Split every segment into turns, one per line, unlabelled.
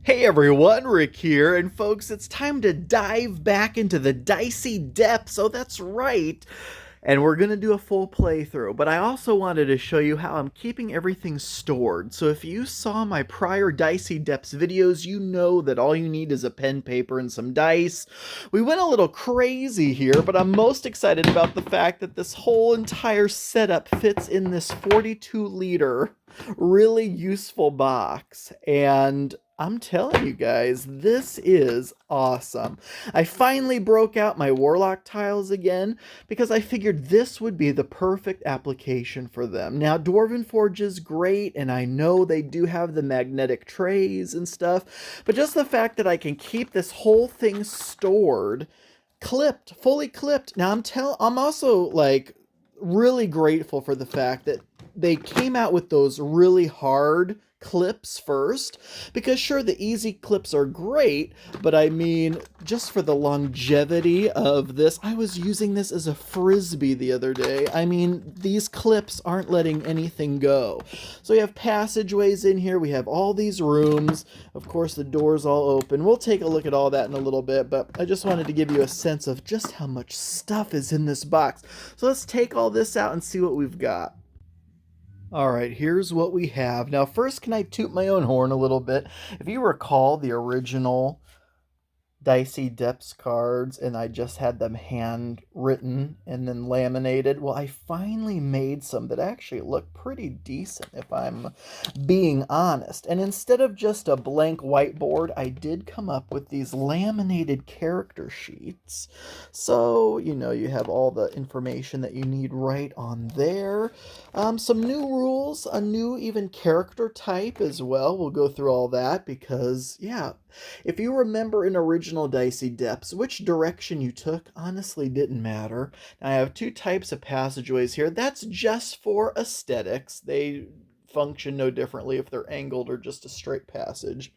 Hey everyone, Rick here, and folks, it's time to dive back into the Dicey Depths. Oh, that's right. And we're going to do a full playthrough, but I also wanted to show you how I'm keeping everything stored. So if you saw my prior Dicey Depths videos, you know that all you need is a pen, paper, and some dice. We went a little crazy here, but I'm most excited about the fact that this whole entire setup fits in this 42-liter, really useful box. And I'm telling you guys, this is awesome. I finally broke out my WarLock tiles again because I figured this would be the perfect application for them. Now, Dwarven Forge is great, and I know they do have the magnetic trays and stuff, but just the fact that I can keep this whole thing stored, clipped, fully clipped. Now, I'm also like really grateful for the fact that they came out with those really hard clips first, because sure, the easy clips are great, but I mean, just for the longevity of this, I was using this as a frisbee the other day. I mean, these clips aren't letting anything go. So we have passageways in here, we have all these rooms, of course the door's all open. We'll take a look at all that in a little bit, but I just wanted to give you a sense of just how much stuff is in this box. So let's take all this out and see what we've got. All right, here's what we have. Now, first, can I toot my own horn a little bit? If you recall the original Dicey Depths cards, and I just had them handwritten and then laminated, well, I finally made some that actually look pretty decent, if I'm being honest. And instead of just a blank whiteboard, I did come up with these laminated character sheets. So, you know, you have all the information that you need right on there. Some new rules, a new even character type as well. We'll go through all that because, yeah, if you remember in original Dicey Depths, which direction you took honestly didn't matter. Now, I have two types of passageways here. That's just for aesthetics. They function no differently if they're angled or just a straight passage.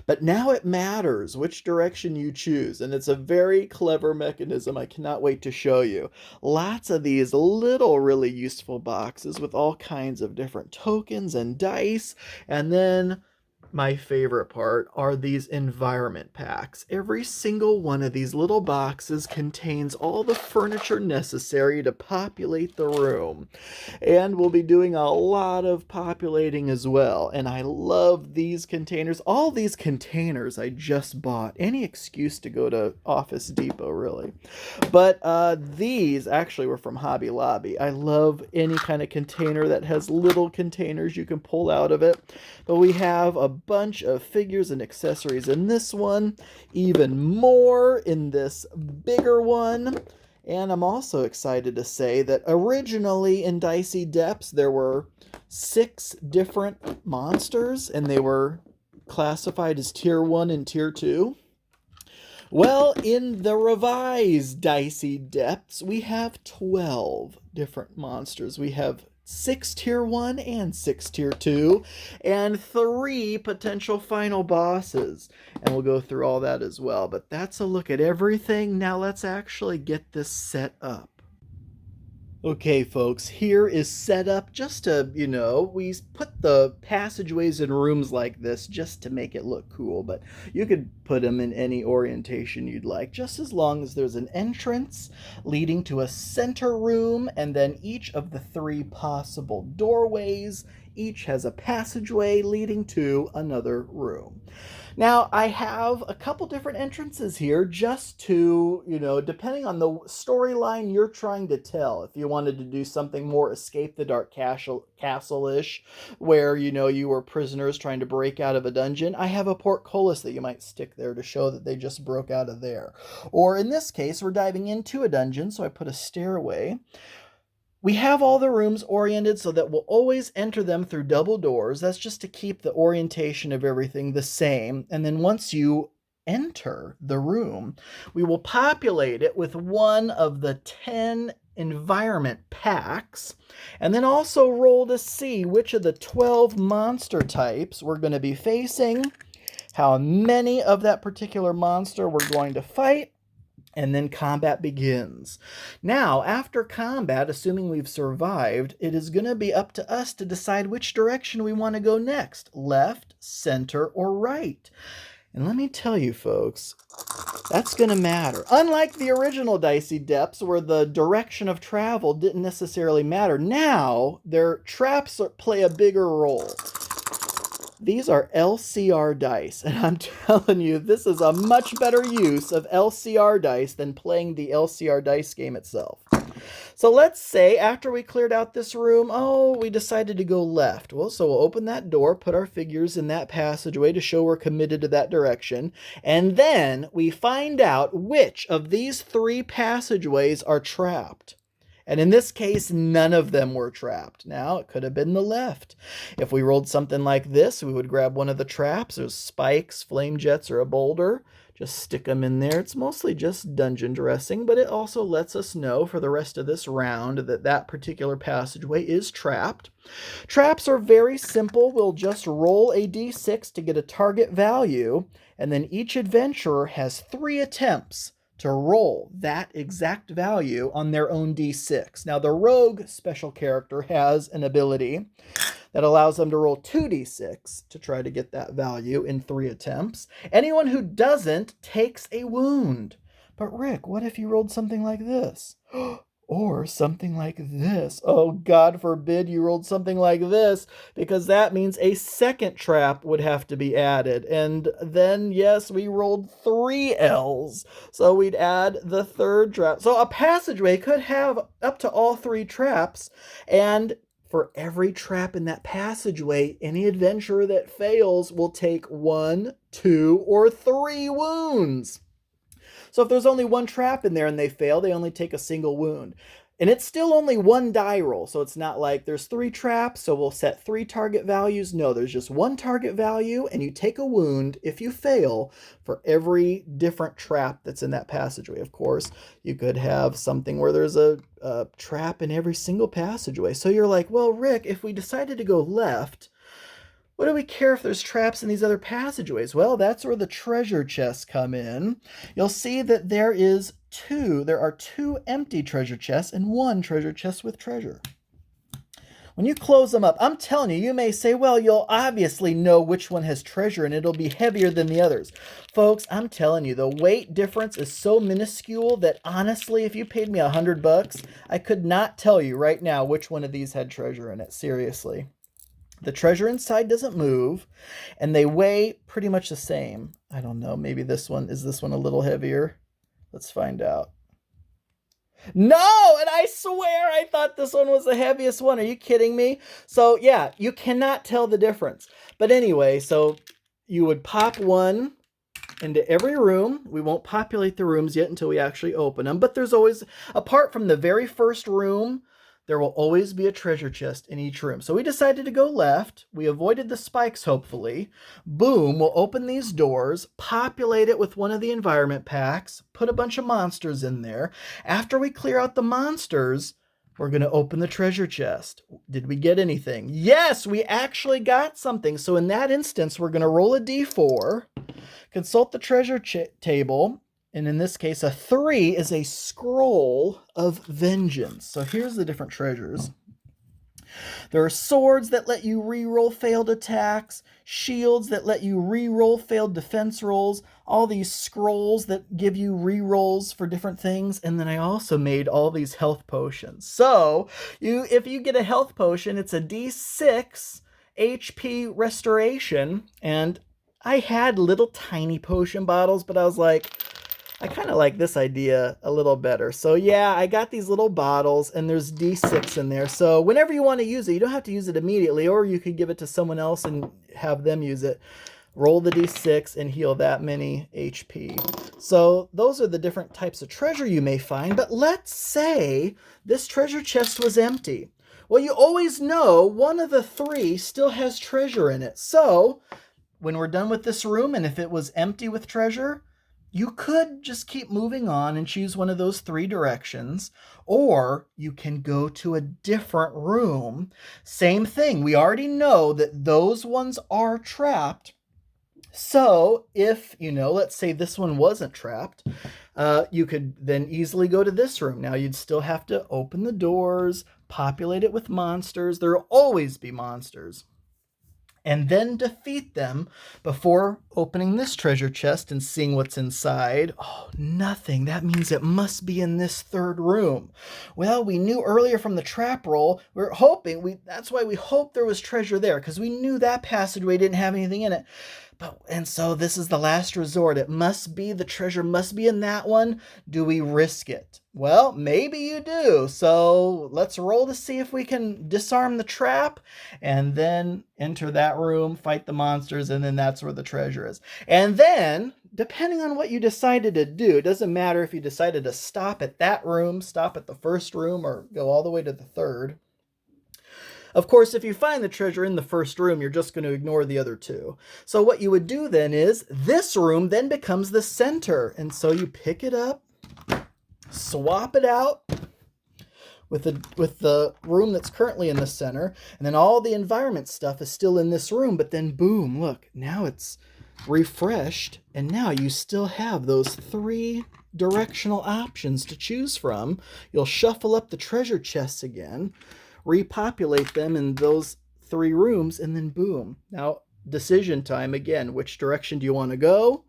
But now it matters which direction you choose, and it's a very clever mechanism. I cannot wait to show you. Lots of these little really useful boxes with all kinds of different tokens and dice, and then my favorite part are these environment packs. Every single one of these little boxes contains all the furniture necessary to populate the room. And we'll be doing a lot of populating as well. And I love these containers. All these containers I just bought. Any excuse to go to Office Depot, really. But these actually were from Hobby Lobby. I love any kind of container that has little containers you can pull out of it. But we have a bunch of figures and accessories in this one, even more in this bigger one. And I'm also excited to say that originally in Dicey Depths there were 6 different monsters, and they were classified as Tier 1 and Tier 2. Well, in the revised Dicey Depths, we have 12 different monsters. We have 6 Tier 1 and 6 Tier 2, and 3 potential final bosses. And we'll go through all that as well. But that's a look at everything. Now let's actually get this set up. Okay, folks, here is set up just to, you know, we put the passageways in rooms like this just to make it look cool, but you could put them in any orientation you'd like, just as long as there's an entrance leading to a center room, and then each of the 3 possible doorways each has a passageway leading to another room. Now, I have a couple different entrances here just to, you know, depending on the storyline you're trying to tell. If you wanted to do something more Escape the Dark Castle-ish, where, you know, you were prisoners trying to break out of a dungeon, I have a portcullis that you might stick there to show that they just broke out of there. Or in this case, we're diving into a dungeon, so I put a stairway. We have all the rooms oriented so that we'll always enter them through double doors. That's just to keep the orientation of everything the same. And then once you enter the room, we will populate it with one of the 10 environment packs, and then also roll to see which of the 12 monster types we're going to be facing, how many of that particular monster we're going to fight, And then combat begins. Now, after combat, assuming we've survived, it is going to be up to us to decide which direction we want to go next, left, center, or right. And let me tell you, folks, that's going to matter. Unlike the original Dicey Depths, where the direction of travel didn't necessarily matter, now their traps play a bigger role. These are LCR dice, and I'm telling you, this is a much better use of LCR dice than playing the LCR dice game itself. So let's say after we cleared out this room, we decided to go left. Well, so we'll open that door, put our figures in that passageway to show we're committed to that direction, and then we find out which of these 3 passageways are trapped. And in this case, none of them were trapped. Now, it could have been the left. If we rolled something like this, we would grab one of the traps. There's spikes, flame jets, or a boulder. Just stick them in there. It's mostly just dungeon dressing, but it also lets us know for the rest of this round that that particular passageway is trapped. Traps are very simple. We'll just roll a d6 to get a target value, and then each adventurer has 3 attempts to roll that exact value on their own d6. Now, the rogue special character has an ability that allows them to roll 2d6 to try to get that value in 3 attempts. Anyone who doesn't takes a wound. But Rick, what if you rolled something like this? Or something like this. Oh, God forbid you rolled something like this, because that means a second trap would have to be added. And then, yes, we rolled 3 L's. So we'd add the 3rd trap. So a passageway could have up to all 3 traps. And for every trap in that passageway, any adventurer that fails will take 1, 2, or 3 wounds. So if there's only 1 trap in there and they fail, they only take a single wound. And it's still only 1 die roll, so it's not like there's 3 traps, so we'll set 3 target values. No, there's just 1 target value, and you take a wound if you fail for every different trap that's in that passageway. Of course, you could have something where there's a trap in every single passageway. So you're like, well, Rick, if we decided to go left, what do we care if there's traps in these other passageways? Well, that's where the treasure chests come in. You'll see that there are 2 empty treasure chests and 1 treasure chest with treasure. When you close them up, I'm telling you, you may say, well, you'll obviously know which one has treasure and it'll be heavier than the others. Folks, I'm telling you, the weight difference is so minuscule that honestly, if you paid me $100, I could not tell you right now which one of these had treasure in it. Seriously. The treasure inside doesn't move, and they weigh pretty much the same. I don't know, maybe this one a little heavier? Let's find out. No, and I swear I thought this one was the heaviest one. Are you kidding me? So yeah, you cannot tell the difference. But anyway, so you would pop 1 into every room. We won't populate the rooms yet until we actually open them, but there's always, apart from the very first room, there will always be a treasure chest in each room. So we decided to go left. We avoided the spikes, hopefully. Boom, we'll open these doors, populate it with one of the environment packs, put a bunch of monsters in there. After we clear out the monsters, we're going to open the treasure chest. Did we get anything? Yes, we actually got something. So in that instance, we're going to roll a d4, consult the treasure table, and in this case, a 3 is a scroll of vengeance. So here's the different treasures. There are swords that let you re-roll failed attacks, shields that let you re-roll failed defense rolls, all these scrolls that give you re-rolls for different things, and then I also made all these health potions. So if you get a health potion, it's a d6 HP restoration, and I had little tiny potion bottles, but I was like, I kind of like this idea a little better. So yeah, I got these little bottles and there's D6 in there. So whenever you want to use it, you don't have to use it immediately, or you could give it to someone else and have them use it. Roll the D6 and heal that many HP. So those are the different types of treasure you may find. But let's say this treasure chest was empty. Well, you always know one of the 3 still has treasure in it. So when we're done with this room, and if it was empty with treasure, you could just keep moving on and choose one of those 3 directions, or you can go to a different room. Same thing. We already know that those ones are trapped. So if, let's say this one wasn't trapped, you could then easily go to this room. Now you'd still have to open the doors, populate it with monsters. There will always be monsters. And then defeat them before opening this treasure chest and seeing what's inside. Oh, nothing. That means it must be in this third room. Well, we knew earlier from the trap roll, that's why we hoped there was treasure there, because we knew that passageway didn't have anything in it. And so this is the last resort. The treasure must be in that one. Do we risk it? Well, maybe you do. So let's roll to see if we can disarm the trap and then enter that room, fight the monsters, and then that's where the treasure is. And then, depending on what you decided to do, it doesn't matter if you decided to stop at that room, stop at the first room, or go all the way to the third. Of course, if you find the treasure in the first room, you're just going to ignore the other two. So what you would do then is, this room then becomes the center. And so you pick it up, swap it out with the room that's currently in the center, and then all the environment stuff is still in this room, but then boom, look, now it's refreshed, and now you still have those 3 directional options to choose from. You'll shuffle up the treasure chests again, repopulate them in those 3 rooms, and then boom. Now, decision time again. Which direction do you want to go?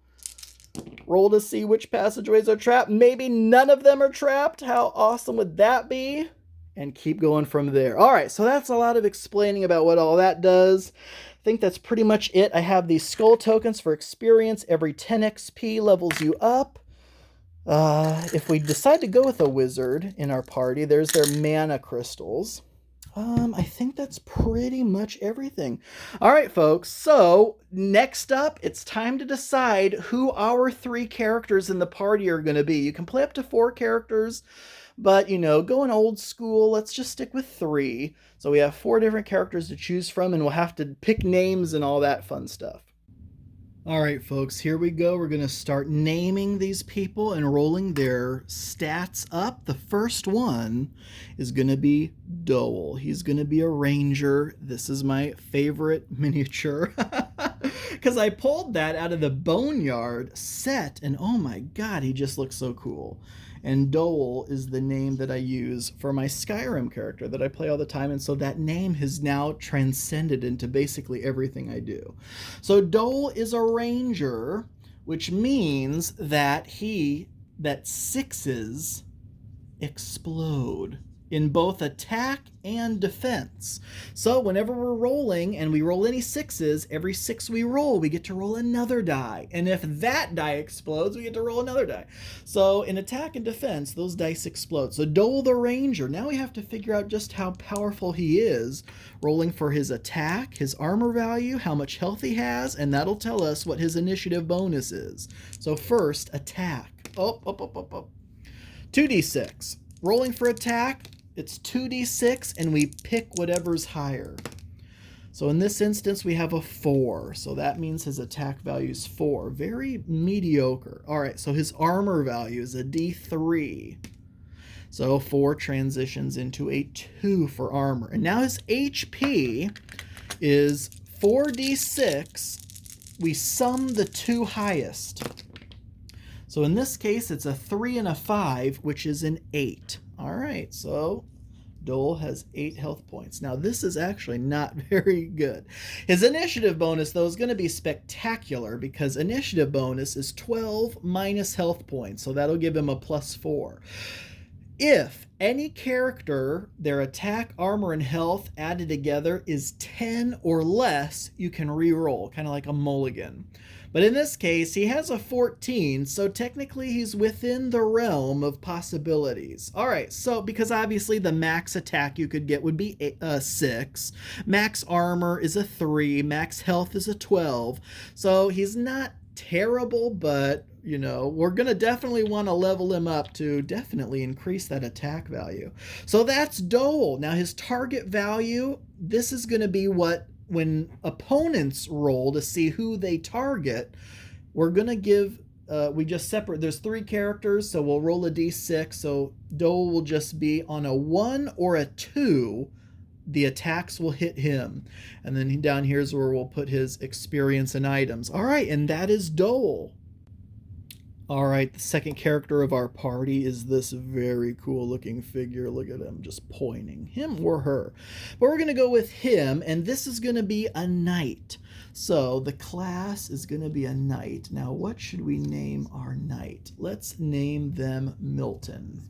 Roll to see which passageways are trapped. Maybe none of them are trapped. How awesome would that be? And keep going from there. All right, so that's a lot of explaining about what all that does. I think that's pretty much it. I have these skull tokens for experience. Every 10 XP levels you up. If we decide to go with a wizard in our party, there's their mana crystals. I think that's pretty much everything. All right, folks. So next up, it's time to decide who our 3 characters in the party are going to be. You can play up to 4 characters, but, going old school, let's just stick with 3. So we have 4 different characters to choose from, and we'll have to pick names and all that fun stuff. All right, folks, here we go. We're going to start naming these people and rolling their stats up. The first one is going to be Dole. He's going to be a ranger. This is my favorite miniature because I pulled that out of the Boneyard set, and oh my God, he just looks so cool. And Dole is the name that I use for my Skyrim character that I play all the time, and so that name has now transcended into basically everything I do. So Dole is a ranger, which means that 6s explode in both attack and defense. So whenever we're rolling and we roll any 6s, every 6 we roll, we get to roll another die. And if that die explodes, we get to roll another die. So in attack and defense, those dice explode. So Dole the Ranger, now we have to figure out just how powerful he is, rolling for his attack, his armor value, how much health he has, and that'll tell us what his initiative bonus is. So first, attack. 2d6. Rolling for attack, it's 2d6, and we pick whatever's higher. So in this instance, we have a 4. So that means his attack value is 4. Very mediocre. All right, so his armor value is a d3. So 4 transitions into a 2 for armor. And now his HP is 4d6. We sum the 2 highest. So in this case, it's a 3 and a 5, which is an 8. All right, so Dole has 8 health points. Now, this is actually not very good. His initiative bonus, though, is going to be spectacular because initiative bonus is 12 minus health points, so that'll give him a +4. If any character, their attack, armor, and health added together is 10 or less, you can re-roll, kind of like a mulligan. But in this case, he has a 14, so technically he's within the realm of possibilities. All right, so because obviously the max attack you could get would be 6. Max armor is a 3. Max health is a 12. So he's not terrible, but, we're going to definitely want to level him up to definitely increase that attack value. So that's Dole. Now his target value, this is going to be what, when opponents roll to see who they target, we're going to give, we just separate, there's 3 characters, so we'll roll a d6, so Dole will just be on a 1 or a 2 the attacks will hit him. And then down here is where we'll put his experience and items. All right, and that is Dole. All right, the second character of our party is this very cool looking figure. Look at him just pointing, him or her. But we're going to go with him, and this is going to be a knight. So the class is going to be a knight. Now, what should we name our knight? Let's name them Milton.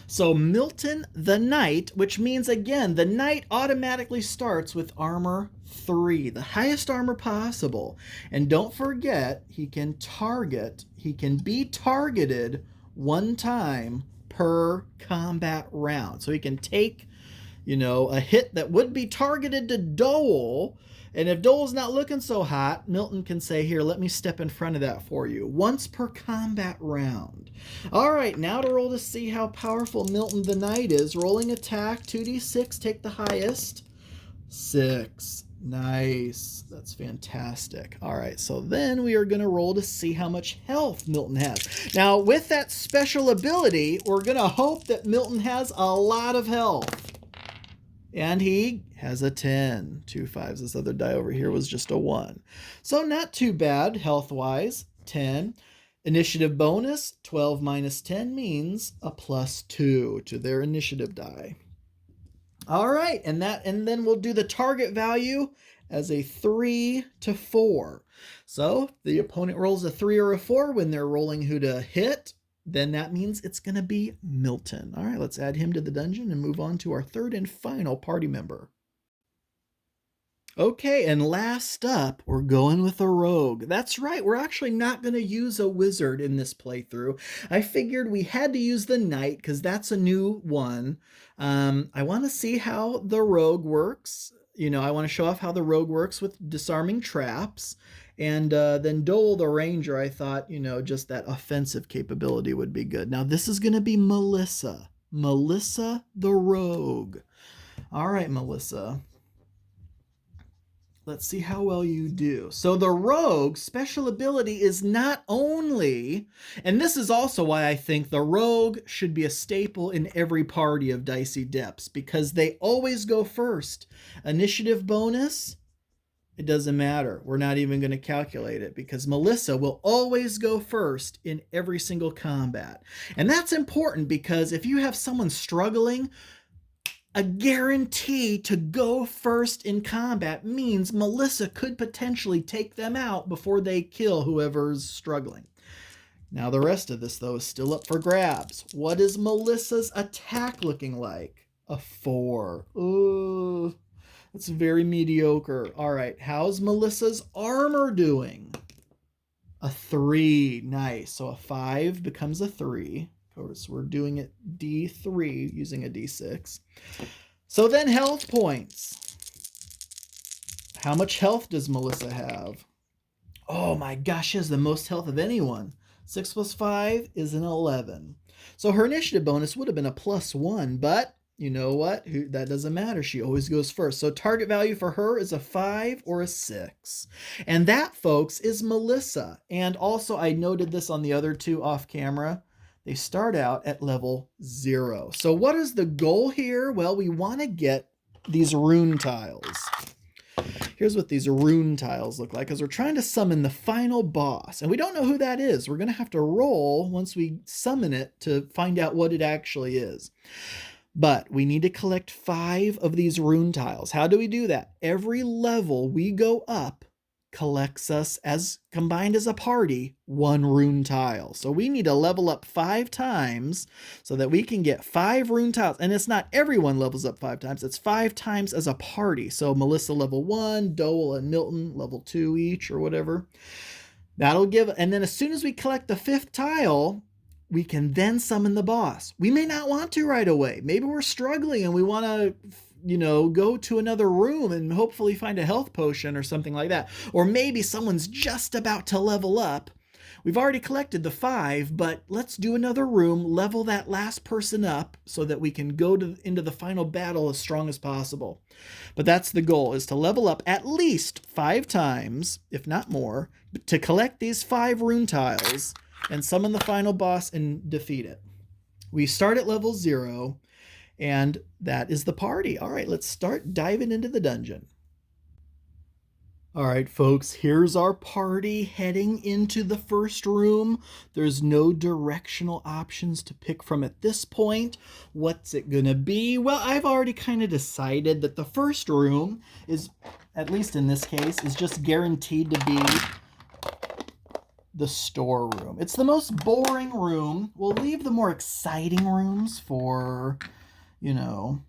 So Milton the Knight, which means, again, the Knight automatically starts with armor 3, the highest armor possible. And don't forget, he can be targeted 1 time per combat round. So he can take, a hit that would be targeted to Dole. And if Dole's not looking so hot, Milton can say, here, let me step in front of that for you. Once per combat round. All right, now to roll to see how powerful Milton the Knight is. Rolling attack, 2d6, take the highest. 6. Nice. That's fantastic. All right, so then we are going to roll to see how much health Milton has. Now, with that special ability, we're going to hope that Milton has a lot of health. And he has a 10. 2 5s. This other die over here was just a 1. So not too bad health-wise. 10. Initiative bonus, 12 minus 10 means a +2 to their initiative die. All right, and then we'll do the target value as a 3 to 4. So the opponent rolls a 3 or a 4 when they're rolling who to hit. Then that means it's going to be Milton. All right, let's add him to the dungeon and move on to our third and final party member. Okay, and last up, we're going with a rogue. That's right, we're actually not going to use a wizard in this playthrough. I figured we had to use the knight because that's a new one. I want to see how the rogue works. I want to show off how the rogue works with disarming traps. And then Dole the Ranger, I thought, just that offensive capability would be good. Now, this is going to be Melissa. Melissa the Rogue. All right, Melissa. Let's see how well you do. So the Rogue special ability is not only, and this is also why I think the Rogue should be a staple in every party of Dicey Depths, because they always go first. Initiative bonus, it doesn't matter. We're not even going to calculate it because Melissa will always go first in every single combat. And that's important because if you have someone struggling, a guarantee to go first in combat means Melissa could potentially take them out before they kill whoever's struggling. Now the rest of this, though, is still up for grabs. What is Melissa's attack looking like? A 4. Ooh, that's very mediocre. All right, how's Melissa's armor doing? A 3. Nice. So a 5 becomes a 3. Of course, we're doing it D3 using a D6. So then health points. How much health does Melissa have? Oh my gosh, she has the most health of anyone. 6 plus 5 is an 11. So her initiative bonus would have been a +1, but you know what? That doesn't matter. She always goes first. So target value for her is a 5 or a 6. And that, folks, is Melissa. And also, I noted this on the other two off camera. They start out at level 0. So what is the goal here? Well, we want to get these rune tiles. Here's what these rune tiles look like, because we're trying to summon the final boss. And we don't know who that is. We're going to have to roll once we summon it to find out what it actually is. But we need to collect 5 of these rune tiles. How do we do that? Every level we go up collects us, as combined as a party, 1 rune tile. So we need to level up 5 times so that we can get 5 rune tiles. And it's not everyone levels up 5 times. It's 5 times as a party. So Melissa level 1, Dole and Milton level 2 each or whatever. That'll give, and then as soon as we collect the 5th tile, we can then summon the boss. We may not want to right away. Maybe we're struggling and we want to go to another room and hopefully find a health potion or something like that. Or maybe someone's just about to level up. We've already collected the 5, but let's do another room, level that last person up so that we can go into the final battle as strong as possible. But that's the goal, is to level up at least 5 times, if not more, to collect these 5 rune tiles and summon the final boss and defeat it. We start at level 0. And that is the party. All right, let's start diving into the dungeon. All right, folks, here's our party heading into the first room. There's no directional options to pick from at this point. What's it gonna be? Well, I've already kind of decided that the first room is, at least in this case, is just guaranteed to be the storeroom. It's the most boring room. We'll leave the more exciting rooms for, you know,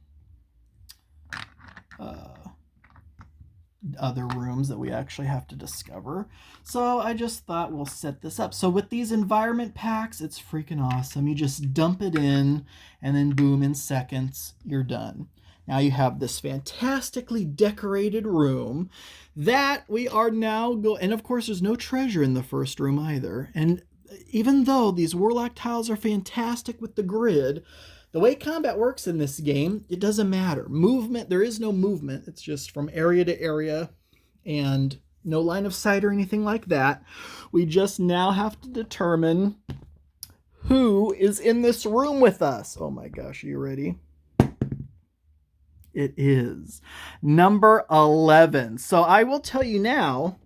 other rooms that we actually have to discover. So I just thought we'll set this up. So with these environment packs, it's freaking awesome. You just dump it in and then boom, in seconds, you're done. Now you have this fantastically decorated room that we are now and of course there's no treasure in the first room either. And even though these WarLock tiles are fantastic with the grid, the way combat works in this game, it doesn't matter. Movement, there is no movement. It's just from area to area and no line of sight or anything like that. We just now have to determine who is in this room with us. Oh my gosh, are you ready? It is number 11. So I will tell you now,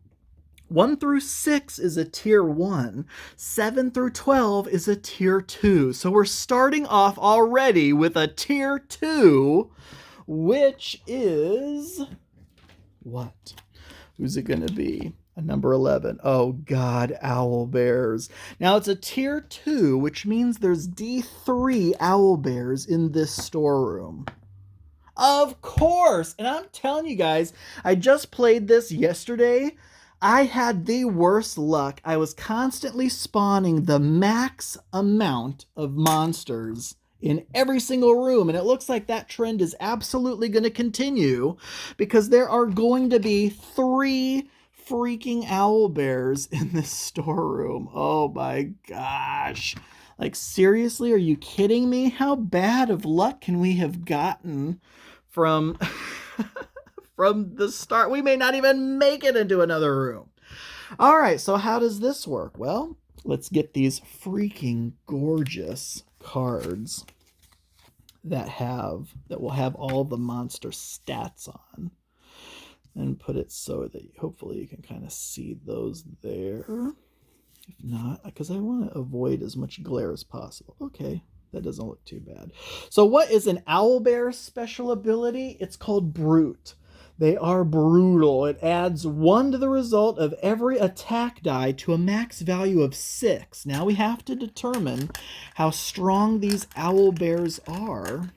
1 through 6 is a tier 1. 7 through 12 is a tier 2. So we're starting off already with a tier 2, which is what? Who's it going to be? A number 11. Oh God, owl bears. Now it's a tier 2, which means there's D3 owl bears in this storeroom. Of course. And I'm telling you guys, I just played this yesterday. I had the worst luck. I was constantly spawning the max amount of monsters in every single room. And it looks like that trend is absolutely going to continue because there are going to be 3 freaking owl bears in this storeroom. Oh my gosh. Like, seriously, are you kidding me? How bad of luck can we have gotten from... from the start? We may not even make it into another room. All right, so how does this work? Well, let's get these freaking gorgeous cards that will have all the monster stats on, and put it so that hopefully you can kind of see those there. If not, because I want to avoid as much glare as possible. Okay. That doesn't look too bad. So what is an owlbear special ability? It's called Brute. They are brutal. It adds 1 to the result of every attack die to a max value of 6. Now we have to determine how strong these owl bears are.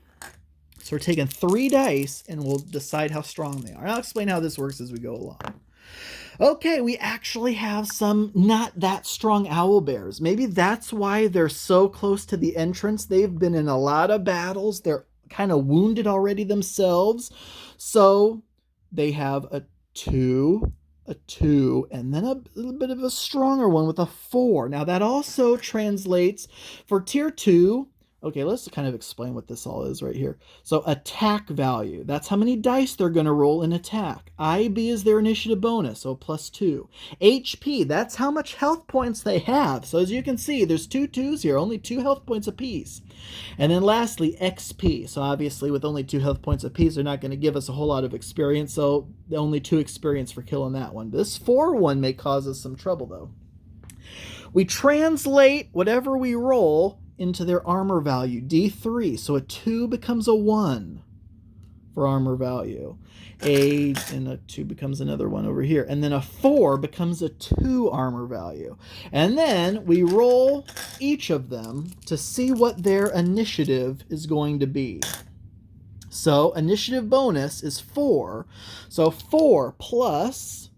So we're taking 3 dice and we'll decide how strong they are. I'll explain how this works as we go along. Okay, we actually have some not that strong owl bears. Maybe that's why they're so close to the entrance. They've been in a lot of battles. They're kind of wounded already themselves. So they have a 2, and then a little bit of a stronger one with a 4. Now that also translates for tier 2. Okay, let's kind of explain what this all is right here. So attack value, that's how many dice they're going to roll in attack. IB is their initiative bonus, so +2. HP, that's how much health points they have. So as you can see, there's 2 2s here, only 2 health points apiece. And then lastly, XP. So obviously with only 2 health points apiece, they're not going to give us a whole lot of experience, so only 2 experience for killing that one. This 4 one may cause us some trouble though. We translate whatever we roll into their armor value, D3. So a 2 becomes a 1 for armor value. And a 2 becomes another 1 over here. And then a 4 becomes a 2 armor value. And then we roll each of them to see what their initiative is going to be. So initiative bonus is 4. So 4 plus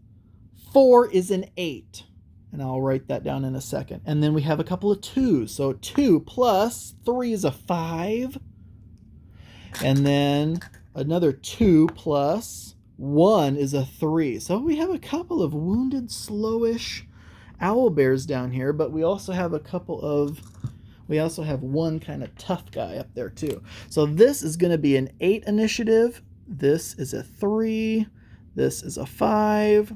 4 is an 8. And I'll write that down in a second. And then we have a couple of 2s. So 2 plus 3 is a 5. And then another 2 plus 1 is a 3. So we have a couple of wounded, slowish owl bears down here. But we also have we also have one kind of tough guy up there too. So this is going to be an 8 initiative. This is a 3. This is a 5.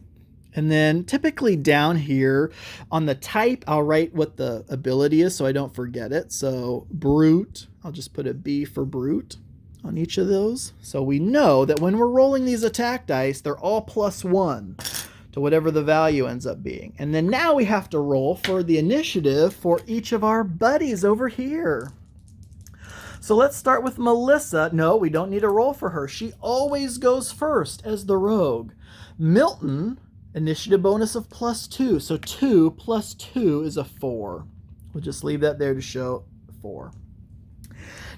And then typically down here on the type, I'll write what the ability is so I don't forget it. So Brute, I'll just put a B for Brute. on each of those. So we know that when we're rolling these attack dice, they're all +1 to whatever the value ends up being. And then now we have to roll for the initiative for each of our buddies over here. So let's start with Melissa. No, we don't need a roll for her. She always goes first as the rogue. Milton, initiative bonus of +2. So 2 + 2 is a 4. We'll just leave that there to show 4.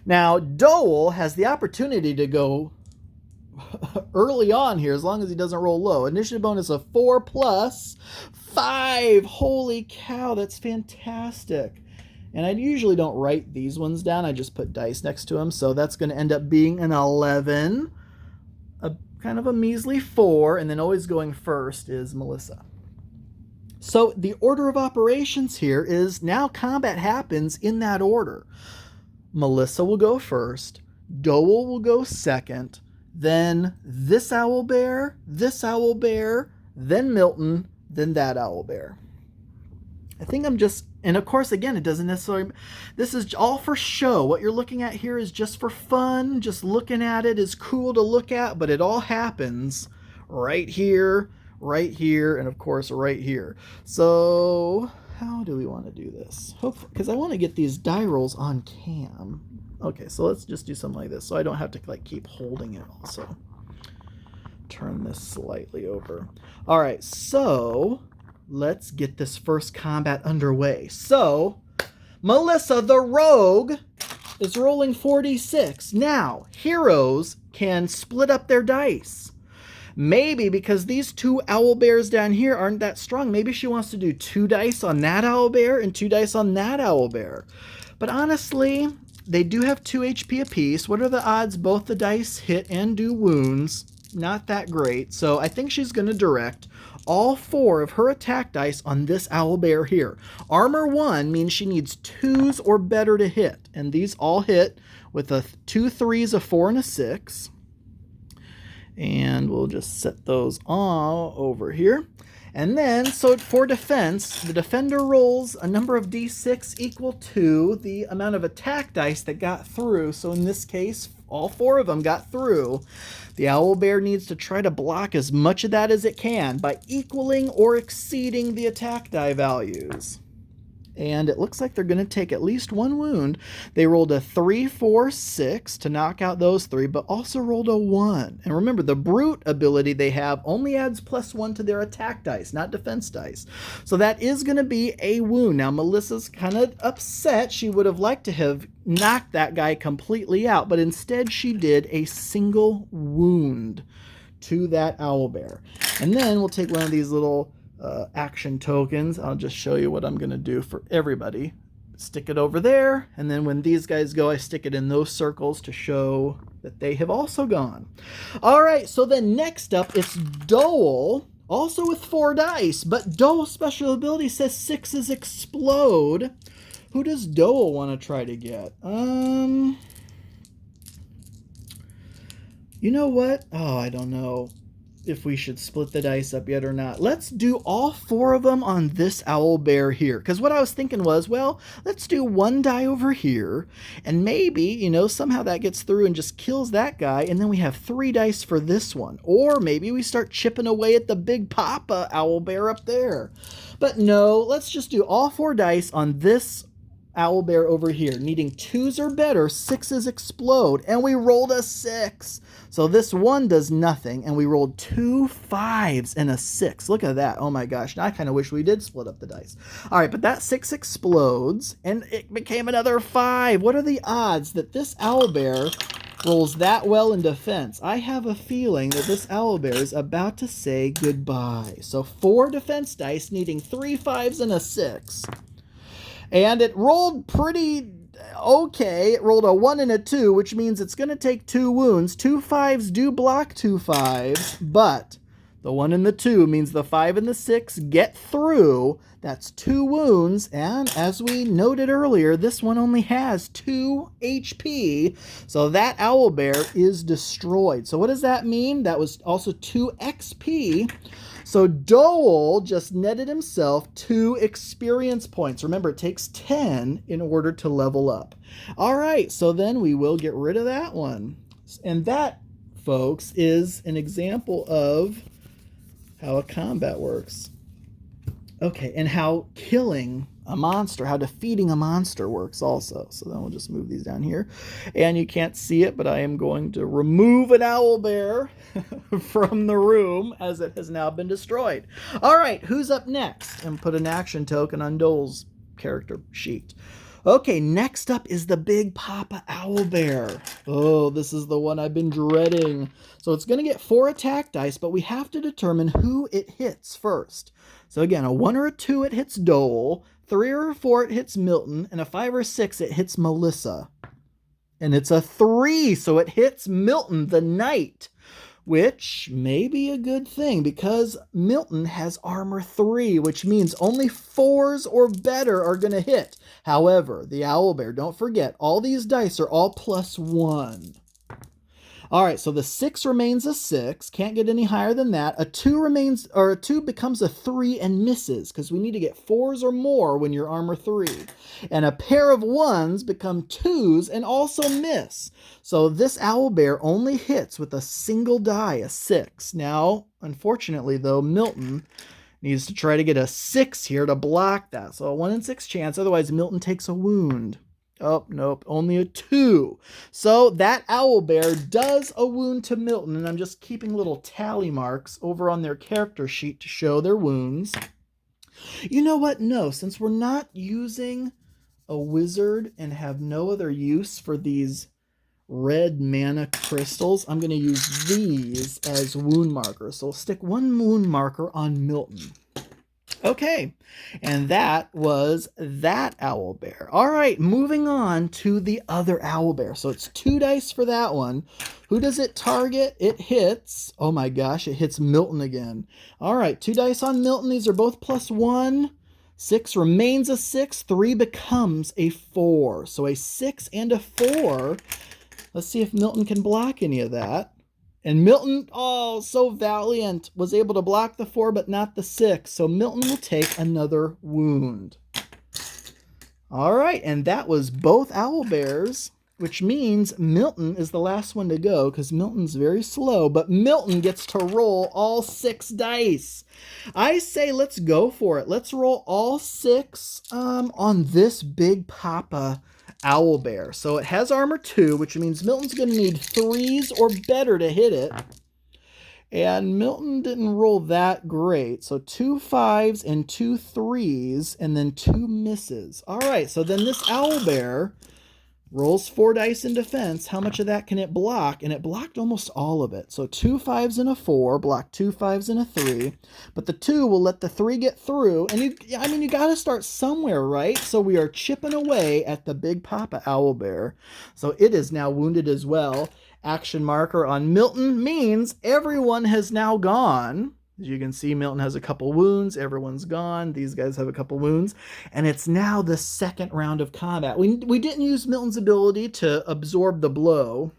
Now, Dole has the opportunity to go early on here as long as he doesn't roll low. Initiative bonus of 4 + 5. Holy cow, that's fantastic. And I usually don't write these ones down. I just put dice next to them. So that's going to end up being an 11, a kind of a measly 4, and then always going first is Melissa. So the order of operations here is now combat happens in that order. Melissa will go first, Dole will go second, then this owlbear, then Milton, then that owlbear. I think I'm just, and of course, again, it doesn't necessarily, this is all for show. What you're looking at here is just for fun. Just looking at it is cool to look at, but it all happens right here, and of course, right here. So how do we want to do this? Hopefully, because I want to get these die rolls on cam. Okay, so let's just do something like this so I don't have to like keep holding it also. Turn this slightly over. All right, so let's get this first combat underway. So, Melissa the rogue is rolling 4d6. Now, heroes can split up their dice. Maybe because these two owlbears down here aren't that strong, maybe she wants to do 2 dice on that owlbear and 2 dice on that owlbear. But honestly, they do have 2 HP apiece. What are the odds both the dice hit and do wounds? Not that great. So I think she's going to direct all 4 of her attack dice on this owlbear here. Armor 1 means she needs 2s or better to hit. And these all hit with 2 3s, a 4, and a 6. And we'll just set those all over here. And then, so for defense, the defender rolls a number of d6 equal to the amount of attack dice that got through. So in this case, all 4 of them got through. The owlbear needs to try to block as much of that as it can by equaling or exceeding the attack die values. And it looks like they're going to take at least 1 wound. They rolled a 3, 4, 6 to knock out those 3, but also rolled a 1. And remember, the brute ability they have only adds +1 to their attack dice, not defense dice. So that is going to be a wound. Now, Melissa's kind of upset. She would have liked to have knocked that guy completely out, but instead she did a single wound to that owlbear. And then we'll take one of these little action tokens. I'll just show you what I'm going to do for everybody. Stick it over there, and then when these guys go, I stick it in those circles to show that they have also gone. All right, so then next up, it's Dole, also with 4 dice, but Dole's special ability says 6s explode. Who does Dole want to try to get? You know what? Oh, I don't know if we should split the dice up yet or not. Let's do all 4 of them on this owlbear here. Because what I was thinking was, well, let's do 1 die over here, and maybe, you know, somehow that gets through and just kills that guy, and then we have 3 dice for this one. Or maybe we start chipping away at the big papa owlbear up there. But no, let's just do all 4 dice on this owlbear over here. Needing 2s or better, 6s explode, and we rolled a 6. So this 1 does nothing, and we rolled 2 5s and a 6. Look at that. Oh my gosh. Now I kind of wish we did split up the dice. All right, but that 6 explodes, and it became another 5. What are the odds that this owlbear rolls that well in defense? I have a feeling that this owlbear is about to say goodbye. So 4 defense dice, needing 3 5s and a 6. And it rolled pretty okay. It rolled a 1 and a 2, which means it's going to take 2 wounds. 2 5s do block 2 5s, but the 1 and the 2 means the 5 and the 6 get through. That's 2 wounds, and as we noted earlier, this one only has 2 HP, so that owlbear is destroyed. So what does that mean? That was also 2 XP. So Dole just netted himself 2 experience points. Remember, it takes 10 in order to level up. All right, so then we will get rid of that one. And that, folks, is an example of how a combat works. Okay, and how killing a monster, how defeating a monster works also. So then we'll just move these down here. And you can't see it, but I am going to remove an owlbear from the room as it has now been destroyed. All right, who's up next? And put an action token on Dole's character sheet. Okay, next up is the Big Papa Owlbear. Oh, this is the one I've been dreading. So it's going to get 4 attack dice, but we have to determine who it hits first. So again, a 1 or a 2, it hits Dole. 3 or a 4, it hits Milton. And a 5 or a 6, it hits Melissa. And it's a 3, so it hits Milton, the knight. Which may be a good thing because Milton has armor 3, which means only 4s or better are going to hit. However, the owlbear, don't forget, all these dice are all +1. All right, so the 6 remains a 6. Can't get any higher than that. A 2 becomes a 3 and misses because we need to get 4s or more when you're armor 3. And a pair of 1s become 2s and also miss. So this owlbear only hits with a single die, a 6. Now, unfortunately though, Milton needs to try to get a 6 here to block that. So a 1 in 6 chance, otherwise Milton takes a wound. Oh, nope, only a 2. So that owlbear does a wound to Milton, and I'm just keeping little tally marks over on their character sheet to show their wounds. You know what? No, since we're not using a wizard and have no other use for these red mana crystals, I'm going to use these as wound markers. So we'll stick 1 wound marker on Milton. Okay, and that was that owlbear. All right, moving on to the other owlbear. So it's 2 dice for that one. Who does it target? It hits, oh my gosh, it hits Milton again. All right, 2 dice on Milton. These are both +1. 6 remains a 6. 3 becomes a 4. So a 6 and a 4. Let's see if Milton can block any of that. And Milton, oh, so valiant, was able to block the 4, but not the 6. So Milton will take another wound. All right, and that was both owlbears, which means Milton is the last one to go because Milton's very slow. But Milton gets to roll all 6 dice. I say let's go for it. Let's roll all 6 on this Big Papa owlbear. So it has armor 2, which means Milton's going to need 3s or better to hit it. And Milton didn't roll that great. So 2 5s and 2 3s and then 2 misses. All right, so then this owlbear rolls 4 dice in defense. How much of that can it block? And it blocked almost all of it. So 2 5s and a 4, blocked 2 5s and a 3. But the 2 will let the 3 get through. And you got to start somewhere, right? So we are chipping away at the Big Papa owlbear. So it is now wounded as well. Action marker on Milton means everyone has now gone. As you can see, Milton has a couple wounds. Everyone's gone. These guys have a couple wounds. And it's now the second round of combat. We didn't use Milton's ability to absorb the blow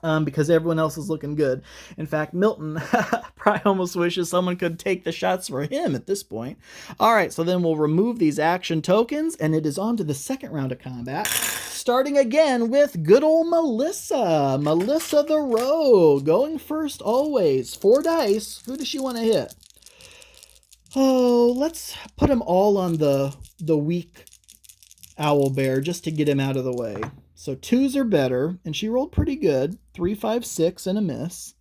because everyone else is looking good. In fact, Milton probably almost wishes someone could take the shots for him at this point. All right, so then we'll remove these action tokens, and it is on to the second round of combat. Starting again with good old Melissa. Melissa the Rogue, going first always. 4 dice. Who does she want to hit? Oh, let's put them all on the weak owlbear just to get him out of the way. So 2s are better, and she rolled pretty good. 3 5 6 and a miss.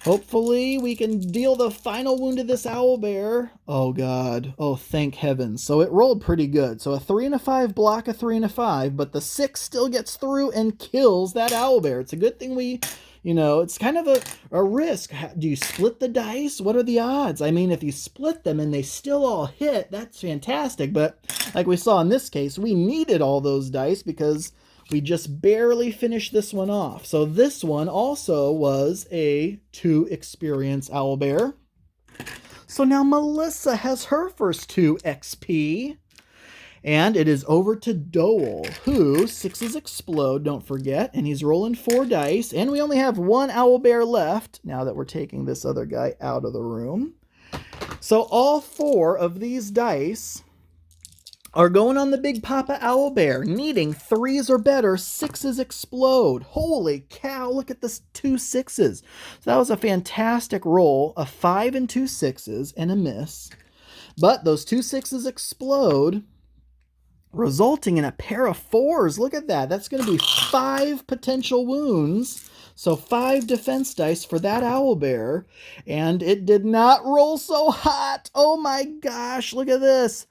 Hopefully we can deal the final wound to this owlbear. Oh God. Oh, thank heavens. So it rolled pretty good. So a 3 and a 5 block a 3 and a 5, but the 6 still gets through and kills that owlbear. It's a good thing it's kind of a risk. Do you split the dice? What are the odds? I mean, if you split them and they still all hit, that's fantastic. But like we saw in this case, we needed all those dice because we just barely finished this one off. So this one also was a 2 experience owlbear. So now Melissa has her first 2 XP. And it is over to Dole, who 6s explode, don't forget. And he's rolling 4 dice. And we only have 1 owlbear left now that we're taking this other guy out of the room. So all 4 of these dice are going on the Big Papa Owlbear, needing 3s or better, 6s explode. Holy cow, look at this 2 6s. So that was a fantastic roll, a 5 and 2 6s, and a miss. But those 2 6s explode, resulting in a pair of 4s. Look at that. That's going to be 5 potential wounds. So 5 defense dice for that owlbear. And it did not roll so hot. Oh my gosh, look at this.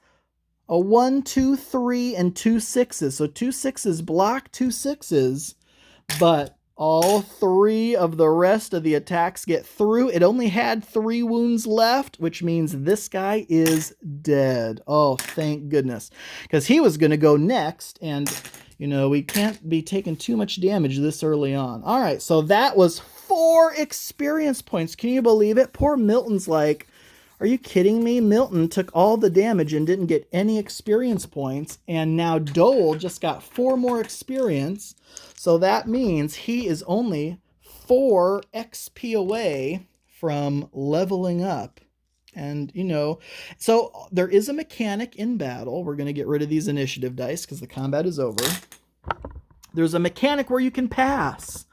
A 1, 2, 3, and 2 6s. So 2 6s block 2 6s, but all 3 of the rest of the attacks get through. It only had 3 wounds left, which means this guy is dead. Oh, thank goodness. Because he was going to go next, and, you know, we can't be taking too much damage this early on. All right, so that was 4 experience points. Can you believe it? Poor Milton's like, are you kidding me? Milton took all the damage and didn't get any experience points. And now Dole just got 4 more experience. So that means he is only 4 XP away from leveling up. And, you know, so there is a mechanic in battle. We're going to get rid of these initiative dice because the combat is over. There's a mechanic where you can pass.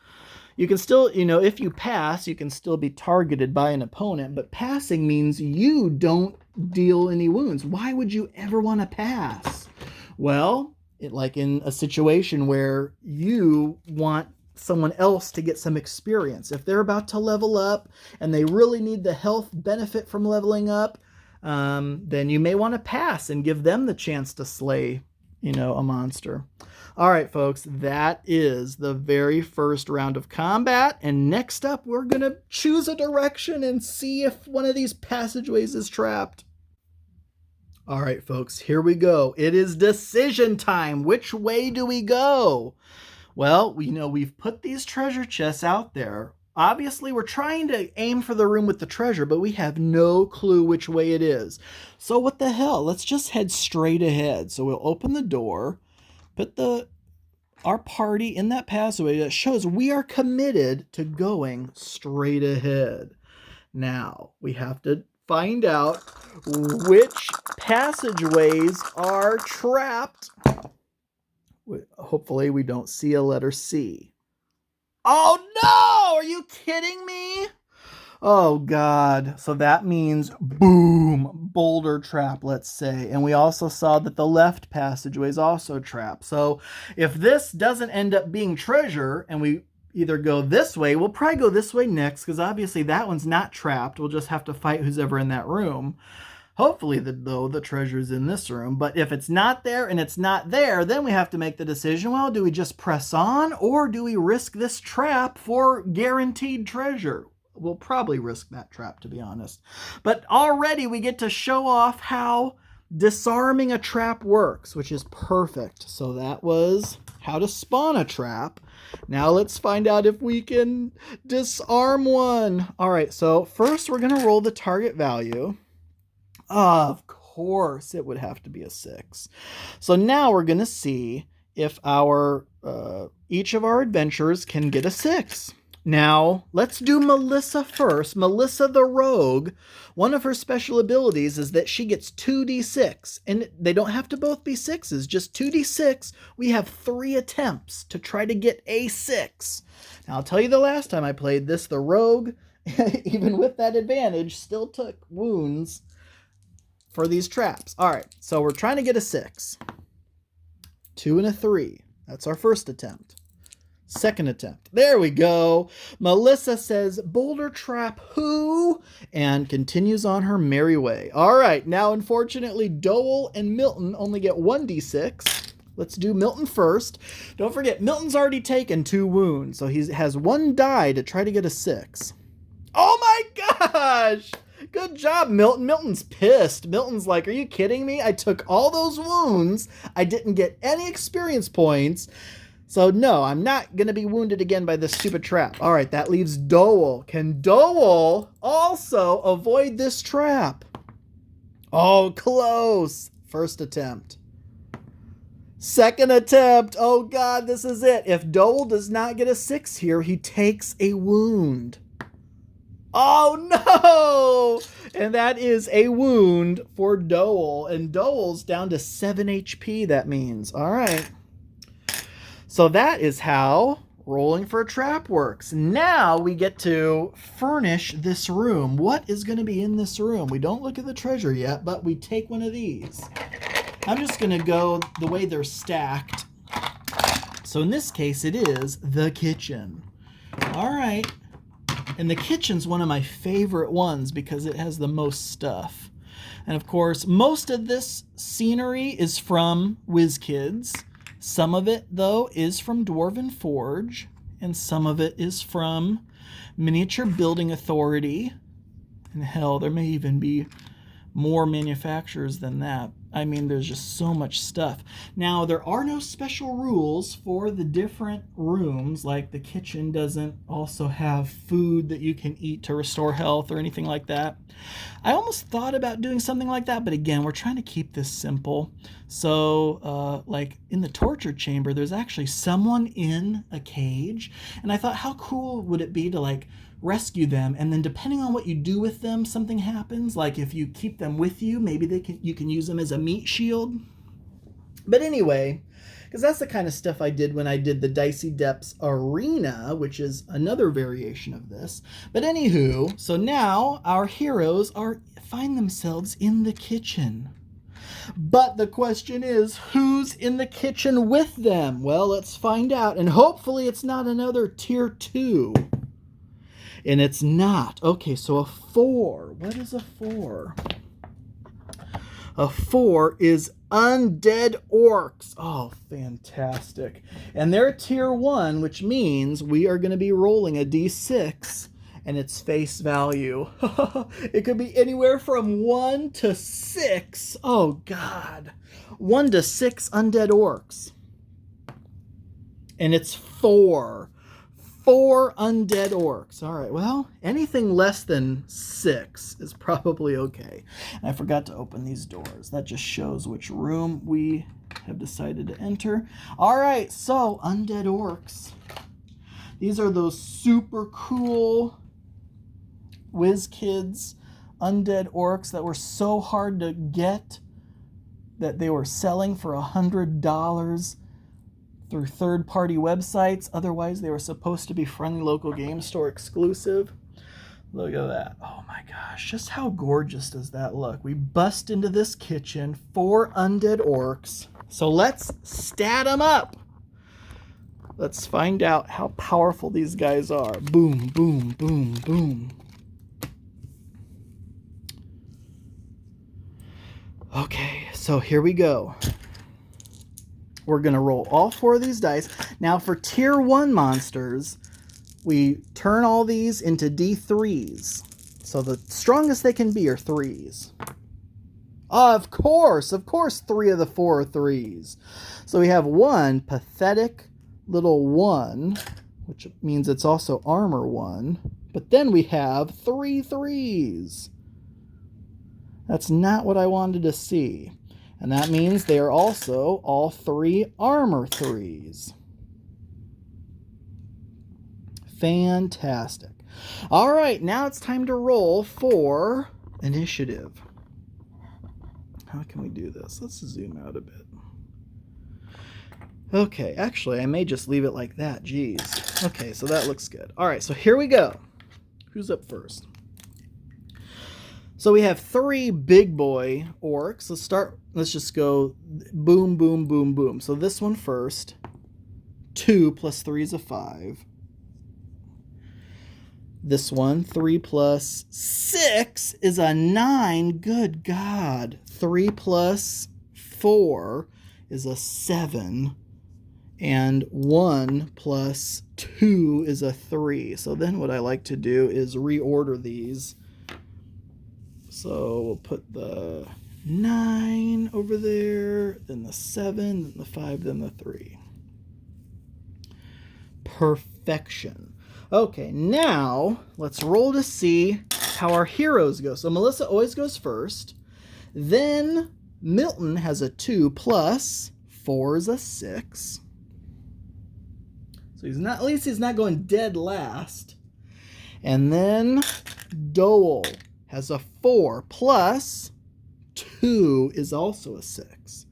You can still, you know, if you pass, you can still be targeted by an opponent, but passing means you don't deal any wounds. Why would you ever want to pass? Well, like in a situation where you want someone else to get some experience. If they're about to level up and they really need the health benefit from leveling up, then you may want to pass and give them the chance to slay, you know, a monster. All right, folks, that is the very first round of combat. And next up, we're going to choose a direction and see if one of these passageways is trapped. All right, folks, here we go. It is decision time. Which way do we go? Well, you know, we've put these treasure chests out there. Obviously, we're trying to aim for the room with the treasure, but we have no clue which way it is. So what the hell? Let's just head straight ahead. So we'll open the door. Put our party in that passageway that shows we are committed to going straight ahead. Now, we have to find out which passageways are trapped. Hopefully, we don't see a letter C. Oh no! Are you kidding me? Oh, God. So that means, boom, boulder trap, let's say. And we also saw that the left passageway is also trapped. So if this doesn't end up being treasure and we either go this way, we'll probably go this way next because obviously that one's not trapped. We'll just have to fight who's ever in that room. Hopefully, though, the treasure's in this room. But if it's not there and it's not there, then we have to make the decision, well, do we just press on or do we risk this trap for guaranteed treasure? We'll probably risk that trap, to be honest. But already we get to show off how disarming a trap works, which is perfect. So that was how to spawn a trap. Now let's find out if we can disarm one. All right, so first we're going to roll the target value. Of course, it would have to be a 6. So now we're going to see if our each of our adventurers can get a 6. Now, let's do Melissa first. Melissa the Rogue, one of her special abilities is that she gets 2d6. And they don't have to both be 6s, just 2d6. We have 3 attempts to try to get a 6. Now, I'll tell you the last time I played this, the Rogue, even with that advantage, still took wounds for these traps. All right, so we're trying to get a 6. 2 and a 3. That's our first attempt. Second attempt. There we go. Melissa says, boulder trap who? And continues on her merry way. All right, now unfortunately, Dole and Milton only get 1d6. Let's do Milton first. Don't forget, Milton's already taken 2 wounds, so he has 1 die to try to get a 6. Oh my gosh! Good job, Milton. Milton's pissed. Milton's like, are you kidding me? I took all those wounds. I didn't get any experience points. So no, I'm not going to be wounded again by this stupid trap. All right, that leaves Dole. Can Dole also avoid this trap? Oh, close. First attempt. Second attempt. Oh, God, this is it. If Dole does not get a 6 here, he takes a wound. Oh no! And that is a wound for Dole. And Dole's down to 7 HP, that means. All right. So that is how rolling for a trap works. Now we get to furnish this room. What is going to be in this room? We don't look at the treasure yet, but we take one of these. I'm just going to go the way they're stacked. So in this case, it is the kitchen. All right. And the kitchen's one of my favorite ones because it has the most stuff. And of course, most of this scenery is from WizKids. Some of it, though, is from Dwarven Forge, and some of it is from Miniature Building Authority. And hell, there may even be more manufacturers than that. I mean, there's just so much stuff. Now, there are no special rules for the different rooms, like the kitchen doesn't also have food that you can eat to restore health or anything like that. I almost thought about doing something like that, but again, we're trying to keep this simple. So, like in the torture chamber, there's actually someone in a cage, and I thought, how cool would it be to like rescue them, and then depending on what you do with them, something happens. Like if you keep them with you, maybe you can use them as a meat shield. But anyway, because that's the kind of stuff I did when I did the Dicey Depths Arena, which is another variation of this. But anywho, so now our heroes find themselves in the kitchen. But the question is, who's in the kitchen with them? Well, let's find out, and hopefully it's not another tier 2. And it's not. Okay, so a 4. What is a 4? A 4 is undead orcs. Oh, fantastic. And they're tier 1, which means we are going to be rolling a d6 and its face value. It could be anywhere from 1 to 6. Oh, God. 1 to 6 undead orcs. And it's 4. 4 undead orcs. All right, well, anything less than 6 is probably okay. And I forgot to open these doors. That just shows which room we have decided to enter. All right, so undead orcs. These are those super cool WizKids undead orcs that were so hard to get that they were selling for $100 through third-party websites. Otherwise, they were supposed to be friendly local game store exclusive. Look at that. Oh my gosh, just how gorgeous does that look? We bust into this kitchen, 4 undead orcs. So let's stat them up. Let's find out how powerful these guys are. Boom, boom, boom, boom. Okay, so here we go. We're going to roll all 4 of these dice. Now for tier 1 monsters, we turn all these into D3s. So the strongest they can be are 3s. Of course, 3 of the 4 are 3s. So we have 1 pathetic little 1, which means it's also armor 1. But then we have 3 3s. That's not what I wanted to see. And that means they are also all 3 armor 3s. Fantastic. All right, now it's time to roll for initiative. How can we do this? Let's zoom out a bit. Okay, actually, I may just leave it like that. Jeez. Okay, so that looks good. All right, so here we go. Who's up first? So we have 3 big boy orcs. Let's just go boom, boom, boom, boom. So this one first. 2 plus 3 is a 5. This one, 3 plus 6 is a 9. Good God. 3 plus 4 is a 7. And 1 plus 2 is a 3. So then what I like to do is reorder these. So we'll put the 9 over there, then the 7, then the 5, then the 3. Perfection. Okay, now let's roll to see how our heroes go. So Melissa always goes first. Then Milton has a 2 plus 4 is a 6. So at least he's not going dead last. And then Dole has a 4 plus 2 is also a 6.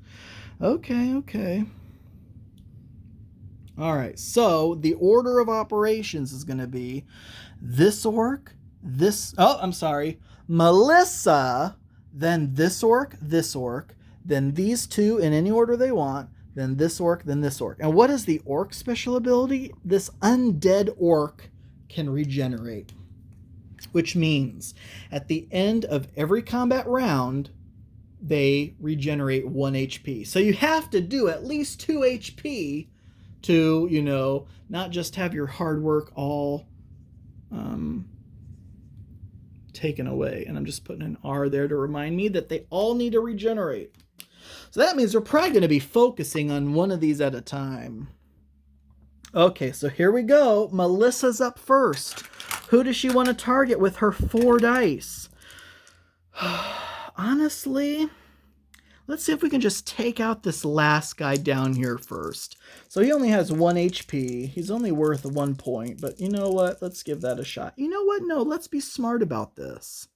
Okay, okay. All right, so the order of operations is going to be this orc, Melissa, then this orc, then these two in any order they want, then this orc, then this orc. And what is the orc special ability? This undead orc can regenerate, which means at the end of every combat round, they regenerate 1 HP. So you have to do at least 2 HP to, you know, not just have your hard work all taken away. And I'm just putting an R there to remind me that they all need to regenerate. So that means we're probably going to be focusing on one of these at a time. Okay, so here we go. Melissa's up first. Who does she want to target with her 4 dice? Honestly, let's see if we can just take out this last guy down here first. So he only has 1 HP. He's only worth 1 point, but you know what? Let's give that a shot. You know what? No, let's be smart about this.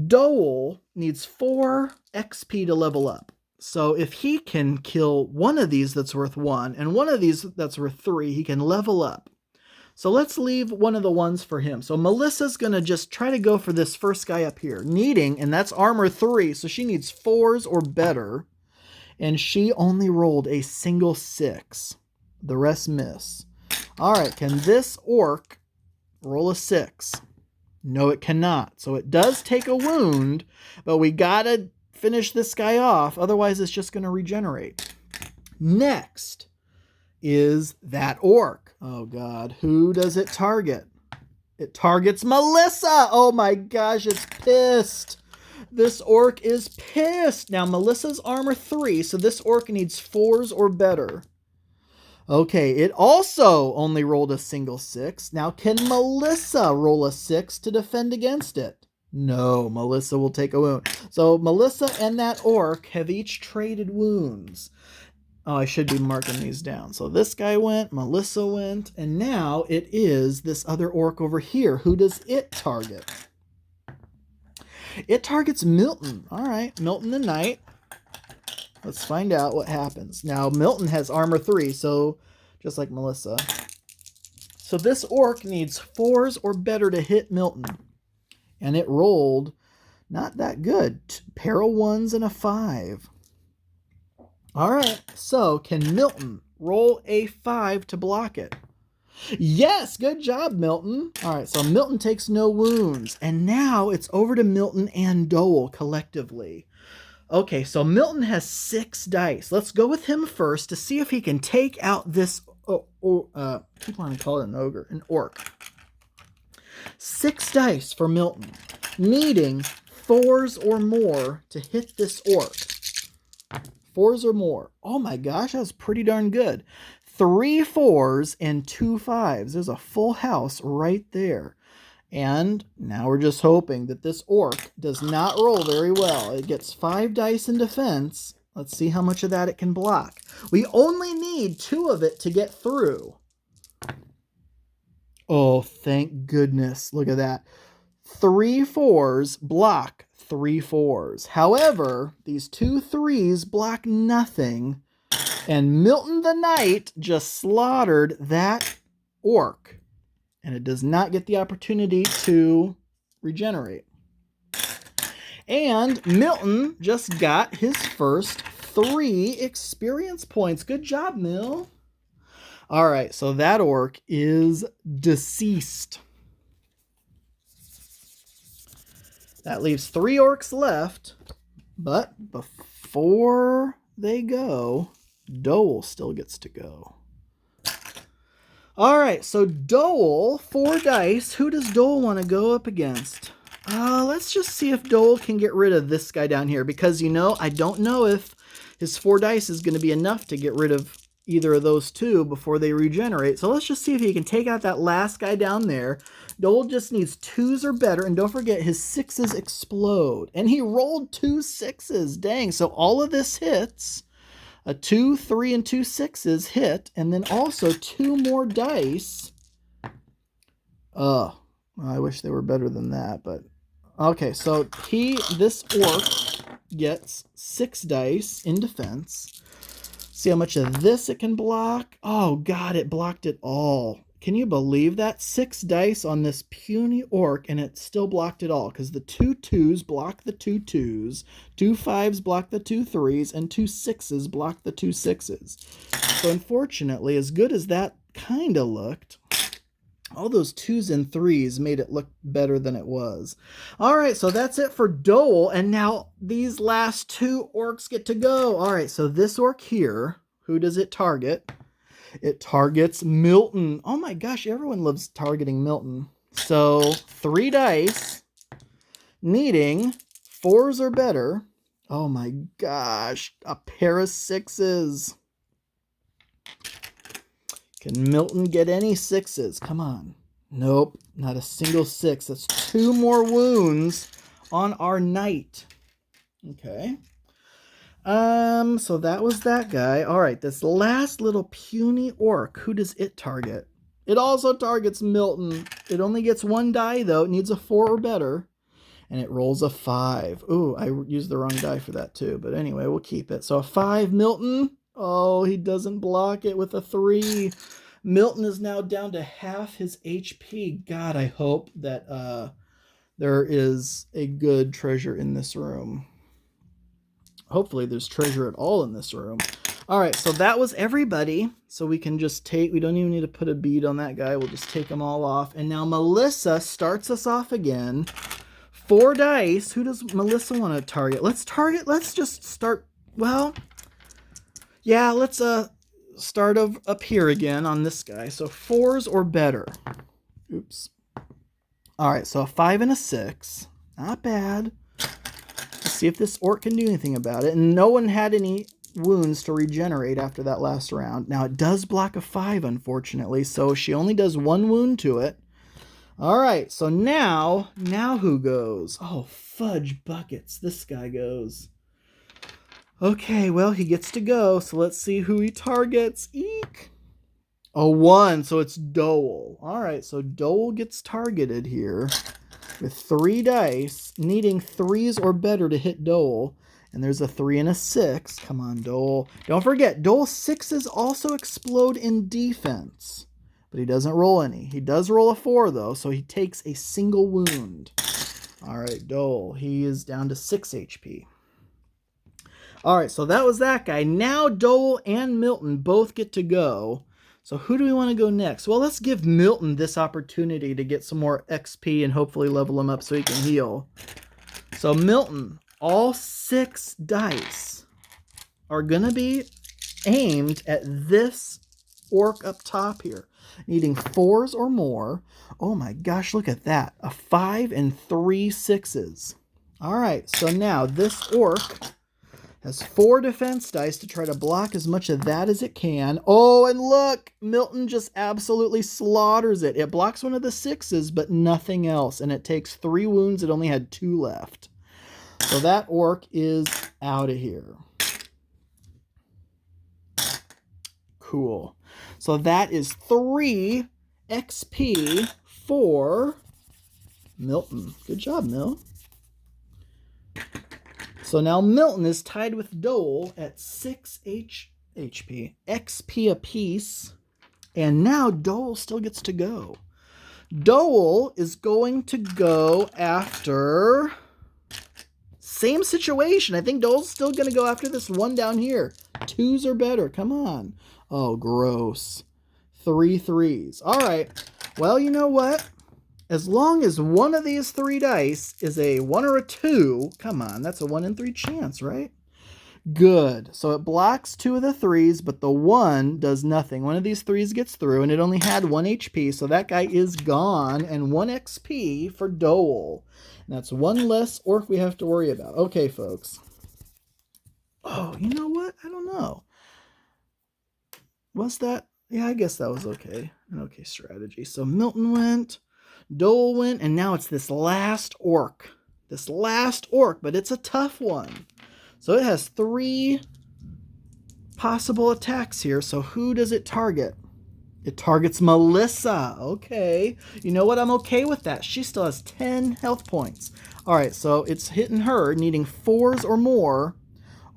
Dole needs 4 XP to level up. So if he can kill one of these that's worth 1 and one of these that's worth 3, he can level up. So let's leave one of the ones for him. So Melissa's going to just try to go for this first guy up here. Needing, and that's armor 3, so she needs 4s or better. And she only rolled a single 6. The rest miss. All right, can this orc roll a 6? No, it cannot. So it does take a wound, but we got to finish this guy off. Otherwise, it's just going to regenerate. Next is that orc. Oh, God. Who does it target? It targets Melissa. Oh, my gosh. It's pissed. This orc is pissed. Now, Melissa's armor 3, so this orc needs 4s or better. Okay, it also only rolled a single 6. Now, can Melissa roll a 6 to defend against it? No, Melissa will take a wound. So, Melissa and that orc have each traded wounds. Oh, I should be marking these down. So this guy went, Melissa went, and now it is this other orc over here. Who does it target? It targets Milton. All right, Milton the Knight. Let's find out what happens. Now, Milton has armor 3, so just like Melissa. So this orc needs 4s or better to hit Milton. And it rolled not that good. Peril 1s and a 5. All right, so can Milton roll a 5 to block it? Yes, good job, Milton. All right, so Milton takes no wounds. And now it's over to Milton and Dole collectively. Okay, so Milton has 6 dice. Let's go with him first to see if he can take out this, keep wanting to call it an ogre, an orc. 6 dice for Milton, needing 4s or more to hit this orc. 4s or more. Oh my gosh, that's pretty darn good. 3 4s and 2 5s. There's a full house right there. And now we're just hoping that this orc does not roll very well. It gets 5 dice in defense. Let's see how much of that it can block. We only need 2 of it to get through. Oh, thank goodness. Look at that. 3 4s block 3 4s. However, these 2 3s block nothing. And Milton the Knight just slaughtered that orc. And it does not get the opportunity to regenerate. And Milton just got his first 3 experience points. Good job, Mill. All right, so that orc is deceased. That leaves 3 orcs left, but before they go, Dole still gets to go. All right, so Dole, 4 dice. Who does Dole want to go up against? Let's just see if Dole can get rid of this guy down here, because, you know, I don't know if his 4 dice is going to be enough to get rid of either of those 2 before they regenerate. So let's just see if he can take out that last guy down there. Dole just needs 2s or better, and don't forget his 6s explode. And he rolled 2 6s. Dang, so all of this hits. A 2, 3, and 2 6s hit, and then also 2 more dice. Well, I wish they were better than that, but okay. So this orc gets 6 dice in defense. See how much of this it can block. Oh God, it blocked it all. Can you believe that? 6 dice on this puny orc, and it still blocked it all, because the 2 2s block the 2 2s, 2 5s block the 2 3s, and 2 6s block the 2 6s. So unfortunately, as good as that kind of looked, all those 2s and 3s made it look better than it was. All right, so that's it for Dole, and now these last 2 orcs get to go. All right, so this orc here, who does it target? It targets Milton. Oh my gosh, everyone loves targeting Milton. So 3 dice, needing 4s or better. Oh my gosh, a pair of 6s. Can Milton get any 6s? Come on. Nope, not a single 6. That's 2 more wounds on our knight. Okay. So that was that guy. All right, this last little puny orc, who does it target? It also targets Milton. It only gets 1 die, though. It needs a 4 or better. And it rolls a 5. Ooh, I used the wrong die for that, too. But anyway, we'll keep it. So a 5, Milton. Oh, he doesn't block it with a 3. Milton is now down to half his HP. God, I hope that there is a good treasure in this room. Hopefully there's treasure at all in this room. All right, so that was everybody. So we can just we don't even need to put a bead on that guy. We'll just take them all off. And now Melissa starts us off again. 4 dice. Who does Melissa want to target? Let's just start, well, yeah, let's start up here again on this guy. So 4s or better. Oops. All right, so a 5 and a 6. Not bad. See if this orc can do anything about it. And no one had any wounds to regenerate after that last round. Now it does block a 5, unfortunately, so she only does 1 wound to it. All right, so now who goes? Oh, fudge buckets. This guy goes. Okay, well, he gets to go, so let's see who he targets. Eek. A 1, so it's Dole. All right, so Dole gets targeted here with 3 dice, needing 3s or better to hit Dole. And there's a 3 and a 6. Come on, Dole. Don't forget, Dole's 6s also explode in defense. But he doesn't roll any. He does roll a 4, though, so he takes a single wound. All right, Dole. He is down to 6 HP. All right, so that was that guy. Now Dole and Milton both get to go. So who do we want to go next? Well, let's give Milton this opportunity to get some more XP and hopefully level him up so he can heal. So Milton, all 6 dice are going to be aimed at this orc up top here, needing 4s or more. Oh my gosh, look at that. A 5 and 3 6s. All right, so now this orc has 4 defense dice to try to block as much of that as it can. Oh, and look, Milton just absolutely slaughters it. It blocks one of the 6s, but nothing else. And it takes 3 wounds. It only had 2 left. So that orc is out of here. Cool. So that is 3 XP for Milton. Good job, Mil. So now Milton is tied with Dole at 6 HP. XP apiece. And now Dole still gets to go. Dole is going to go after... Same situation. I think Dole's still going to go after this one down here. 2s or better. Come on. Oh, gross. 3 3s. All right. Well, you know what? As long as one of these 3 dice is a 1 or a 2, come on, that's a 1 in 3 chance, right? Good. So it blocks 2 of the 3s, but the 1 does nothing. One of these 3s gets through, and it only had 1 HP, so that guy is gone, and 1 XP for Dole. And that's 1 less orc we have to worry about. Okay, folks. Oh, you know what? I don't know. Was that? Yeah, I guess that was okay. An okay strategy. So Milton went... Dole went, and now it's this last orc. This last orc, but it's a tough one. So it has 3 possible attacks here. So who does it target? It targets Melissa. Okay. You know what? I'm okay with that. She still has 10 health points. All right, so it's hitting her, needing 4s or more.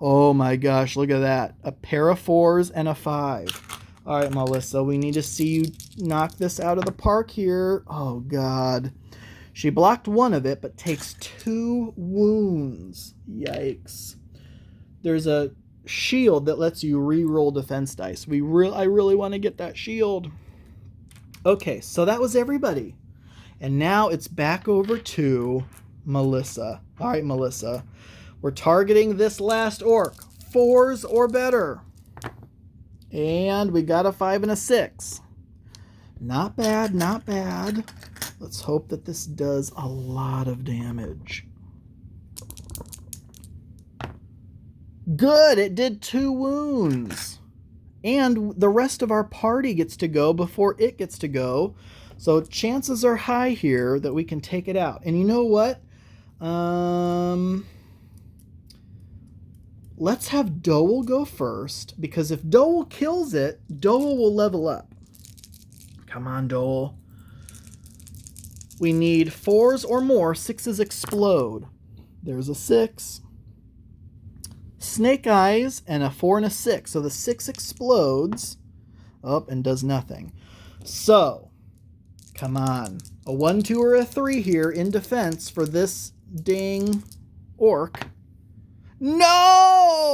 Oh my gosh, look at that. A pair of 4s and a 5. All right, Melissa, we need to see you knock this out of the park here. Oh, God. She blocked one of it, but takes 2 wounds. Yikes. There's a shield that lets you re-roll defense dice. I really want to get that shield. Okay, so that was everybody. And now it's back over to Melissa. All right, Melissa. We're targeting this last orc. 4s or better. And we got a 5 and a 6. Not bad, not bad. Let's hope that this does a lot of damage. Good, it did 2 wounds. And the rest of our party gets to go before it gets to go. So chances are high here that we can take it out. And you know what? Let's have Dole go first, because if Dole kills it, Dole will level up. Come on, Dole. We need 4s or more. 6s explode. There's a 6. Snake Eyes and a 4 and a 6. So the 6 explodes. Oh, and does nothing. So, come on. A 1, 2, or a 3 here in defense for this dang orc. No!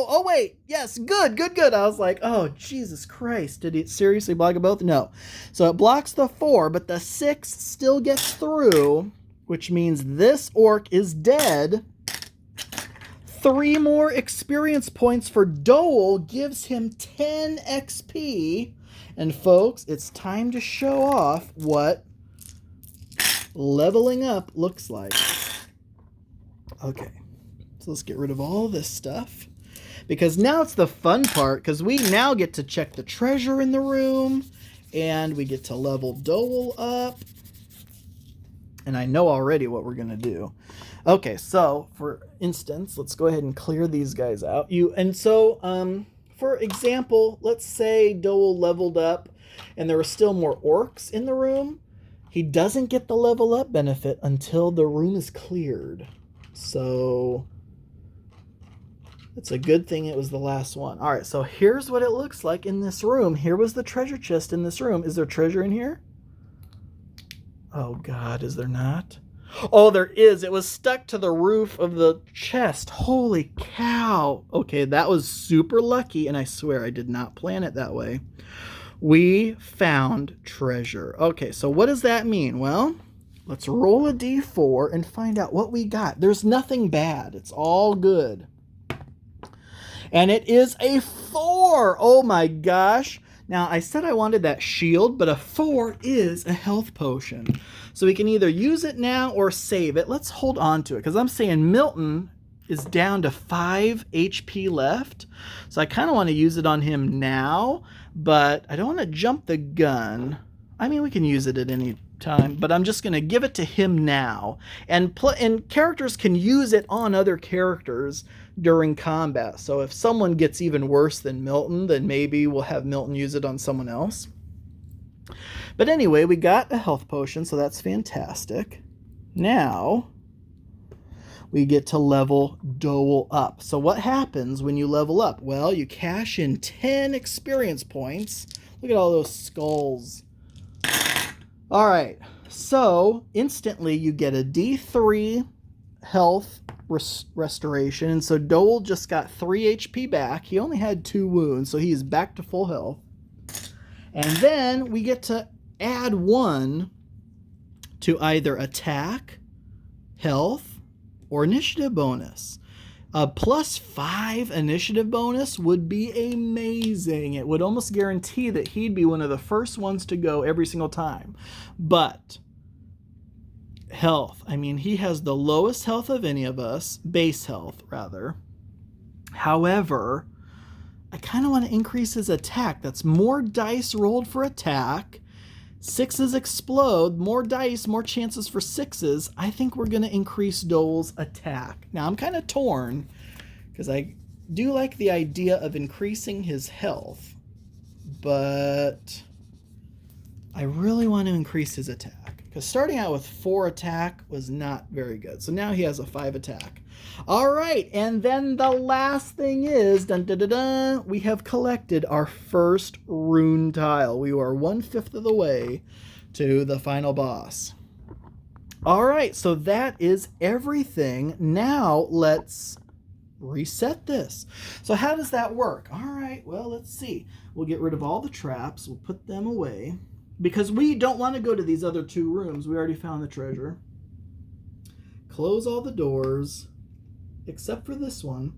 Oh, wait. Yes, good. I was like, oh, Jesus Christ. Did it seriously block both? No. So it blocks the 4, but the 6 still gets through, which means this orc is dead. 3 more experience points for Dole gives him 10 XP. And folks, it's time to show off what leveling up looks like. Okay. So let's get rid of all this stuff, because now it's the fun part, because we now get to check the treasure in the room, and we get to level Dole up. And I know already what we're going to do. Okay, so for instance, let's go ahead and clear these guys out. For example, let's say Dole leveled up and there were still more orcs in the room. He doesn't get the level up benefit until the room is cleared. So it's a good thing it was the last one. All right, so here's what it looks like in this room. Here was the treasure chest in this room. Is there treasure in here? Oh, God, is there not? Oh, there is. It was stuck to the roof of the chest. Holy cow. Okay, that was super lucky, and I swear I did not plan it that way. We found treasure. Okay, so what does that mean? Well, let's roll a d4 and find out what we got. There's nothing bad. It's all good. And it is a 4. Oh my gosh. Now, I said I wanted that shield, but a 4 is a health potion. So we can either use it now or save it. Let's hold on to it, because I'm saying Milton is down to 5 HP left. So I kind of want to use it on him now, but I don't want to jump the gun. I mean, we can use it at any time, but I'm just going to give it to him now. And characters can use it on other characters during combat. So if someone gets even worse than Milton, then maybe we'll have Milton use it on someone else. But anyway, we got a health potion, so that's fantastic. Now we get to level Dole up. So what happens when you level up? Well, you cash in 10 experience points. Look at all those skulls. All right, so instantly you get a D3 health restoration, and so Dole just got 3 HP back. He only had 2 wounds, so he's back to full health. And then we get to add 1 to either attack, health, or initiative bonus. A +5 initiative bonus would be amazing. It would almost guarantee that he'd be one of the first ones to go every single time. But health, I mean, he has the lowest health of any of us, base health rather. However, I kind of want to increase his attack. That's more dice rolled for attack. 6s explode, more dice, more chances for 6s. I think we're going to increase Dole's attack. Now, I'm kind of torn because I do like the idea of increasing his health, but I really want to increase his attack, because starting out with 4 attack was not very good. So now he has a 5 attack. All right, and then the last thing is, dun, dun, dun, dun, we have collected our first rune tile. We are 1/5 of the way to the final boss. All right, so that is everything. Now let's reset this. So how does that work? All right, well, let's see. We'll get rid of all the traps. We'll put them away, because we don't want to go to these other 2 rooms. We already found the treasure. Close all the doors, except for this one.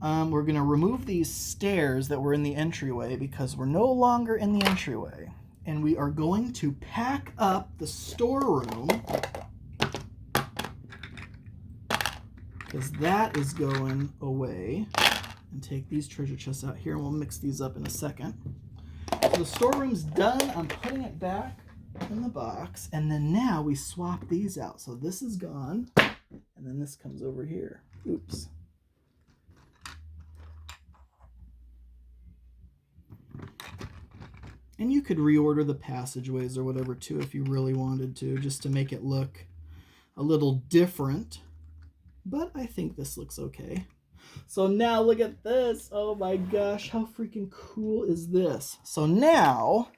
We're going to remove these stairs that were in the entryway, because we're no longer in the entryway. And we are going to pack up the storeroom, because that is going away. And take these treasure chests out here, and we'll mix these up in a second. So the storeroom's done. I'm putting it back in the box, and then now we swap these out. So this is gone, and then this comes over here. Oops. And you could reorder the passageways or whatever too if you really wanted to, just to make it look a little different. But I think this looks okay. So now look at this. Oh my gosh, how freaking cool is this? So now,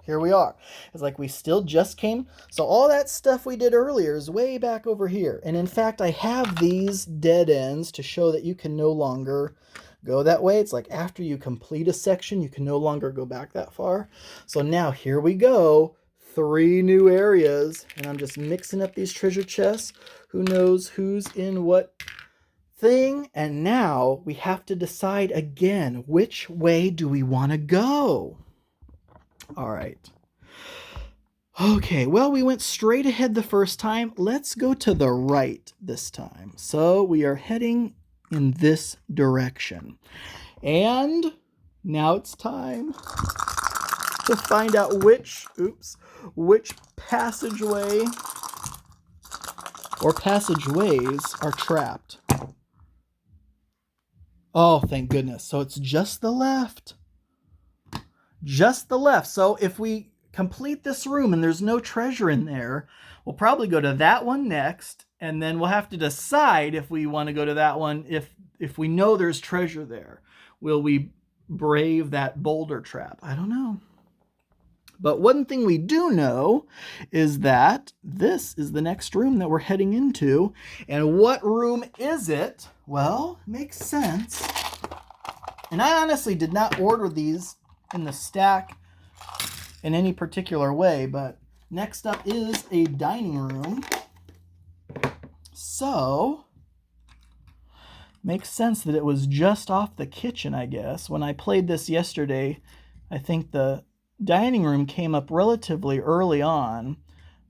here we are. It's like we still just came. So all that stuff we did earlier is way back over here. And in fact, I have these dead ends to show that you can no longer go that way. It's like after you complete a section, you can no longer go back that far. So now here we go. 3 new areas. And I'm just mixing up these treasure chests. Who knows who's in what thing? And now we have to decide again, which way do we want to go? All right. Okay, well, we went straight ahead the first time. Let's go to the right this time. So we are heading in this direction. And now it's time to find out which passageway or passageways are trapped. Oh, thank goodness. So it's just the left. Just the left. So if we complete this room and there's no treasure in there, we'll probably go to that one next, and then we'll have to decide if we want to go to that one if we know there's treasure there. Will we brave that boulder trap? I don't know. But one thing we do know is that this is the next room that we're heading into. And what room is it? Well, makes sense. And I honestly did not order these in the stack in any particular way, but next up is a dining room. So, makes sense that it was just off the kitchen, I guess. When I played this yesterday, I think the dining room came up relatively early on,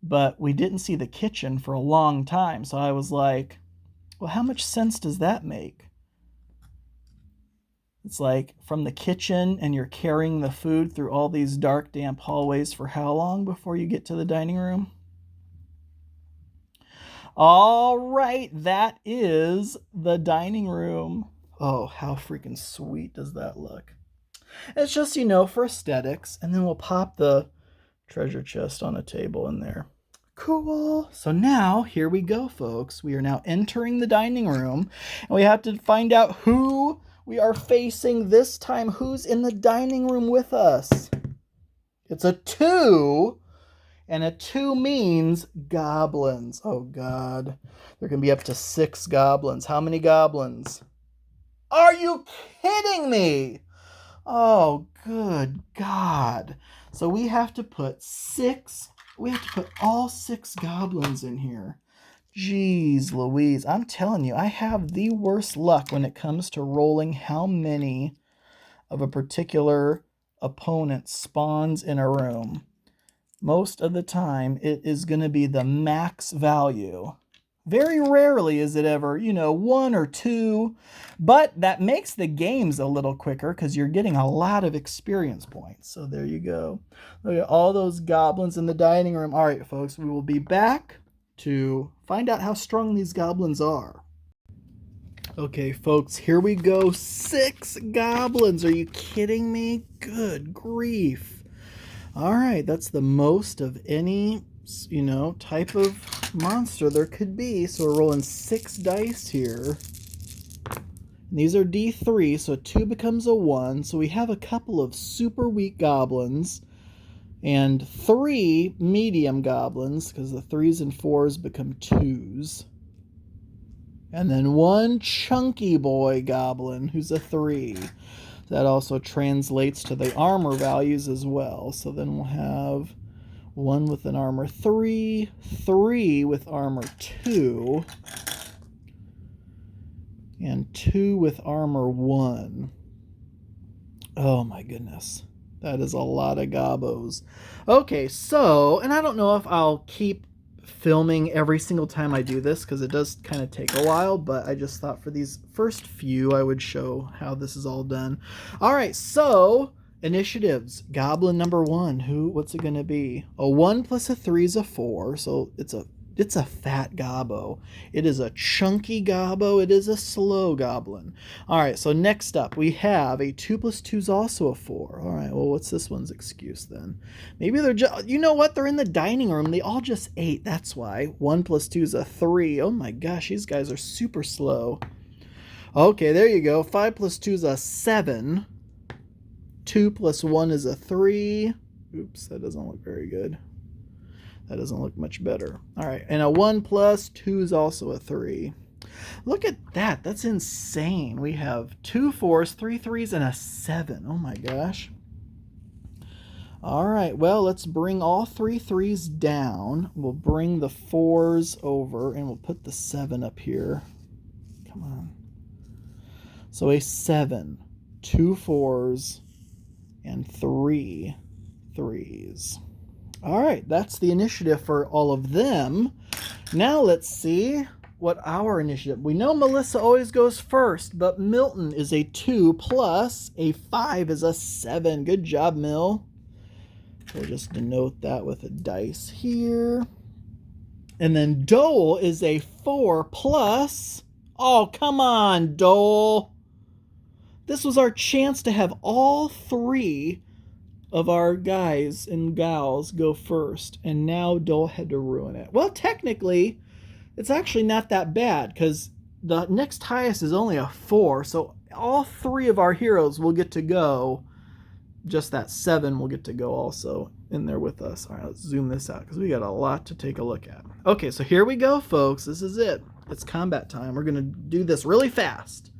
but we didn't see the kitchen for a long time. So I was like, well, how much sense does that make? It's like from the kitchen and you're carrying the food through all these dark, damp hallways for how long before you get to the dining room? All right, that is the dining room. Oh, how freaking sweet does that look? It's just, for aesthetics. And then we'll pop the treasure chest on a table in there. Cool. So now, here we go, folks. We are now entering the dining room. And we have to find out who we are facing this time. Who's in the dining room with us? It's a 2. And a 2 means goblins. Oh, God. There can be up to 6 goblins. How many goblins? Are you kidding me? Oh, good God. So we have to put all 6 goblins in here. Jeez Louise. I'm telling you, I have the worst luck when it comes to rolling how many of a particular opponent spawns in a room. Most of the time, it is going to be the max value. Very rarely is it ever, 1 or 2. But that makes the games a little quicker because you're getting a lot of experience points. So there you go. Look at all those goblins in the dining room. All right, folks, we will be back to find out how strong these goblins are. Okay, folks, here we go. 6 goblins. Are you kidding me? Good grief. All right, that's the most of any, you know, type of monster there could be. So we're rolling 6 dice here. And these are D3, so a 2 becomes a 1. So we have a couple of super weak goblins and 3 medium goblins, because the 3s and 4s become 2s. And then 1 chunky boy goblin who's a 3. That also translates to the armor values as well. So then we'll have 1 with an armor 3, 3 with armor 2, and 2 with armor 1. Oh my goodness. That is a lot of gobos. Okay, so, and I don't know if I'll keep filming every single time I do this, because it does kind of take a while, but I just thought for these first few I would show how this is all done. All right, so initiatives. Goblin number 1. What's it going to be? A 1 plus a 3 is a 4, so it's a fat gobbo. It is a chunky gobbo. It is a slow goblin. All right, so next up we have a 2 plus 2 is also a 4. All right, well, what's this one's excuse then? Maybe they're just, you know what? They're in the dining room. They all just ate. That's why. 1 plus 2 is a 3. Oh my gosh, these guys are super slow. Okay, there you go. 5 plus 2 is a 7. 2 plus 1 is a 3. Oops, that doesn't look very good. That doesn't look much better. All right, and a 1 plus 2 is also a 3. Look at that. That's insane. We have 2 4s, 3 3s, and a 7. Oh my gosh. All right, well, let's bring all 3 3s down. We'll bring the 4s over, and we'll put the 7 up here. Come on. So a 7, 2 4s, and 3 3s. All right, that's the initiative for all of them. Now let's see what our initiative. We know Melissa always goes first, but Milton is a 2 plus a 5 is a 7. Good job, Mill. We'll just denote that with a dice here. And then Dole is a 4 plus. Oh, come on, Dole. This was our chance to have all 3 of our guys and gals go first, and now Dole had to ruin it. Well, technically, it's actually not that bad, because the next highest is only a 4, so all 3 of our heroes will get to go. Just that 7 will get to go also in there with us. All right, let's zoom this out, because we got a lot to take a look at. Okay, so here we go, folks. This is it. It's combat time. We're going to do this really fast.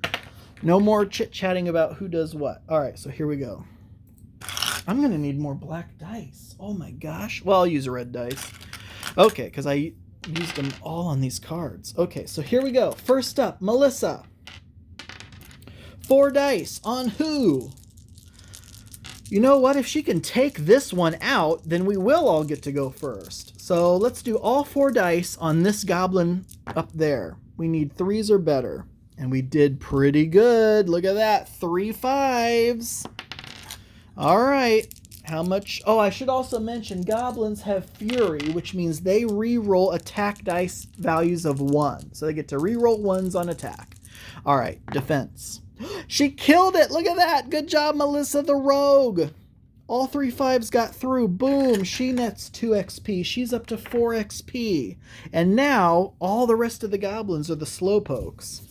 No more chit-chatting about who does what. All right, so here we go. I'm going to need more black dice. Oh my gosh. Well, I'll use a red dice. Okay, because I used them all on these cards. Okay, so here we go. First up, Melissa. 4 dice on who? You know what? If she can take this one out, then we will all get to go first. So let's do all 4 dice on this goblin up there. We need 3s or better. And we did pretty good. Look at that. 3 5s. All right, how much? Oh, I should also mention goblins have fury, which means they re-roll attack dice values of 1. So they get to re-roll 1s on attack. All right, defense. She killed it. Look at that. Good job, Melissa the Rogue. All 3 5s got through. Boom. She nets 2 XP. She's up to 4 XP. And now all the rest of the goblins are the slowpokes.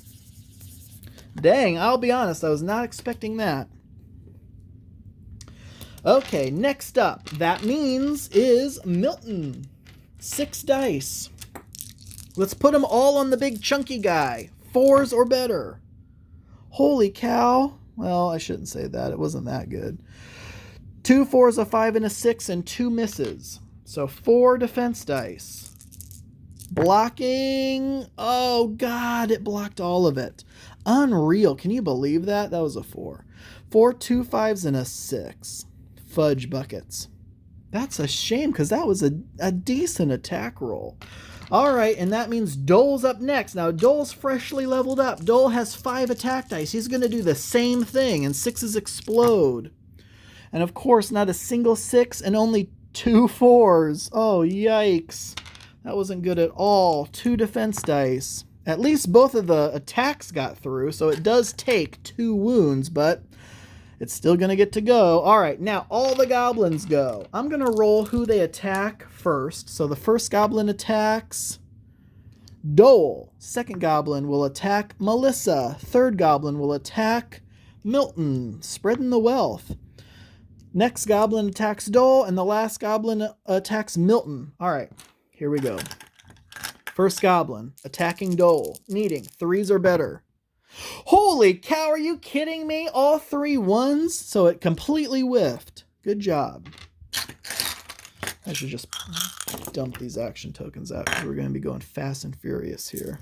Dang, I'll be honest. I was not expecting that. Okay, next up, that means is Milton. 6 dice. Let's put them all on the big chunky guy. 4s or better. Holy cow. Well, I shouldn't say that. It wasn't that good. 2 4s, a 5, and a 6, and 2 misses. So 4 defense dice. Blocking. Oh, God, it blocked all of it. Unreal. Can you believe that? That was a 4. 4 2 5s, and a 6. Fudge buckets. That's a shame, because that was a decent attack roll. All right, and that means Dole's up next. Now, Dole's freshly leveled up. Dole has 5 attack dice. He's going to do the same thing, and 6s explode. And, of course, not a single 6 and only 2 4s. Oh, yikes. That wasn't good at all. 2 defense dice. At least both of the attacks got through, so it does take 2 wounds, but It's still going to get to go. All right, now all the goblins go. I'm going to roll who they attack first. So the first goblin attacks Dole. Second goblin will attack Melissa. Third goblin will attack Milton, spreading the wealth. Next goblin attacks Dole, and the last goblin attacks Milton. All right, here we go. First goblin attacking Dole, needing 3s or better. Holy cow, are you kidding me? All 3 ones? So it completely whiffed. Good job. I should just dump these action tokens out because we're going to be going fast and furious here.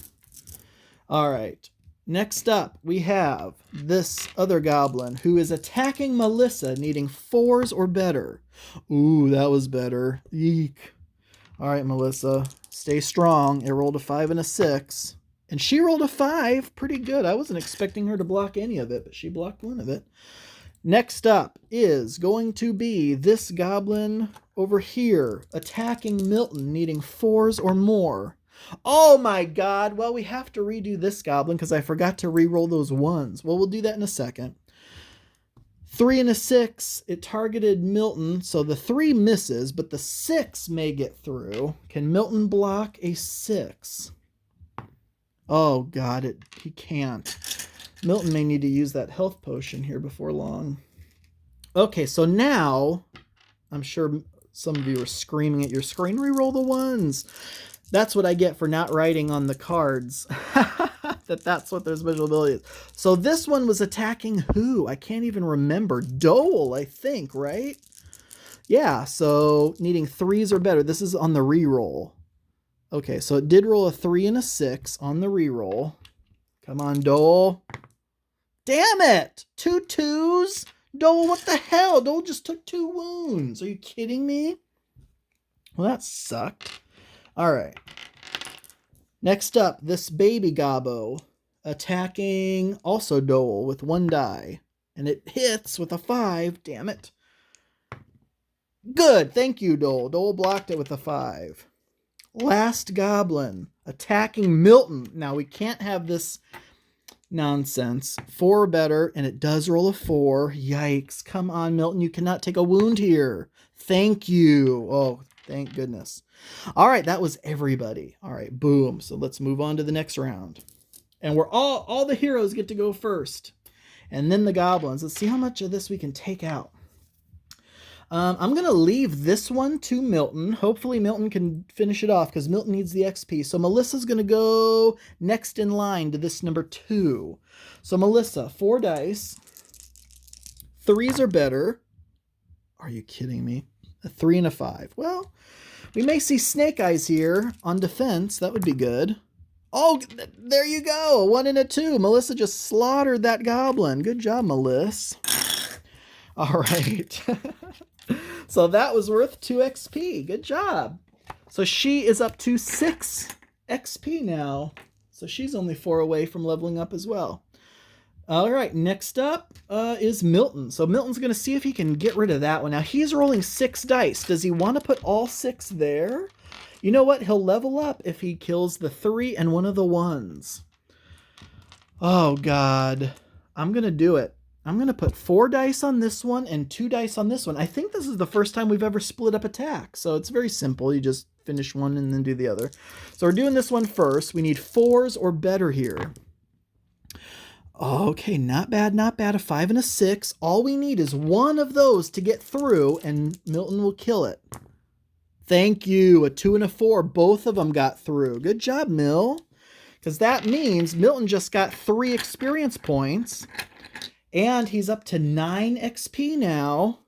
All right. Next up, we have this other goblin who is attacking Melissa, needing 4s or better. Ooh, that was better. Eek. All right, Melissa, stay strong. It rolled a 5 and a 6. And she rolled a 5. Pretty good. I wasn't expecting her to block any of it, but she blocked one of it. Next up is going to be this goblin over here, attacking Milton, needing 4s or more. Oh my god. Well, we have to redo this goblin because I forgot to re-roll those 1s. Well, we'll do that in a second. 3 and a 6. It targeted Milton, so the 3 misses, but the 6 may get through. Can Milton block a 6? Oh god, he can't. Milton may need to use that health potion here before long. Okay, so now, I'm sure some of you are screaming at your screen, re-roll the 1s. That's what I get for not writing on the cards. That's what their special ability is. So this one was attacking who? I can't even remember. Dole, I think, right? Yeah, so needing 3s or better. This is on the re-roll. Okay, so it did roll a 3 and a 6 on the re-roll. Come on, Dole. Damn it! 2 2s? Dole, what the hell? Dole just took 2 wounds. Are you kidding me? Well, that sucked. All right. Next up, this baby gobbo attacking also Dole with 1 die. And it hits with a 5. Damn it. Good. Thank you, Dole. Dole blocked it with a 5. Last goblin attacking Milton. Now, we can't have this nonsense. 4 or better, and it does roll a 4. Yikes. Come on, Milton. You cannot take a wound here. Thank you. Oh, thank goodness. All right, that was everybody. All right, boom. So let's move on to the next round. And we're all the heroes get to go first. And then the goblins. Let's see how much of this we can take out. I'm going to leave this one to Milton. Hopefully Milton can finish it off because Milton needs the XP. So Melissa's going to go next in line to this number 2. So Melissa, 4 dice. 3s or better. Are you kidding me? A 3 and a 5. Well, we may see Snake Eyes here on defense. That would be good. Oh, there you go. 1 and a 2. Melissa just slaughtered that goblin. Good job, Melissa. All right. So that was worth 2 XP. Good job. So she is up to 6 XP now. So she's only 4 away from leveling up as well. All right, next up is Milton. So Milton's going to see if he can get rid of that one. Now, he's rolling 6 dice. Does he want to put all 6 there? You know what? He'll level up if he kills the 3 and one of the 1s. Oh, God. I'm going to do it. I'm going to put 4 dice on this one and 2 dice on this one. I think this is the first time we've ever split up attack. So it's very simple. You just finish one and then do the other. So we're doing this one first. We need 4s or better here. Okay, not bad, not bad. A 5 and a 6. All we need is one of those to get through and Milton will kill it. Thank you. A 2 and a 4. Both of them got through. Good job, Mill. Because that means Milton just got 3 experience points. And he's up to 9 XP now.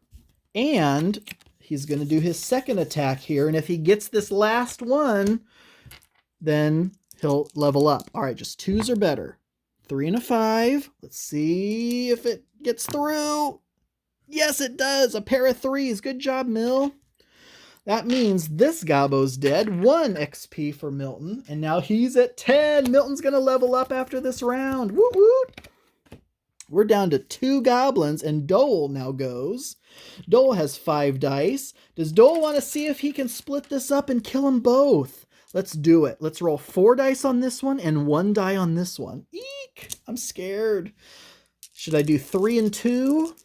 And he's going to do his second attack here. And if he gets this last one, then he'll level up. All right, just 2s or better. 3 and a 5. Let's see if it gets through. Yes, it does. A pair of 3s. Good job, Mill. That means this gobbo's dead. 1 XP for Milton. And now he's at 10. Milton's going to level up after this round. Woot woot. We're down to 2 goblins, and Dole now goes. Dole has 5 dice. Does Dole want to see if he can split this up and kill them both? Let's do it. Let's roll 4 dice on this one and 1 die on this one. Eek! I'm scared. Should I do 3 and 2?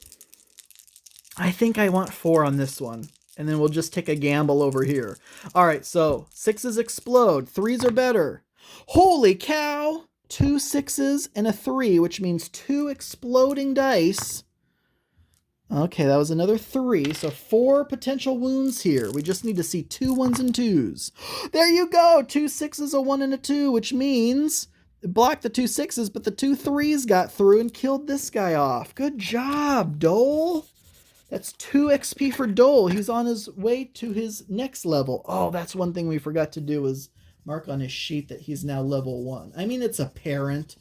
I think I want 4 on this one. And then we'll just take a gamble over here. All right, so 6s explode. 3s are better. Holy cow! 2 6s and a 3, which means 2 exploding dice. Okay, that was another 3. So 4 potential wounds here. We just need to see 2 1s and 2s. There you go! 2 6s, a 1 and a 2, which means it blocked the 2 6s, but the 2 3s got through and killed this guy off. Good job, Dole! That's 2 XP for Dole. He's on his way to his next level. Oh, that's one thing we forgot to do is mark on his sheet that he's now level 1. I mean, it's apparent,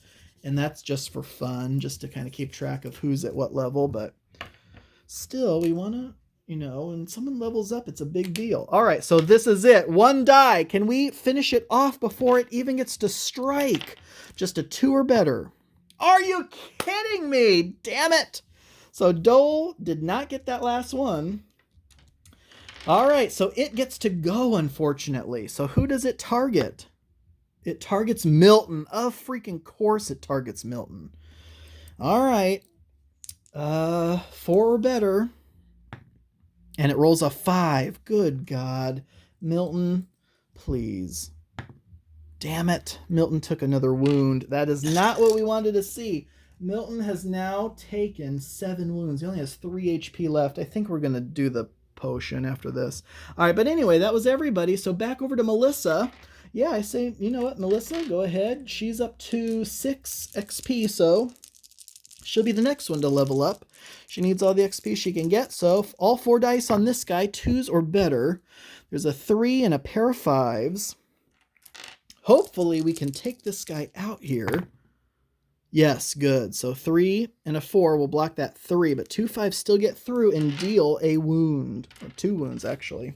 and that's just for fun, just to kind of keep track of who's at what level, but still, we want to, you know, when someone levels up, it's a big deal. All right, so this is it. 1 die. Can we finish it off before it even gets to strike? Just a 2 or better. Are you kidding me? Damn it. So Dole did not get that last one. All right, so it gets to go, unfortunately. So who does it target? It targets Milton. Of freaking course it targets Milton. All right. 4 or better. And it rolls a 5. Good God. Milton, please. Damn it. Milton took another wound. That is not what we wanted to see. Milton has now taken 7 wounds. He only has 3 HP left. I think we're going to do the potion after this. All right, but anyway, that was everybody. So back over to Melissa. Yeah, I say, you know what, Melissa, go ahead. She's up to 6 XP, so she'll be the next one to level up. She needs all the XP she can get, so all 4 dice on this guy, 2s or better. There's a 3 and a pair of 5s. Hopefully we can take this guy out here. Yes, good. So 3 and a 4 will block that 3, but 2 5s still get through and deal a wound. Or 2 wounds, actually.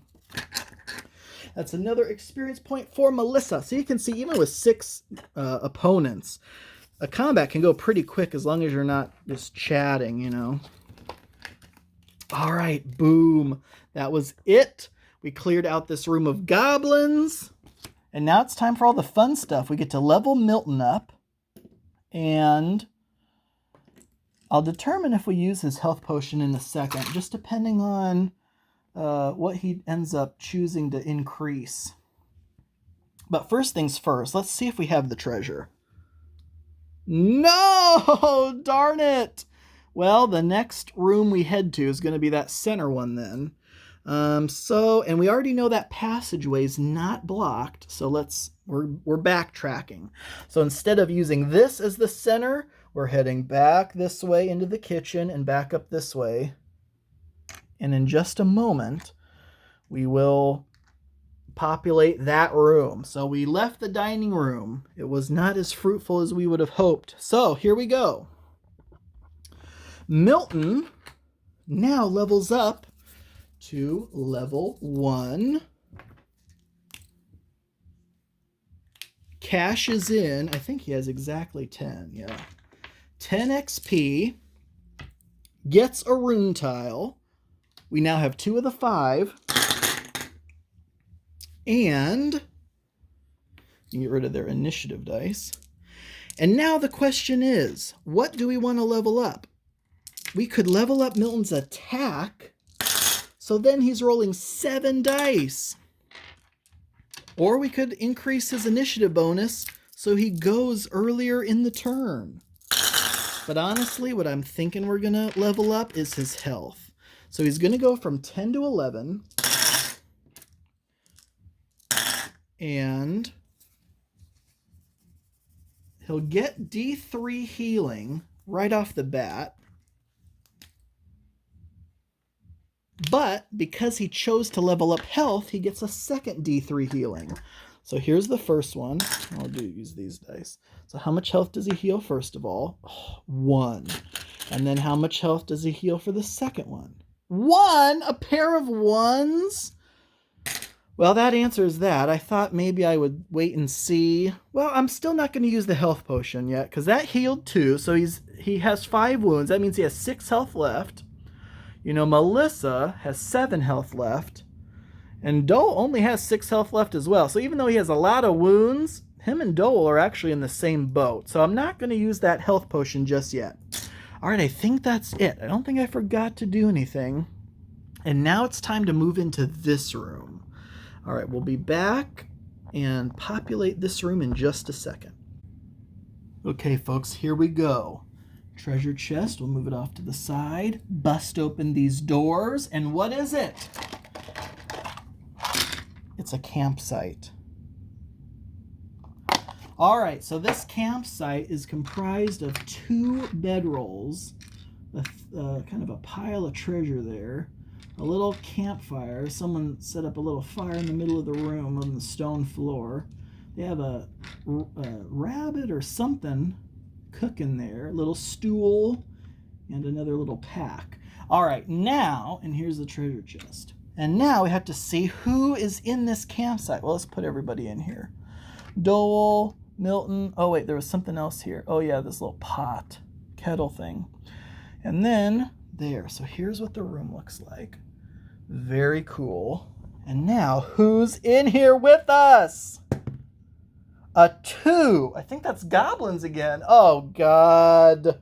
That's another experience point for Melissa. So you can see, even with 6 opponents, a combat can go pretty quick as long as you're not just chatting, you know. All right, boom. That was it. We cleared out this room of goblins. And now it's time for all the fun stuff. We get to level Milton up. And I'll determine if we use his health potion in a second, just depending on what he ends up choosing to increase. But first things first, let's see if we have the treasure. No! Darn it! Well, the next room we head to is going to be that center one then. And we already know that passageway is not blocked, so we're backtracking. So instead of using this as the center, we're heading back this way into the kitchen and back up this way. And in just a moment, we will populate that room. So we left the dining room. It was not as fruitful as we would have hoped. So here we go. Milton now levels up to level 1. Cashes in. I think he has exactly 10. Yeah. 10 XP. Gets a rune tile. We now have 2 of the 5. And you get rid of their initiative dice. And now the question is, what do we want to level up? We could level up Milton's attack. So then he's rolling 7 dice. Or we could increase his initiative bonus so he goes earlier in the turn. But honestly, what I'm thinking we're going to level up is his health. So he's going to go from 10 to 11. And he'll get D3 healing right off the bat. But because he chose to level up health, he gets a second D3 healing. So here's the first one. I'll use these dice. So how much health does he heal first of all? 1. And then how much health does he heal for the second one? 1? A pair of 1s? Well, that answers that. I thought maybe I would wait and see. Well, I'm still not going to use the health potion yet, because that healed 2. So he has 5 wounds. That means he has 6 health left. You know, Melissa has 7 health left. And Dole only has 6 health left as well. So even though he has a lot of wounds, him and Dole are actually in the same boat. So I'm not going to use that health potion just yet. All right, I think that's it. I don't think I forgot to do anything. And now it's time to move into this room. All right, we'll be back and populate this room in just a second. Okay, folks, here we go. Treasure chest, we'll move it off to the side. Bust open these doors, and what is it? It's a campsite. All right, so this campsite is comprised of 2 bedrolls, kind of a pile of treasure there, a little campfire. Someone set up a little fire in the middle of the room on the stone floor. They have a rabbit or something cooking there, a little stool, and another little pack. All right, now, and here's the treasure chest. And now we have to see who is in this campsite. Well, let's put everybody in here. Dole, Milton. Oh, wait, there was something else here. Oh, yeah, this little pot, kettle thing. And then there. So here's what the room looks like. Very cool. And now, who's in here with us? A 2. I think that's goblins again. Oh, God.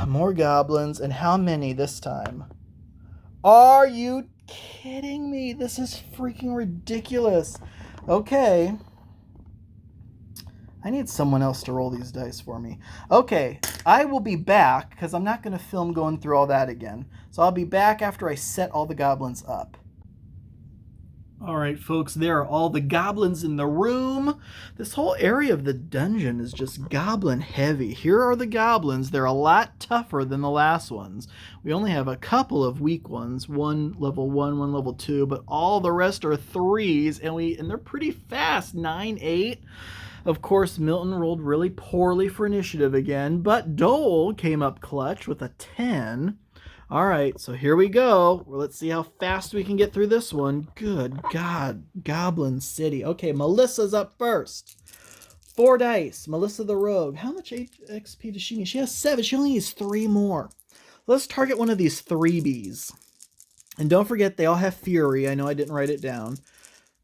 More goblins. And how many this time? Are you kidding me? This is freaking ridiculous. Okay. I need someone else to roll these dice for me. Okay, I will be back because I'm not going to film going through all that again. So I'll be back after I set all the goblins up. All right, folks, there are all the goblins in the room. This whole area of the dungeon is just goblin heavy. Here are the goblins. They're a lot tougher than the last ones. We only have a couple of weak ones, one level 1, one level 2, but all the rest are 3s, and they're pretty fast, 9, 8. Of course, Milton rolled really poorly for initiative again, but Dole came up clutch with a 10. All right, so here we go. Well, let's see how fast we can get through this one. Good God, Goblin City. Okay, Melissa's up first. 4 dice. Melissa the Rogue. How much XP does she need? She has 7. She only needs 3 more. Let's target one of these 3Bs. And don't forget, they all have Fury. I know I didn't write it down.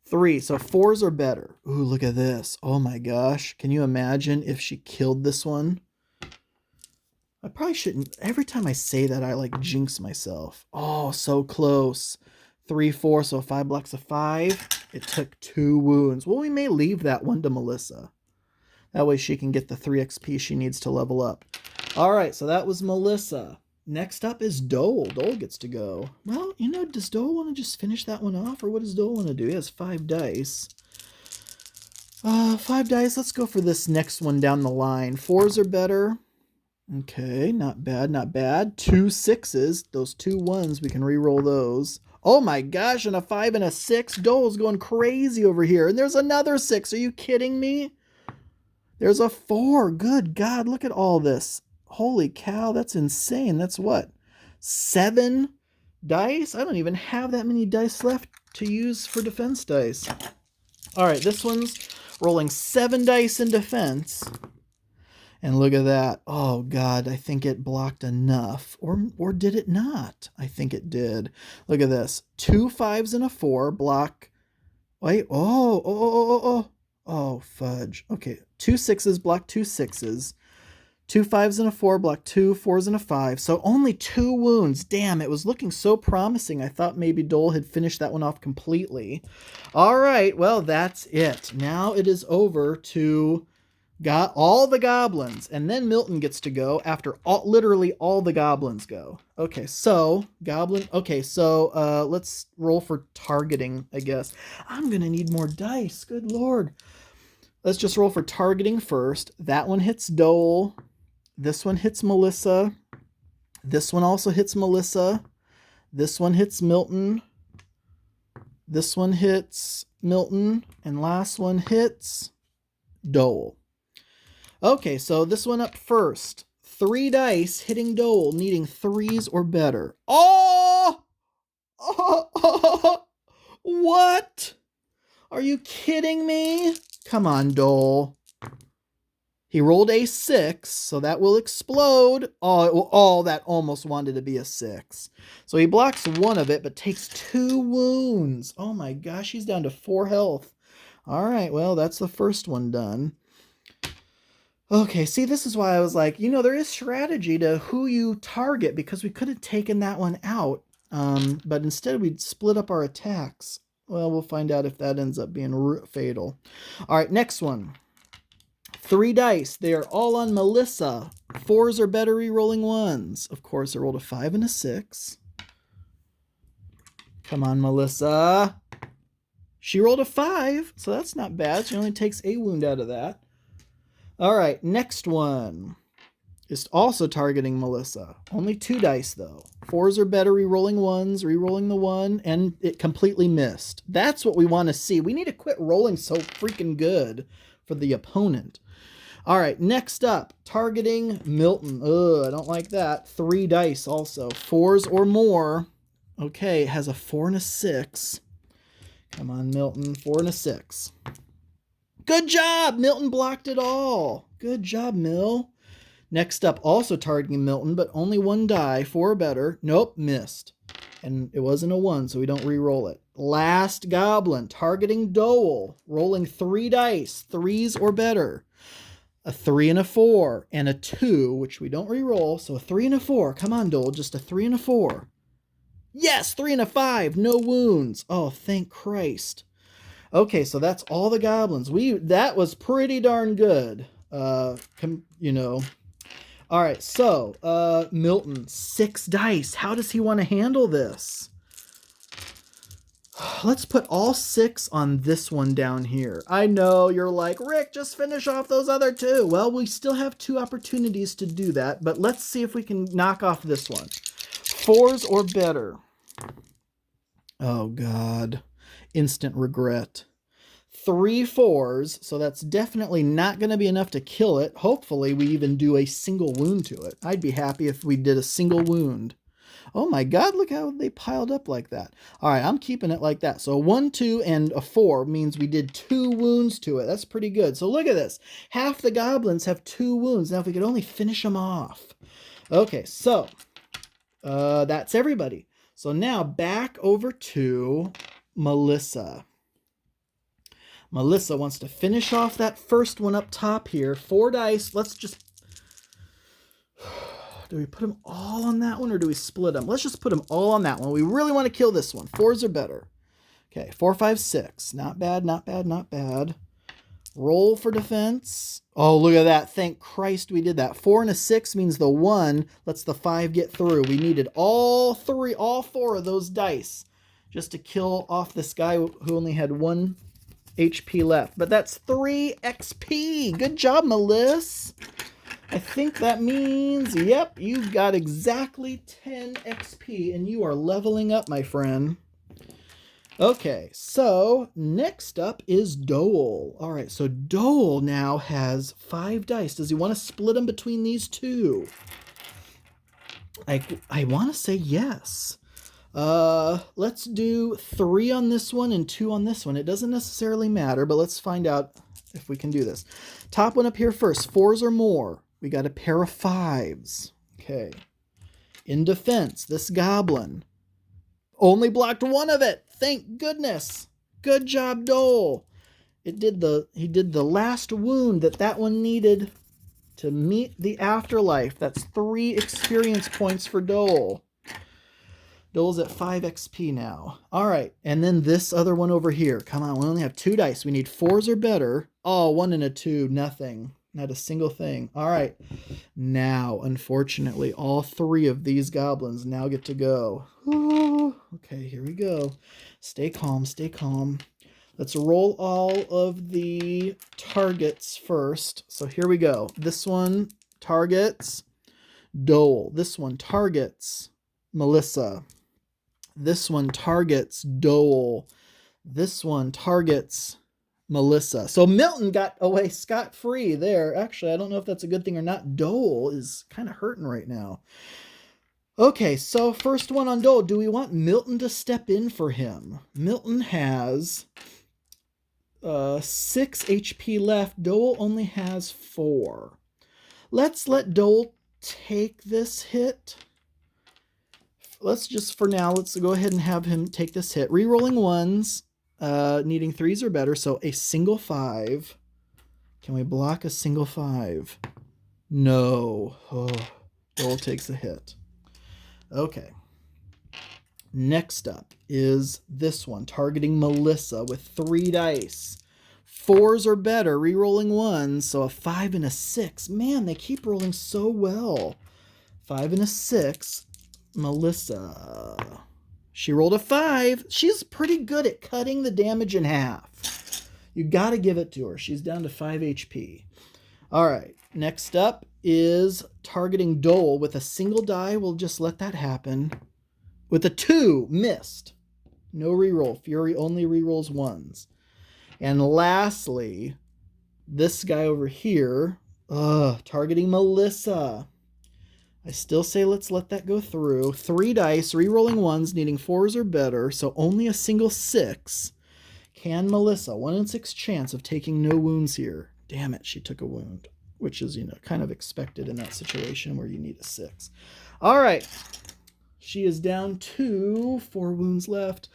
3, so 4s are better. Ooh, look at this. Oh my gosh. Can you imagine if she killed this one? I probably shouldn't. Every time I say that, I like jinx myself. Oh, so close. 3, 4, so 5 blocks of 5. It took 2 wounds. Well, we may leave that one to Melissa. That way she can get the 3 XP she needs to level up. All right, so that was Melissa. Next up is Dole. Dole gets to go. Well, you know, does Dole want to just finish that one off? Or what does Dole want to do? He has 5 dice. 5 dice. Let's go for this next one down the line. 4s are better. Okay, not bad, not bad. 2 6s. Those 2 1s, we can re-roll those. Oh my gosh, and a 5 and a 6. Dole's going crazy over here. And there's another 6. Are you kidding me? There's a 4. Good God, look at all this. Holy cow, that's insane. That's what? 7 dice? I don't even have that many dice left to use for defense dice. All right, this one's rolling 7 dice in defense. And look at that. Oh, God, I think it blocked enough. Or did it not? I think it did. Look at this. 2 5s and a 4 block. Wait, oh, fudge. Okay, 2 6s block 2 6s. 2 5s and a 4 block 2 4s and a 5. So only 2 wounds. Damn, it was looking so promising. I thought maybe Dole had finished that one off completely. All right, well, that's it. Now it is over to... got all the goblins, and then Milton gets to go after literally all the goblins go. Okay, so let's roll for targeting, I guess. I'm gonna need more dice. Good Lord. Let's just roll for targeting first. That one hits Dole. This one hits Melissa. This one also hits Melissa. This one hits Milton. This one hits Milton, and last one hits Dole. Okay, so this one up first. 3 dice hitting Dole, needing 3s or better. Oh! What? Are you kidding me? Come on, Dole. He rolled a 6, so that will explode. Oh, that almost wanted to be a 6. So he blocks 1 of it, but takes 2 wounds. Oh my gosh, he's down to 4 health. All right, well, that's the first one done. Okay, see, this is why I was like, there is strategy to who you target, because we could have taken that one out.
but instead we'd split up our attacks. Well, we'll find out if that ends up being fatal. All right, next one. 3 dice. They are all on Melissa. 4s or better, re-rolling 1s. Of course, I rolled a 5 and a 6. Come on, Melissa. She rolled a 5, so that's not bad. She only takes a wound out of that. All right, next one is also targeting Melissa. Only 2 dice, though. 4s or better, re-rolling 1s, re-rolling the 1, and it completely missed. That's what we want to see. We need to quit rolling so freaking good for the opponent. All right, next up, targeting Milton. Ugh, I don't like that. 3 dice also. 4s or more. Okay, it has a 4 and a 6. Come on, Milton. 4 and a 6. Good job! Milton blocked it all. Good job, Mill. Next up, also targeting Milton, but only 1 die. 4 or better. Nope, missed. And it wasn't a 1, so we don't re-roll it. Last Goblin, targeting Dole. Rolling 3 dice. 3s or better. A 3 and a 4, and a 2, which we don't re-roll, so a 3 and a 4. Come on, Dole, just a 3 and a 4. Yes, 3 and a 5, no wounds. Oh, thank Christ. Okay, so that's all the goblins. That was pretty darn good. You know. All right, so Milton, 6 dice. How does he want to handle this? Let's put all 6 on this one down here. I know you're like, Rick, just finish off those other 2. Well, we still have 2 opportunities to do that, but let's see if we can knock off this one. 4s or better. Oh, God. Instant regret. 3 4s, so that's definitely not going to be enough to kill it. Hopefully, we even do a single wound to it. I'd be happy if we did a single wound. Oh my God, look how they piled up like that. All right, I'm keeping it like that. So 1, 2, and a 4 means we did 2 wounds to it. That's pretty good. So look at this. Half the goblins have 2 wounds. Now, if we could only finish them off. Okay, so that's everybody. So now back over to Melissa. Melissa wants to finish off that first one up top here. 4 dice. Let's just... Do we put them all on that one or do we split them? Let's just put them all on that one. We really want to kill this one. 4s are better. Okay, 4, 5, 6. Not bad, not bad, not bad. Roll for defense. Oh, look at that. Thank Christ we did that. 4 and a 6 means the 1 lets the 5 get through. We needed all 4 of those dice just to kill off this guy who only had 1 HP left. But that's 3 XP. Good job, Melissa. I think that means, yep, you got exactly 10 XP, and you are leveling up, my friend. Okay, so next up is Dole. All right, so Dole now has 5 dice. Does he want to split them between these 2? I want to say yes. Let's do 3 on this one and 2 on this one. It doesn't necessarily matter, but let's find out if we can do this. Top one up here first, 4s or more. We got a pair of 5s. Okay. In defense, this goblin only blocked 1 of it. Thank goodness. Good job, Dole. He did the last wound that one needed to meet the afterlife. That's 3 experience points for Dole. Dole's at 5 XP now. All right, and then this other one over here. Come on, we only have 2 dice. We need 4s or better. Oh, 1 and a 2, nothing. Not a single thing. All right. Now, unfortunately, all 3 of these goblins now get to go. Ooh, okay, here we go. Stay calm, stay calm. Let's roll all of the targets first. So here we go. This one targets Dole. This one targets Melissa. This one targets Dole. This one targets Melissa. So Milton got away scot-free there. Actually, I don't know if that's a good thing or not. Dole is kind of hurting right now. Okay, so first one on Dole. Do we want Milton to step in for him? Milton has 6 HP left. Dole only has 4. Let's let Dole take this hit. Let's just, for now, let's go ahead and have him take this hit. Rerolling 1s. Needing 3s or better, so a single 5. Can we block a single 5? No. Oh, Dole takes a hit. Okay. Next up is this one, targeting Melissa with 3 dice. 4s or better, re-rolling 1s, so a 5 and a 6. Man, they keep rolling so well. 5 and a 6. Melissa. She rolled a 5. She's pretty good at cutting the damage in half. You gotta give it to her. She's down to 5 HP. All right, next up is targeting Dole with a single die. We'll just let that happen. With a 2, missed. No reroll. Fury only rerolls 1s. And lastly, this guy over here, targeting Melissa. I still say let's let that go through. 3 dice, rerolling 1s, needing 4s or better, so only a single 6. Can Melissa, 1 in 6 chance of taking no wounds here. Damn it, she took a wound, which is, kind of expected in that situation where you need a 6. All right. She is down to 4 wounds left.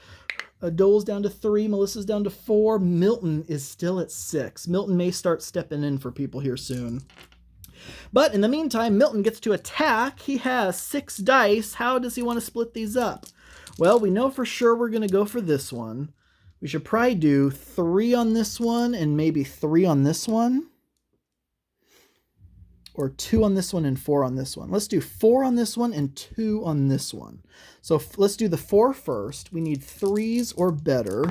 Dole's down to 3. Melissa's down to 4. Milton is still at 6. Milton may start stepping in for people here soon. But in the meantime, Milton gets to attack. He has 6 dice. How does he want to split these up? Well, we know for sure we're going to go for this one. We should probably do 3 on this one and maybe 3 on this one. Or 2 on this one and 4 on this one. Let's do 4 on this one and 2 on this one. So let's do the 4 first. We need 3s or better.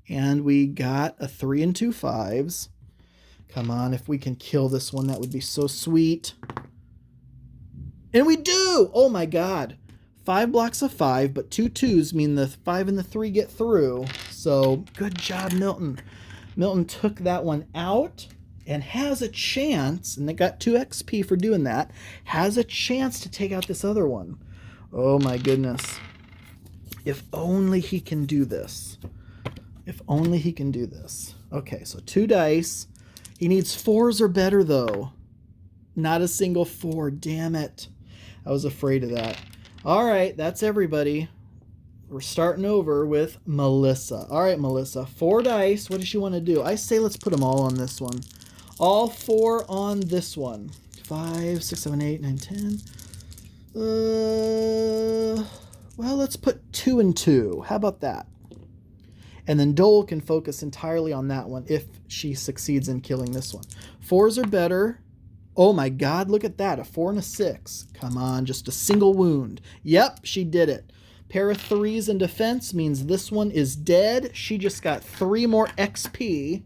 And we got a 3 and 2 5s. Come on, if we can kill this one, that would be so sweet. And we do! Oh my god. 5 blocks of 5, but 2 2s mean the 5 and the 3 get through. So good job, Milton. Milton took that one out. And has a chance, and they got 2 XP for doing that, has a chance to take out this other one. Oh my goodness. If only he can do this. If only he can do this. Okay, so 2 dice. He needs 4s or better, though. Not a single 4. Damn it. I was afraid of that. All right, that's everybody. We're starting over with Melissa. All right, Melissa. 4 dice. What does she want to do? I say let's put them all on this one. All 4 on this one. 5, 6, 7, 8, 9, 10. Well, let's put 2 and 2. How about that? And then Dole can focus entirely on that one if she succeeds in killing this one. 4s are better. Oh my god, look at that. A 4 and a 6. Come on, just a single wound. Yep, she did it. Pair of 3s in defense means this one is dead. She just got 3 more XP.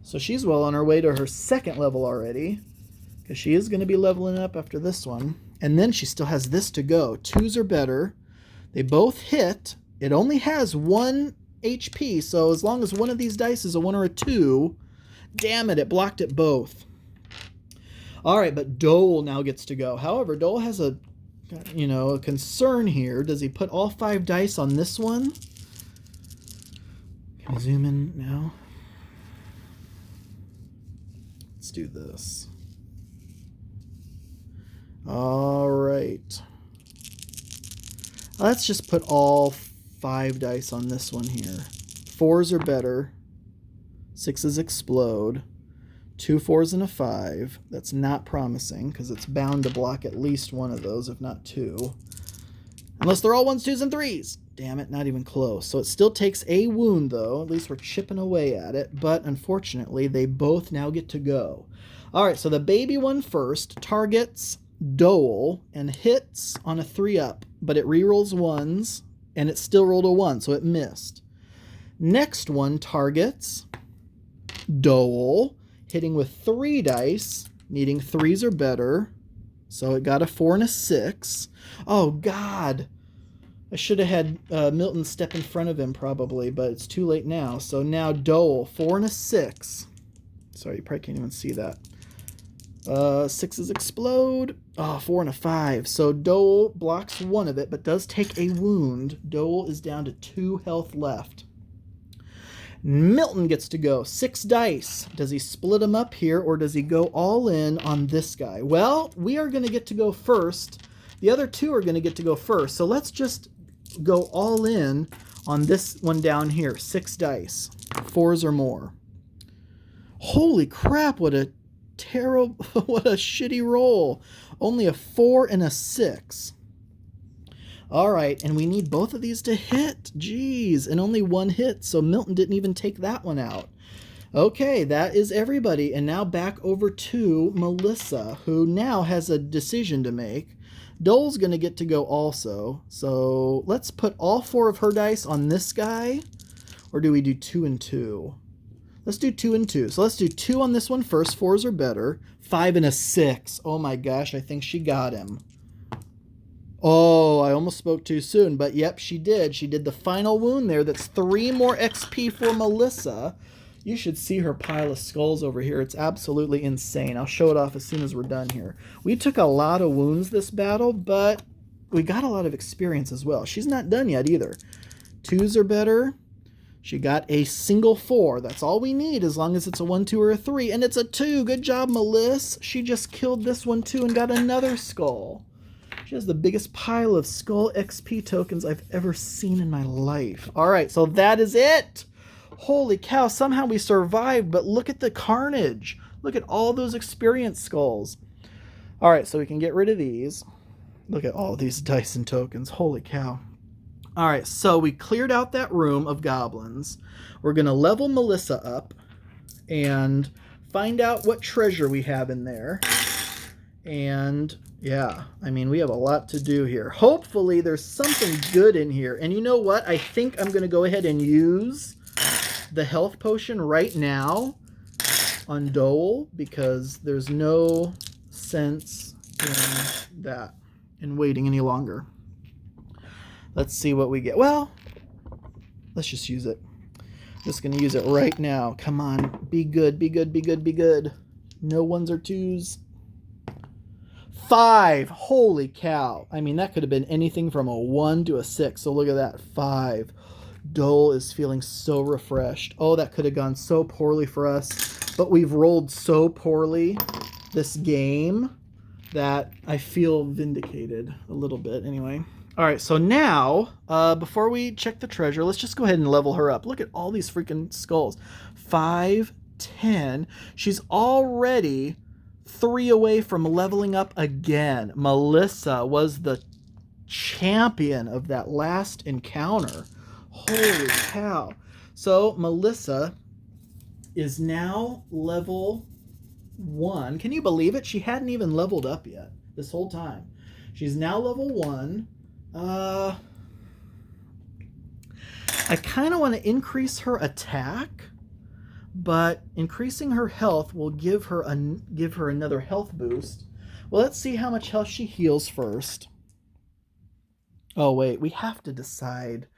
So she's well on her way to her 2nd level already, because she is going to be leveling up after this one. And then she still has this to go. 2s are better. They both hit. It only has 1 HP, so as long as one of these dice is a 1 or a 2, damn it, it blocked it both. All right, but Dole now gets to go. However, Dole has a concern here. Does he put all 5 dice on this one? Can I zoom in now? Let's do this. All right. Let's just put all 5 dice on this one here. 4s are better. 6s explode. 2 4s and a 5. That's not promising because it's bound to block at least one of those, if not 2. Unless they're all 1s, 2s, and 3s. Damn it, not even close. So it still takes a wound, though. At least we're chipping away at it. But unfortunately, they both now get to go. All right, so the baby one first targets Dole and hits on a 3-up. But it rerolls 1s, and it still rolled a 1, so it missed. Next one targets Dole, hitting with 3 dice, needing 3s or better. So it got a 4 and a 6. Oh, God. I should have had Milton step in front of him probably, but it's too late now. So now Dole, 4 and a 6. Sorry, you probably can't even see that. 6s explode. Oh, 4 and a 5. So Dole blocks one of it, but does take a wound. Dole is down to 2 health left. Milton gets to go. 6 dice. Does he split them up here, or does he go all in on this guy? Well, we are going to get to go first. The other 2 are going to get to go first. So let's just go all in on this one down here. 6 dice. 4s or more. Holy crap, what a terrible, what a shitty roll. Only a 4 and a 6. All right, and we need both of these to hit. Jeez, and only one hit, so Milton didn't even take that one out. Okay, that is everybody. And now back over to Melissa, who now has a decision to make. Dole's going to get to go also. So let's put all 4 of her dice on this guy. Or do we do 2 and 2? Let's do 2 and 2. So let's do 2 on this one first. 4s are better. 5 and a 6. Oh my gosh, I think she got him. Oh, I almost spoke too soon. But yep, she did. She did the final wound there. That's 3 more XP for Melissa. You should see her pile of skulls over here. It's absolutely insane. I'll show it off as soon as we're done here. We took a lot of wounds this battle, but we got a lot of experience as well. She's not done yet either. 2s are better. She got a single 4. That's all we need as long as it's a 1, 2, or a 3. And it's a 2. Good job, Melissa. She just killed this one too and got another skull. She has the biggest pile of skull XP tokens I've ever seen in my life. All right, so that is it. Holy cow, somehow we survived, but look at the carnage. Look at all those experience skulls. All right, so we can get rid of these. Look at all these dice and tokens. Holy cow. All right, so we cleared out that room of goblins. We're going to level Melissa up and find out what treasure we have in there. And yeah, I mean, we have a lot to do here. Hopefully there's something good in here. And you know what? I think I'm going to go ahead and use the health potion right now on Dole, because there's no sense in that, in waiting any longer. Let's see what we get. Well, let's just use it. I'm just going to use it right now. Come on. Be good, be good, be good, be good. No 1s or 2s. 5. Holy cow. I mean, that could have been anything from a 1 to a 6. So look at that. 5. Dole is feeling so refreshed. Oh, that could have gone so poorly for us. But we've rolled so poorly this game that I feel vindicated a little bit anyway. All right, so now, before we check the treasure, let's just go ahead and level her up. Look at all these freaking skulls. 5, 10. She's already 3 away from leveling up again. Melissa was the champion of that last encounter. Holy cow. So Melissa is now level 1. Can you believe it? She hadn't even leveled up yet this whole time. She's now level 1. I kind of want to increase her attack, but increasing her health will give her another health boost. Well, let's see how much health she heals first. Oh wait, we have to decide.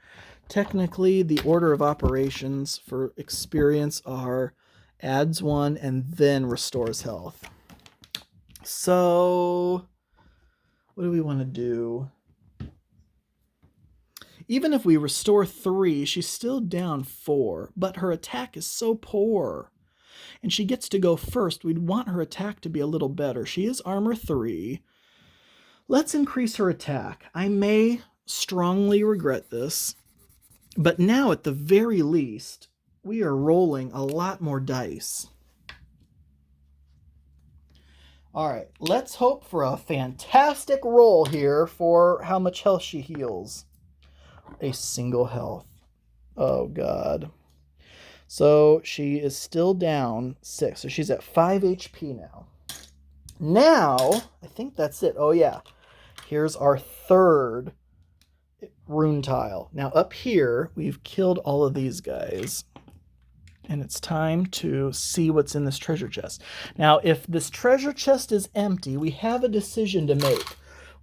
Technically, the order of operations for experience are adds 1 and then restores health. So, what do we want to do? Even if we restore 3, she's still down 4, but her attack is so poor. And she gets to go first. We'd want her attack to be a little better. She is armor 3. Let's increase her attack. I may strongly regret this, but now at the very least, we are rolling a lot more dice. All right, let's hope for a fantastic roll here for how much health she heals. A single health. Oh, God. So she is still down 6. So she's at 5 HP now. Now, I think that's it. Oh, yeah. Here's our 3rd rune tile. Now, up here, we've killed all of these guys. And it's time to see what's in this treasure chest. Now, if this treasure chest is empty, we have a decision to make.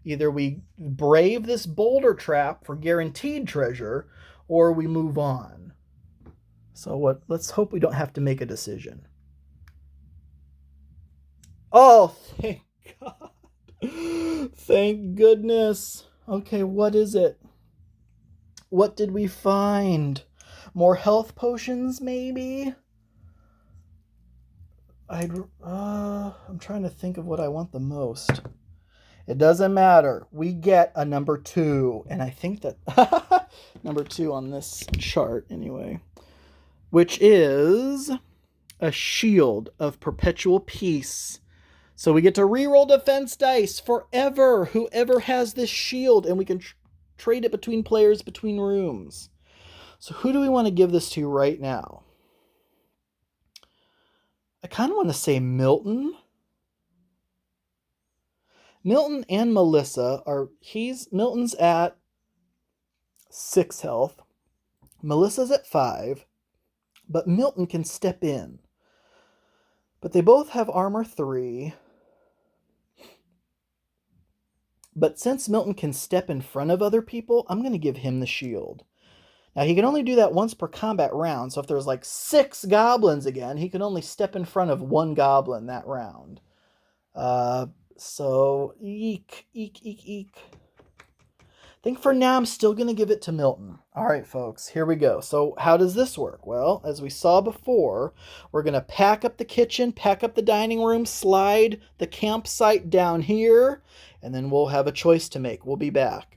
Either we brave this boulder trap for guaranteed treasure, or we move on. So let's hope we don't have to make a decision. Oh, thank God. Thank goodness. Okay, what is it? What did we find? More health potions, maybe? I'm trying to think of what I want the most. It doesn't matter. We get a number 2. And I think that number 2 on this chart anyway. Which is a shield of perpetual peace. So we get to reroll defense dice forever. Whoever has this shield. And we can trade it between players, between rooms. So who do we want to give this to right now? I kind of want to say Milton. Milton and Melissa are, Milton's at 6 health. Melissa's at 5, but Milton can step in. But they both have armor 3. But since Milton can step in front of other people, I'm going to give him the shield. Now, he can only do that once per combat round, so if there's like 6 goblins again, he can only step in front of 1 goblin that round. So, eek, eek, eek, eek. I think for now I'm still going to give it to Milton. All right, folks, here we go. So how does this work? Well, as we saw before, we're going to pack up the kitchen, pack up the dining room, slide the campsite down here, and then we'll have a choice to make. We'll be back.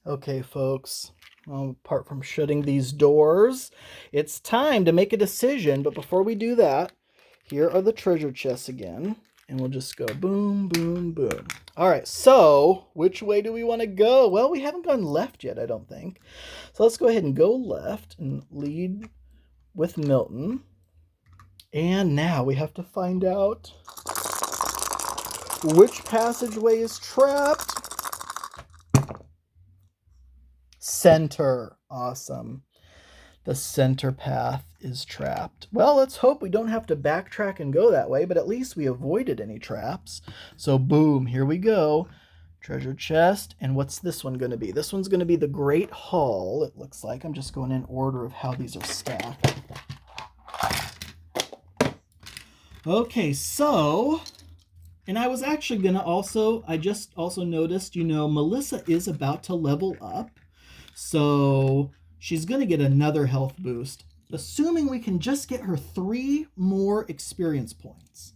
Okay, folks. Well, apart from shutting these doors, it's time to make a decision. But before we do that, here are the treasure chests again. And we'll just go boom, boom, boom. All right, so which way do we want to go? Well, we haven't gone left yet, I don't think. So let's go ahead and go left and lead with Milton. And now we have to find out which passageway is trapped. Center. Awesome. The center path is trapped. Well, let's hope we don't have to backtrack and go that way, but at least we avoided any traps. So boom, here we go. Treasure chest. And what's this one going to be? This one's going to be the Great Hall, it looks like. I'm just going in order of how these are stacked. Okay, so... And I was actually going to I just also noticed, Melissa is about to level up. So... she's going to get another health boost, assuming we can just get her 3 more experience points.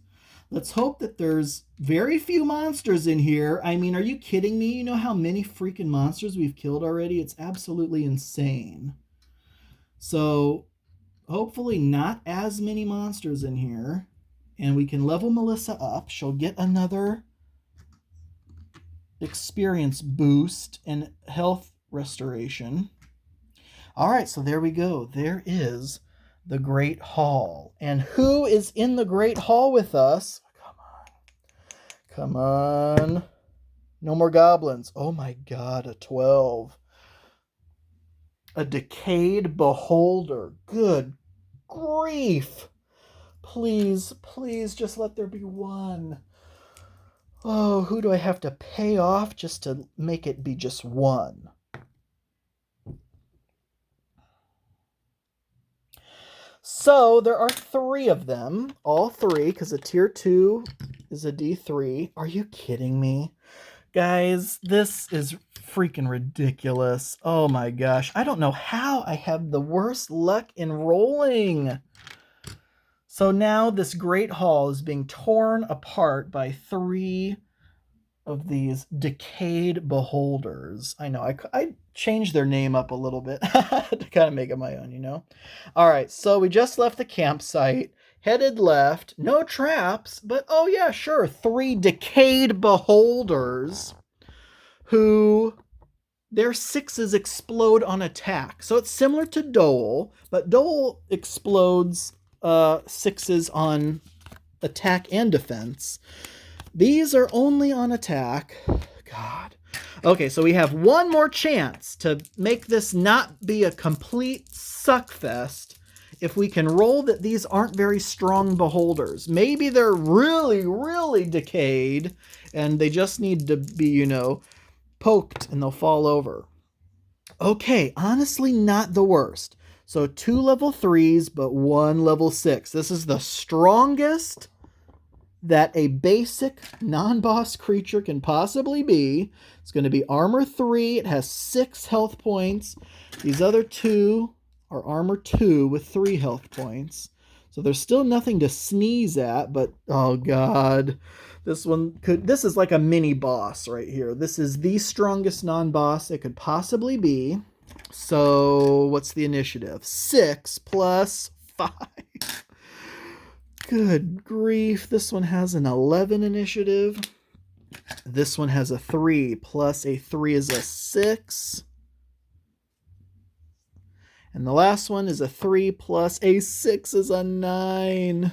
Let's hope that there's very few monsters in here. I mean, are you kidding me? You know how many freaking monsters we've killed already? It's absolutely insane. So, hopefully not as many monsters in here. And we can level Melissa up. She'll get another experience boost and health restoration. All right, so there we go. There is the Great Hall. And who is in the Great Hall with us? Come on. No more goblins. Oh my God, a 12. A Decayed Beholder. Good grief. Please, please, just let there be one. Oh, who do I have to pay off just to make it be just one? So there are 3 of them, all 3, because a tier 2 is a D3. Are you kidding me? Guys, this is freaking ridiculous. Oh my gosh. I don't know how I have the worst luck in rolling. So now this Great Hall is being torn apart by 3 of these Decayed Beholders. I know, I changed their name up a little bit to kind of make it my own, All right, so we just left the campsite, headed left, no traps, but oh yeah, sure, 3 Decayed Beholders who their 6s explode on attack. So it's similar to Dole, but Dole explodes 6s on attack and defense. These are only on attack. God. Okay, so we have one more chance to make this not be a complete suckfest if we can roll that these aren't very strong beholders. Maybe they're really, really decayed and they just need to be, poked and they'll fall over. Okay, honestly, not the worst. So 2 level 3s, but 1 level 6. This is the strongest that a basic non-boss creature can possibly be. It's going to be armor 3. It has 6 health points. These other 2 are armor 2 with 3 health points. So there's still nothing to sneeze at, but oh god. This is like a mini boss right here. This is the strongest non-boss it could possibly be. So what's the initiative? 6 plus 5. Good grief, this one has an 11 initiative. This one has a 3 plus a 3 is a 6. And the last one is a 3 plus a 6 is a 9.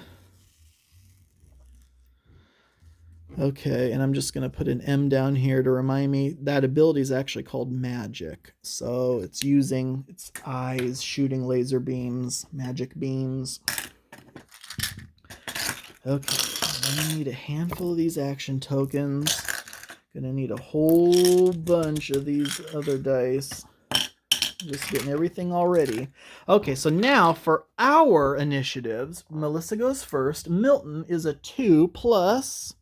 Okay, and I'm just going to put an M down here to remind me that ability is actually called magic. So it's using its eyes, shooting laser beams, magic beams. Okay, I'm going to need a handful of these action tokens. Going to need a whole bunch of these other dice. Just getting everything all ready. Okay, so now for our initiatives, Melissa goes first. Milton is a 2 plus...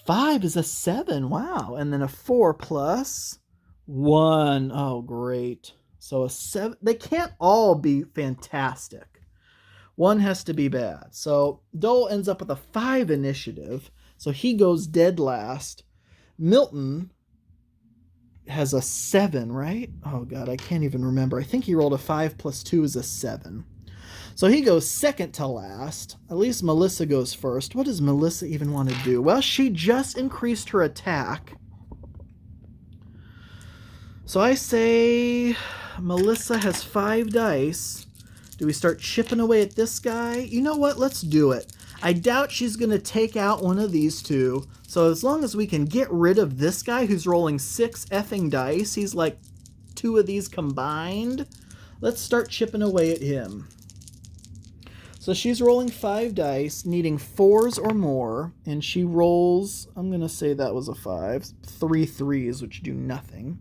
5 is a 7. Wow. And then a 4 plus 1. Oh, great. So a 7. They can't all be fantastic. One has to be bad. So Dole ends up with a 5 initiative. So he goes dead last. Milton has a 7, right? Oh, God, I can't even remember. I think he rolled a 5 plus 2 is a 7. So he goes second to last. At least Melissa goes first. What does Melissa even want to do? Well, she just increased her attack. So I say Melissa has 5 dice. Do we start chipping away at this guy? You know what? Let's do it. I doubt she's going to take out one of these two. So as long as we can get rid of this guy who's rolling 6 effing dice, he's like 2 of these combined. Let's start chipping away at him. So she's rolling 5 dice, needing 4s or more, and she rolls, I'm going to say that was a 5, 3 3s, which do nothing.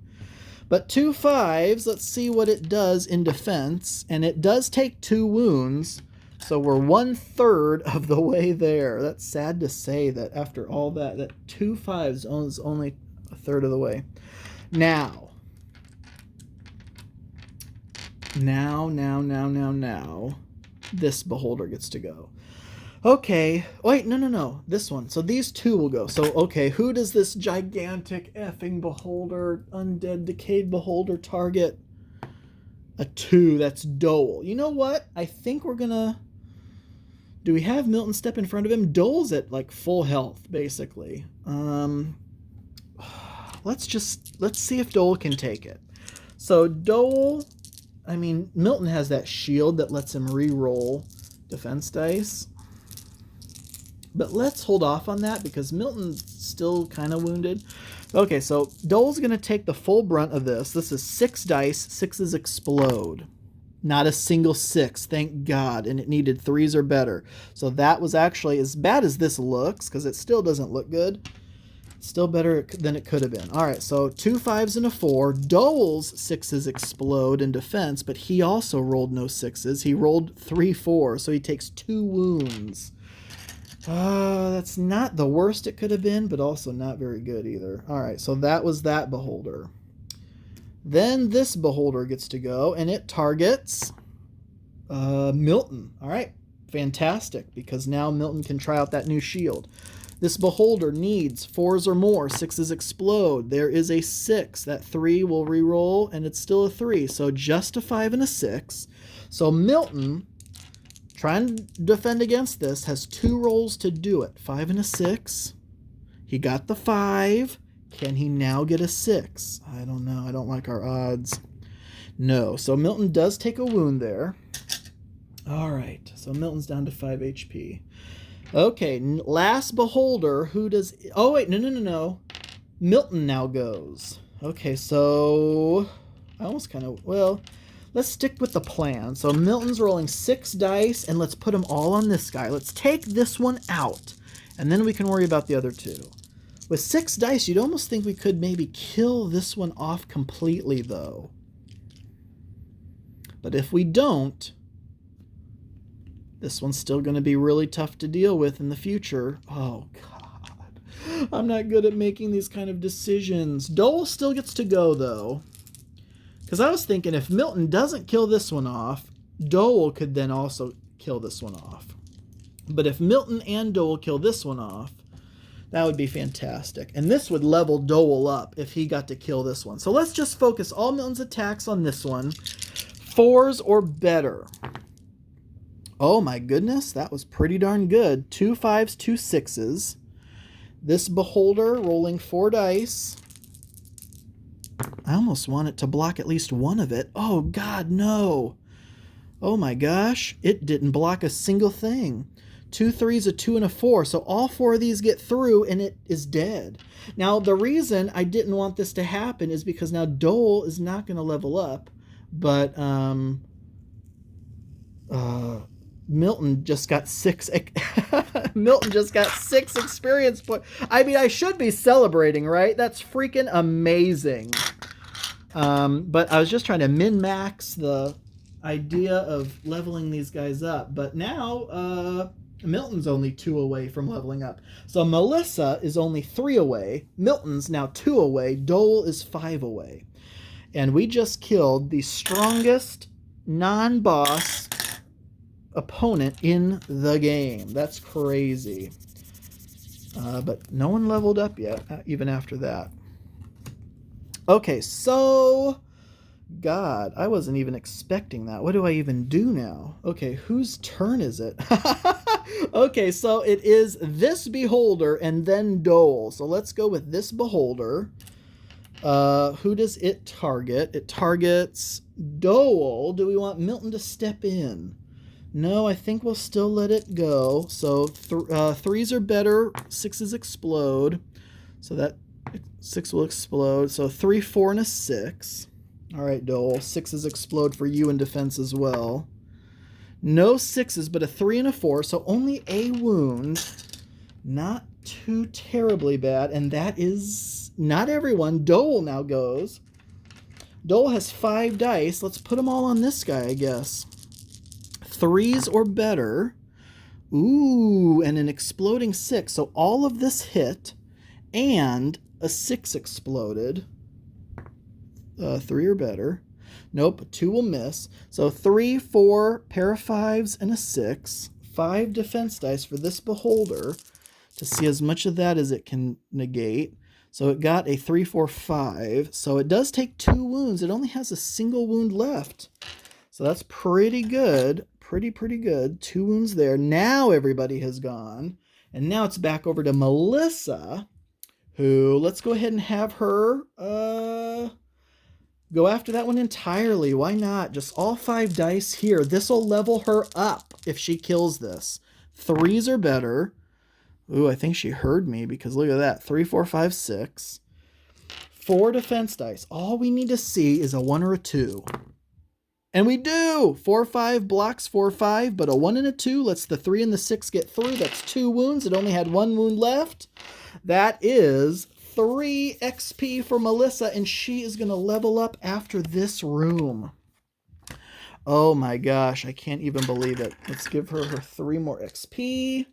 But 2 5s, let's see what it does in defense, and it does take 2 wounds, so we're 1/3 of the way there. That's sad to say that after all that 2 5s is only 1/3 of the way. Now, this beholder gets to go. Okay. Wait, no. This one. So these 2 will go. So, okay, who does this gigantic effing beholder, undead decayed beholder target? A 2. That's Dole. You know what? I think we're gonna... Do we have Milton step in front of him? Dole's at, like, full health, basically. Let's see if Dole can take it. So Dole... I mean, Milton has that shield that lets him re-roll defense dice. But let's hold off on that because Milton's still kind of wounded. Okay, so Dole's going to take the full brunt of this. This is 6 dice. 6s explode. Not a single 6, thank God. And it needed 3s or better. So that was actually as bad as this looks because it still doesn't look good. Still better than it could have been. All right, so 2 5s and a 4. Dole's 6s explode in defense, but he also rolled no 6s. He rolled 3 4, so he takes 2 wounds. That's not the worst it could have been, but also not very good either. All right, so that was that beholder. Then this beholder gets to go, and it targets Milton. All right, fantastic, because now Milton can try out that new shield. This beholder needs 4s or more. 6s explode. There is a 6. That 3 will re-roll, and it's still a 3. So just a 5 and a 6. So Milton, trying to defend against this, has 2 rolls to do it. 5 and a 6. He got the 5. Can he now get a 6? I don't know. I don't like our odds. No. So Milton does take a wound there. All right. So Milton's down to 5 HP. Okay, last beholder, who does... Oh, wait, no. Milton now goes. Okay, so... I almost kind of... Well, let's stick with the plan. So Milton's rolling 6 dice, and let's put them all on this guy. Let's take this one out, and then we can worry about the other 2. With 6 dice, you'd almost think we could maybe kill this one off completely, though. But if we don't... This one's still going to be really tough to deal with in the future. Oh, God. I'm not good at making these kind of decisions. Dole still gets to go, though. Because I was thinking if Milton doesn't kill this one off, Dole could then also kill this one off. But if Milton and Dole kill this one off, that would be fantastic. And this would level Dole up if he got to kill this one. So let's just focus all Milton's attacks on this one. 4s or better. Oh my goodness, that was pretty darn good. 2 5s, 2 6s. This beholder rolling 4 dice. I almost want it to block at least one of it. Oh, God, no. Oh, my gosh. It didn't block a single thing. 2 3s, a 2, and a 4. So all 4 of these get through, and it is dead. Now, the reason I didn't want this to happen is because now Dole is not going to level up. But Milton just got 6. Milton just got 6 experience points. I mean, I should be celebrating, right? That's freaking amazing. But I was just trying to min-max the idea of leveling these guys up. But now, Milton's only 2 away from leveling up. So Melissa is only 3 away. Milton's now 2 away. Dole is 5 away. And we just killed the strongest non-boss opponent in the game. That's crazy. But no one leveled up yet, even after that. Okay, so... God, I wasn't even expecting that. What do I even do now? Okay, whose turn is it? Okay, so it is this beholder and then Dole. So let's go with this beholder. Who does it target? It targets Dole. Do we want Milton to step in? No, I think we'll still let it go. So 3s are better. 6s explode. So that 6 will explode. So 3, 4, and a 6. All right, Dole. 6s explode for you in defense as well. No 6s, but a 3 and a 4. So only a wound. Not too terribly bad. And that is not everyone. Dole now goes. Dole has 5 dice. Let's put them all on this guy, I guess. 3s or better. Ooh, and an exploding 6. So all of this hit, and a 6 exploded. 3 or better. Nope, 2 will miss. So 3, 4, pair of 5s, and a 6. 5 defense dice for this beholder to see as much of that as it can negate. So it got a 3, 4, 5. So it does take 2 wounds. It only has a single wound left. So that's pretty good. Pretty good. 2 wounds there. Now everybody has gone. And now it's back over to Melissa, who, let's go ahead and have her go after that one entirely. Why not? Just all 5 dice here. This will level her up if she kills this. 3s are better. Ooh, I think she heard me because look at that. 3, 4, 5, 6. 4 defense dice. All we need to see is a 1 or a 2. And we do! 4, 5 blocks 4, 5, but a 1 and a 2 lets the 3 and the 6 get through. That's 2 wounds. It only had 1 wound left. That is 3 XP for Melissa, and she is going to level up after this room. Oh my gosh, I can't even believe it. Let's give her 3 more XP.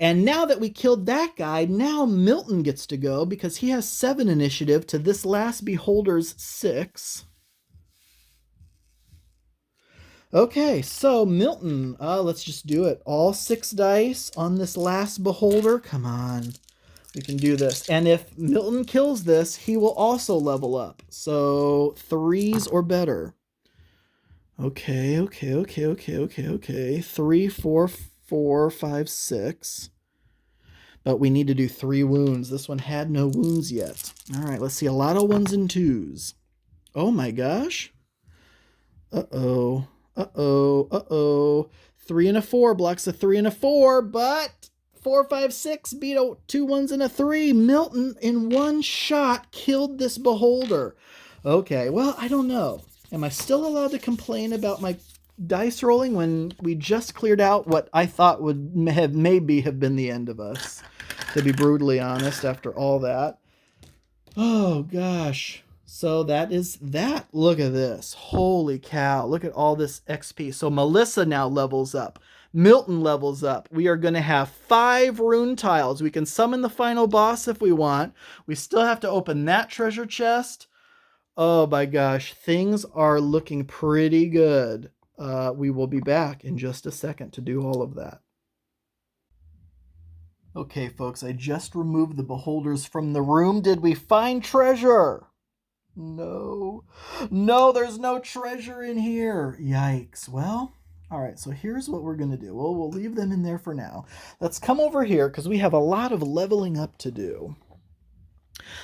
And now that we killed that guy, now Milton gets to go because he has 7 initiative to this last beholder's 6. Okay, so Milton, let's just do it. All 6 dice on this last beholder. Come on. We can do this. And if Milton kills this, he will also level up. So 3s or better. Okay. 3, 4, 4, 5, 6. But we need to do 3 wounds. This one had no wounds yet. All right, let's see. A lot of 1s and 2s. Oh my gosh. Uh-oh. 3 and a 4 blocks a 3 and a 4, but 4, 5, 6 beat 2 1s and a 3. Milton in one shot killed this beholder. Okay, well, I don't know. Am I still allowed to complain about my dice rolling when we just cleared out what I thought would maybe have been the end of us? To be brutally honest, after all that. Oh gosh. So that is that. Look at this. Holy cow. Look at all this XP. So Melissa now levels up. Milton levels up. We are going to have 5 rune tiles. We can summon the final boss if we want. We still have to open that treasure chest. Oh my gosh. Things are looking pretty good. We will be back in just a second to do all of that. Okay, folks. I just removed the beholders from the room. Did we find treasure? No, there's no treasure in here. Yikes. Well, All right, so here's what we're going to do. Well, we'll leave them in there for now. Let's come over here because we have a lot of leveling up to do.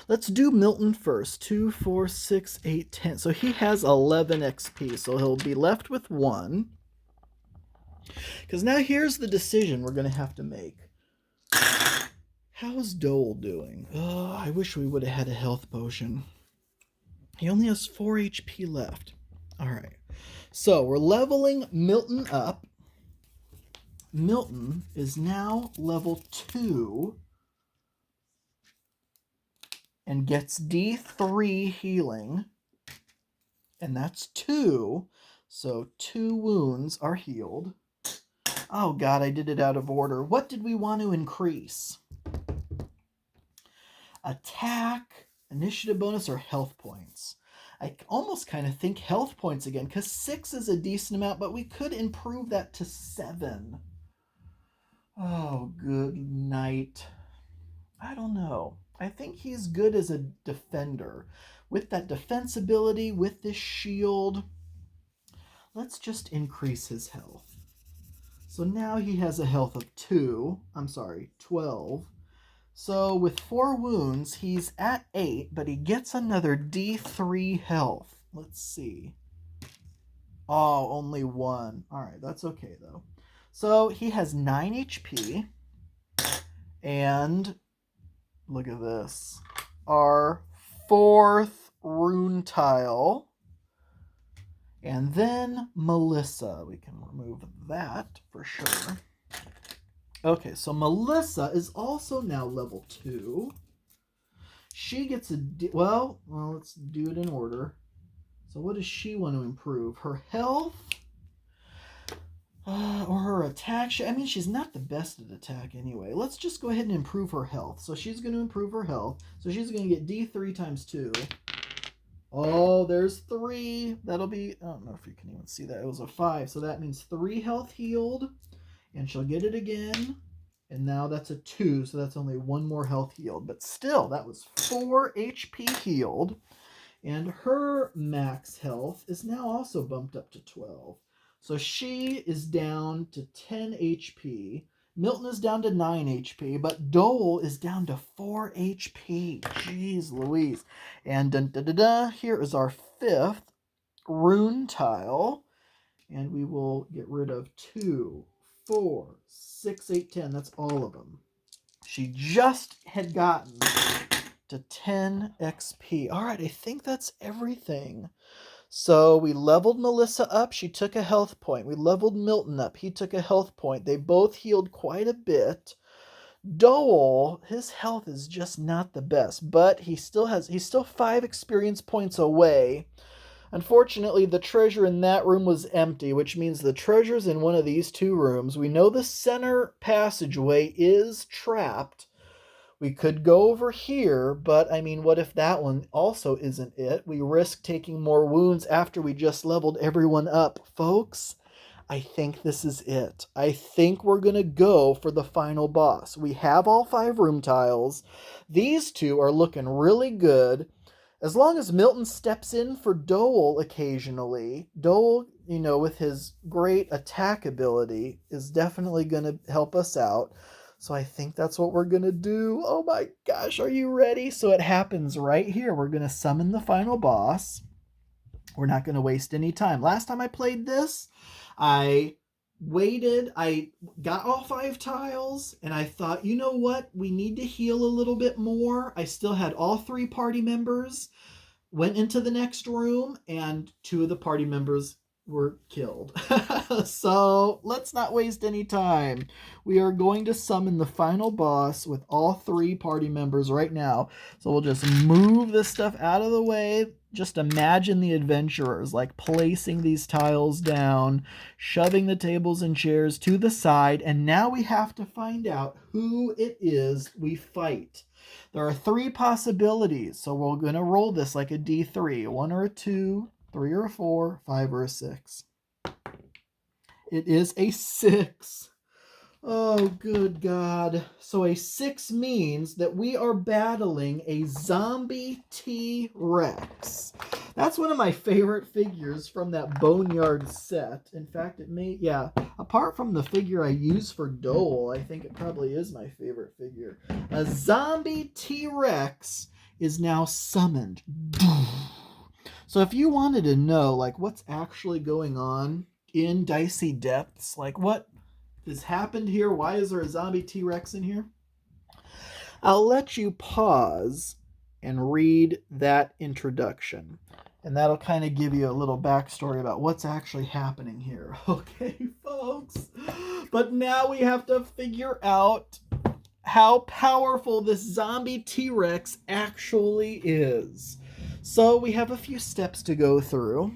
Let's do Milton first. 2, 4, 6, 8, 10. So he has 11 XP, so he'll be left with 1. Because now here's the decision we're going to have to make. How's Dole doing? Oh, I wish we would have had a health potion. He only has 4 HP left. All right. So we're leveling Milton up. Milton is now level 2 and gets D3 healing. And that's 2. So 2 wounds are healed. Oh god, I did it out of order. What did we want to increase? Attack, initiative bonus, or health points? I almost kind of think health points again, because 6 is a decent amount, but we could improve that to 7. Oh, good night. I don't know. I think he's good as a defender. With that defense ability, with this shield, let's just increase his health. So now he has a health of 12. So with 4 wounds, he's at 8, but he gets another D3 health. Let's see. Oh, only 1. All right, that's okay, though. So he has 9 HP. And look at this. Our 4th rune tile. And then Melissa. We can remove that for sure. Okay, so Melissa is also now level 2. She gets a... Well, let's do it in order. So what does she want to improve? Her health? Or her attack? I mean, she's not the best at attack anyway. Let's just go ahead and improve her health. So she's going to improve her health. So she's going to get D3 times 2. Oh, there's 3. That'll be... I don't know if you can even see that. It was a 5. So that means 3 health healed. And she'll get it again. And now that's a 2. So that's only 1 more health healed. But still, that was 4 HP healed. And her max health is now also bumped up to 12. So she is down to 10 HP. Milton is down to 9 HP, but Dole is down to 4 HP. Jeez Louise. And here is our 5th rune tile. And we will get rid of 2, 4, 6, 8, 10. That's all of them. She just had gotten to 10 XP. All right, I think that's everything. So we leveled Melissa up. She took a health point. We leveled Milton up. He took a health point. They both healed quite a bit. Dole, his health is just not the best, but he's still 5 experience points away. Unfortunately, the treasure in that room was empty, which means the treasure's in one of these 2 rooms. We know the center passageway is trapped. We could go over here, but I mean, what if that one also isn't it? We risk taking more wounds after we just leveled everyone up. Folks, I think this is it. I think we're going to go for the final boss. We have all 5 room tiles. These 2 are looking really good. As long as Milton steps in for Dole occasionally, Dole, with his great attack ability, is definitely going to help us out. So I think that's what we're going to do. Oh my gosh, are you ready? So it happens right here. We're going to summon the final boss. We're not going to waste any time. Last time I played this, I waited. I got all 5 tiles, and I thought, you know what? We need to heal a little bit more. I still had all 3 party members. Went into the next room, and 2 of the party members were killed. So let's not waste any time. We are going to summon the final boss with all 3 party members right now. So we'll just move this stuff out of the way. Just imagine the adventurers like placing these tiles down, shoving the tables and chairs to the side, and now we have to find out who it is we fight. There are 3 possibilities, so we're going to roll this like a D3, 1 or a 2, 3 or a 4, 5 or a 6. It is a 6. Oh, good God. So a 6 means that we are battling a zombie T-Rex. That's one of my favorite figures from that Boneyard set. In fact, it may, yeah, apart from the figure I use for Dole, I think it probably is my favorite figure. A zombie T-Rex is now summoned. So if you wanted to know, like, what's actually going on in Dicey Depths, like, what has happened here? Why is there a zombie T-Rex in here? I'll let you pause and read that introduction. And that'll kind of give you a little backstory about what's actually happening here. Okay, folks. But now we have to figure out how powerful this zombie T-Rex actually is. So we have a few steps to go through.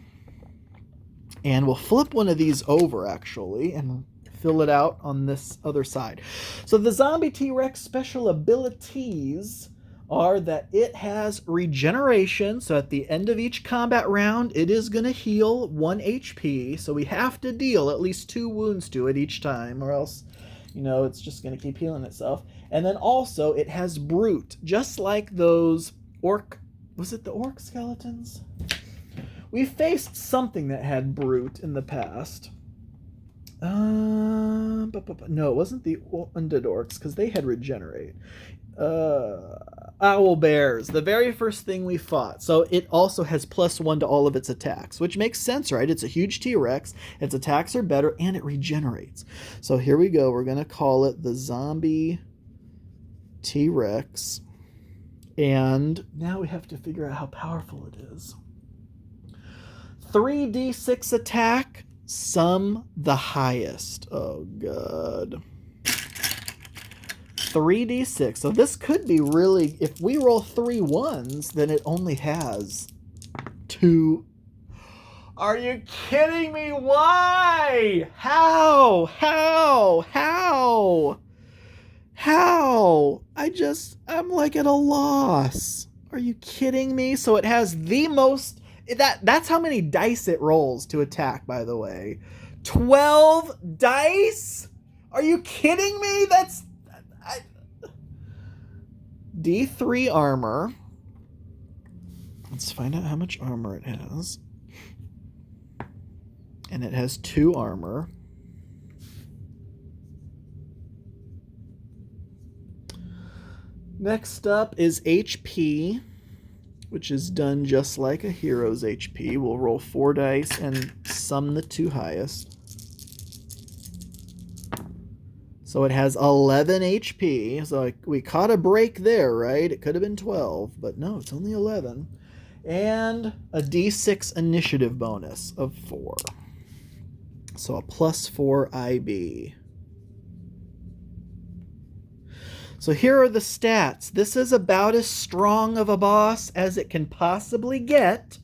And we'll flip one of these over, actually, and fill it out on this other side. So the zombie T-Rex special abilities are that it has regeneration. So at the end of each combat round, it is going to heal 1 HP. So we have to deal at least 2 wounds to it each time, or else, you know, it's just going to keep healing itself. And then also it has brute, just like those orc, was it the orc skeletons? We faced something that had brute in the past. No, it wasn't the undead orcs, because they had regenerate. Owl bears, the very first thing we fought. So it also has +1 to all of its attacks, which makes sense, right? It's a huge T-Rex, its attacks are better, and it regenerates. So here we go. We're going to call it the zombie T-Rex. And now we have to figure out how powerful it is. 3d6 attack, sum the highest. Oh, God. 3d6. So this could be really, if we roll 3 ones, then it only has 2. Are you kidding me? Why? How? I'm like at a loss. Are you kidding me? So it has the most, that's how many dice it rolls to attack, by the way. 12 dice? Are you kidding me? That's D3 armor. Let's find out how much armor it has. And it has 2 armor. Next up is HP, which is done just like a hero's HP. We'll roll 4 dice and sum the 2 highest. So it has 11 HP. So we caught a break there, right? It could have been 12, but no, it's only 11. And a D6 initiative bonus of 4. So a +4 IB. So here are the stats. This is about as strong of a boss as it can possibly get.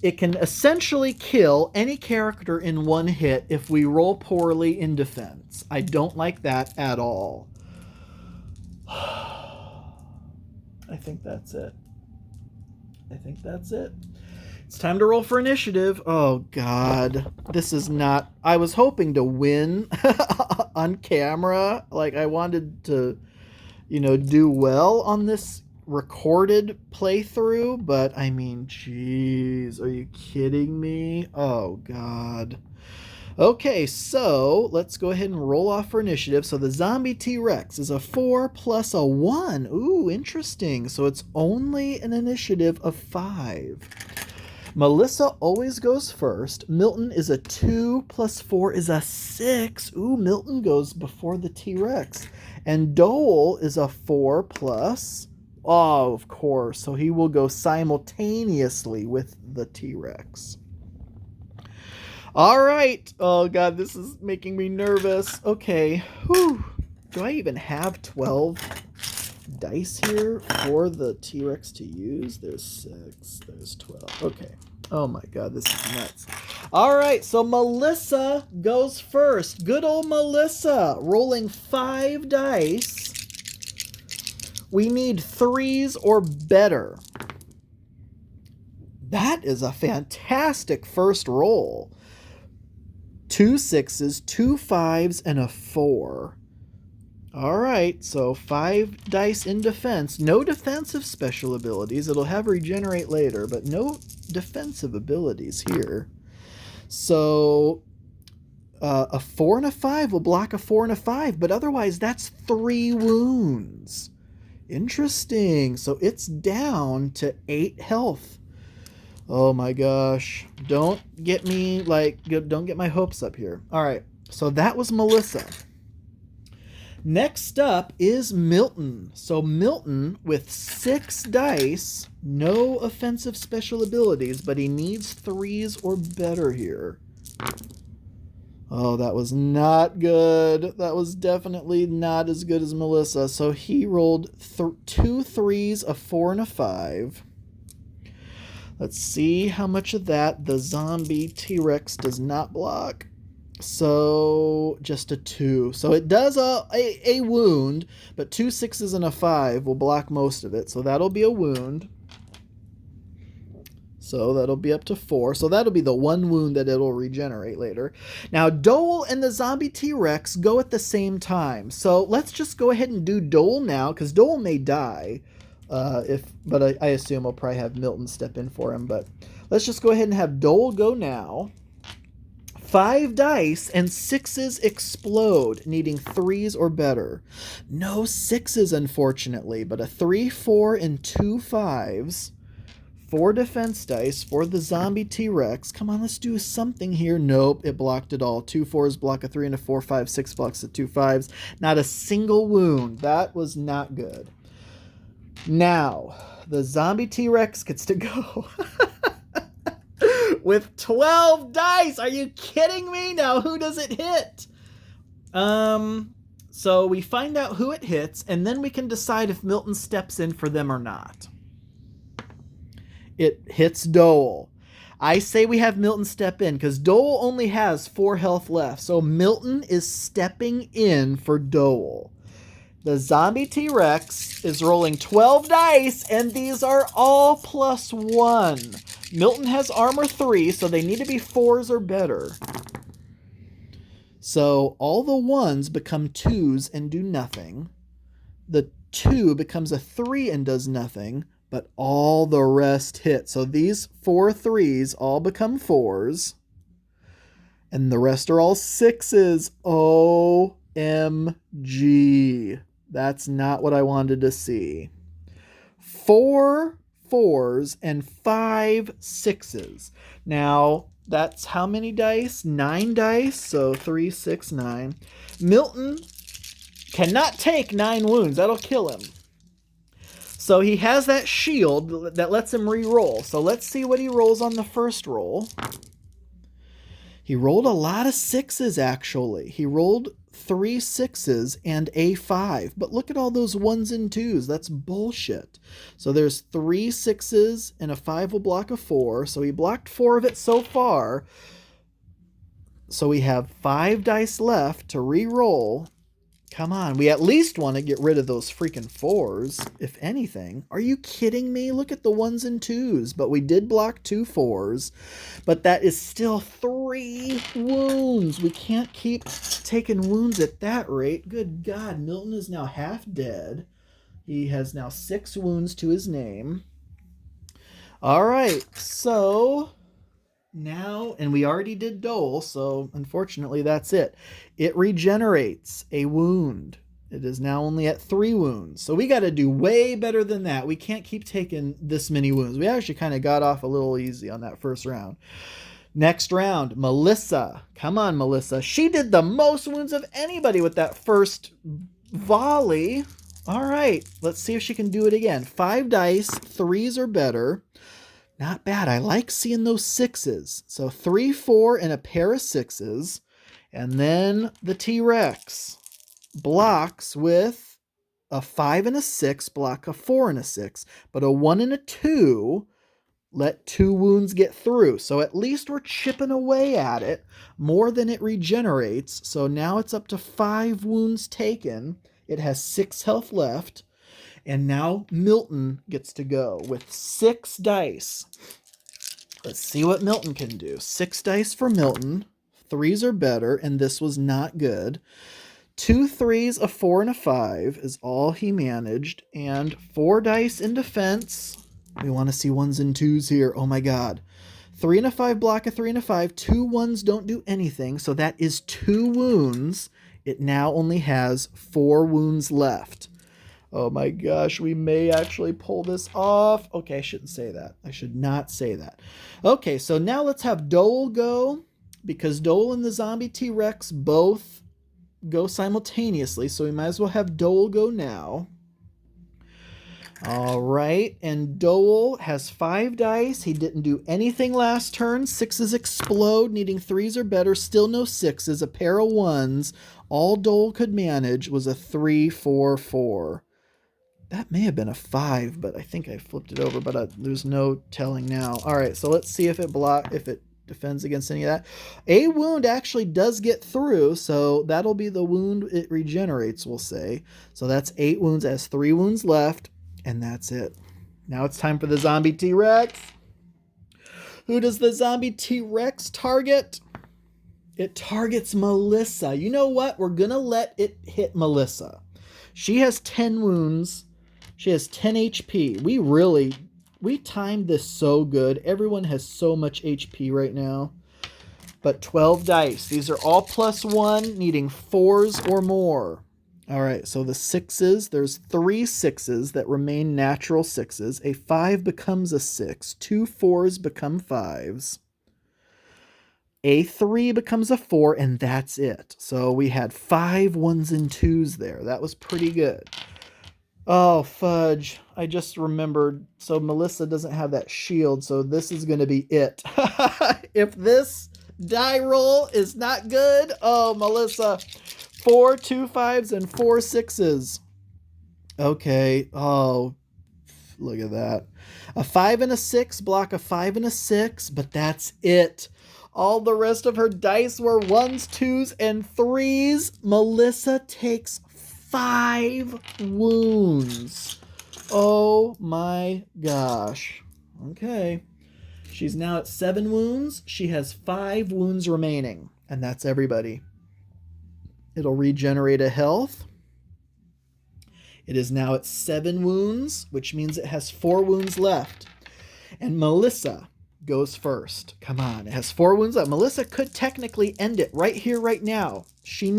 It can essentially kill any character in 1 hit if we roll poorly in defense. I don't like that at all. I think that's it. It's time to roll for initiative. Oh, God. This is not... I was hoping to win on camera. Like, I wanted to, you know, do well on this recorded playthrough, but I mean, jeez, are you kidding me? Oh, God. Okay, so let's go ahead and roll off for initiative. So the zombie T-Rex is a 4 plus a 1. Ooh, interesting. So it's only an initiative of 5. Melissa always goes first. Milton is a 2 plus 4 is a 6. Ooh, Milton goes before the T-Rex. And Dole is a 4 plus... Oh, of course. So he will go simultaneously with the T-Rex. All right. Oh, God, this is making me nervous. Okay. Whew. Do I even have 12 dice here for the T-Rex to use? There's 6. There's 12. Okay. Oh, my God. This is nuts. All right. So Melissa goes first. Good old Melissa. Rolling 5 dice. We need 3s or better. That is a fantastic first roll. 2 6s, 2 5s, and a 4. All right, so 5 dice in defense. No defensive special abilities. It'll have regenerate later, but no defensive abilities here. So a 4 and a 5 will block a 4 and a 5, but otherwise that's 3 wounds. Interesting. So it's down to 8 health. Oh my gosh. Don't get my hopes up here. All right, so that was Melissa. Next up is Milton. So Milton with 6 dice, no offensive special abilities, but he needs 3s or better here. Oh, that was not good. That was definitely not as good as Melissa. So he rolled 2 3s, a 4, and a 5. Let's see how much of that the zombie T-Rex does not block. So just a 2. So it does a wound, but 2 6s and a 5 will block most of it. So that'll be a wound. So that'll be up to 4. So that'll be the 1 wound that it'll regenerate later. Now Dole and the zombie T-Rex go at the same time. So let's just go ahead and do Dole now, because Dole may die. But I assume I'll probably have Milton step in for him. But let's just go ahead and have Dole go now. 5 dice and 6s explode, needing 3s or better. No 6s, unfortunately, but a 3, 4, and 2 5s. 4 defense dice for the zombie T-Rex. Come on, let's do something here. Nope, it blocked it all. 2 4s block a 3 and a 4, 5, 6 blocks a 2 5s. Not a single wound. That was not good. Now, the zombie T-Rex gets to go. With 12 dice. Are you kidding me? Now, who does it hit? So we find out who it hits, and then we can decide if Milton steps in for them or not. It hits Dole. I say we have Milton step in, because Dole only has 4 health left. So Milton is stepping in for Dole. The zombie T-Rex is rolling 12 dice, and these are all +1. Milton has armor 3, so they need to be 4s or better. So all the 1s become 2s and do nothing. The 2 becomes a 3 and does nothing, but all the rest hit. So these 4 3s all become 4s, and the rest are all 6s. OMG. That's not what I wanted to see. 4 4s and 5 6s. Now, that's how many dice? 9 dice. So 3, 6, 9. Milton cannot take 9 wounds. That'll kill him. So he has that shield that lets him re-roll. So let's see what he rolls on the first roll. He rolled a lot of 6s, actually. He rolled 3 6s and a 5. But look at all those 1s and 2s. That's bullshit. So there's 3 6s and a 5 will block a 4. So he blocked 4 of it so far. So we have 5 dice left to re-roll. Come on, we at least want to get rid of those freaking 4s, if anything. Are you kidding me? Look at the 1s and 2s. But we did block 2 4s. But that is still 3 wounds. We can't keep taking wounds at that rate. Good God, Milton is now half dead. He has now 6 wounds to his name. All right, so now, and we already did Dole, so unfortunately that's it. It regenerates a wound. It is now only at 3 wounds. So we got to do way better than that. We can't keep taking this many wounds. We actually kind of got off a little easy on that first round. Next round, Melissa. Come on, Melissa. She did the most wounds of anybody with that first volley. All right, let's see if she can do it again. 5 dice, 3s or better. Not bad. I like seeing those 6s. So 3, 4, and a pair of 6s. And then the T-Rex blocks with a 5 and a 6, block a 4 and a 6. But a 1 and a 2 let 2 wounds get through. So at least we're chipping away at it more than it regenerates. So now it's up to 5 wounds taken. It has 6 health left. And now Milton gets to go with 6 dice. Let's see what Milton can do. 6 dice for Milton. 3s are better, and this was not good. 2 threes, a 4, and a 5 is all he managed. And 4 dice in defense. We want to see 1s and 2s here. Oh my god. 3 and a 5 block, a 3 and a 5. 2 1s don't do anything, so that is 2 wounds. It now only has 4 wounds left. Oh my gosh, we may actually pull this off. Okay, I shouldn't say that. I should not say that. Okay, so now let's have Dole go, because Dole and the zombie T-Rex both go simultaneously, so we might as well have Dole go now. All right, and Dole has 5 dice. He didn't do anything last turn. 6s explode, needing 3s or better. Still no 6s, a pair of 1s. All Dole could manage was a 3, 4, 4. That may have been a 5, but I think I flipped it over, but there's no telling now. All right, so let's see if it defends against any of that. A wound actually does get through, so that'll be the wound it regenerates, we'll say. So that's 8 wounds, it has 3 wounds left. And that's it. Now it's time for the zombie T-Rex. Who does the zombie T-Rex target? It targets Melissa. You know what? We're going to let it hit Melissa. She has 10 wounds. She has 10 HP. We timed this so good. Everyone has so much HP right now. But 12 dice. These are all +1, needing 4s or more. All right, so the 6s, there's 3 6s that remain natural 6s. A 5 becomes a 6. 2 4s become 5s. A 3 becomes a 4, and that's it. So we had 5 1s and 2s there. That was pretty good. Oh, fudge. I just remembered. So Melissa doesn't have that shield, so this is going to be it. If this die roll is not good, oh, Melissa... 4 2 5s and 4 6s. Okay. Oh, look at that. A 5 and a 6 block a 5 and a 6, but that's it. All the rest of her dice were 1s, 2s, and 3s. Melissa takes 5 wounds. Oh my gosh. Okay. She's now at 7 wounds. She has 5 wounds remaining, and that's everybody. It'll regenerate a health. It is now at 7 wounds, which means it has 4 wounds left. And Melissa goes first. Come on, it has 4 wounds left. Melissa could technically end it right here, right now. She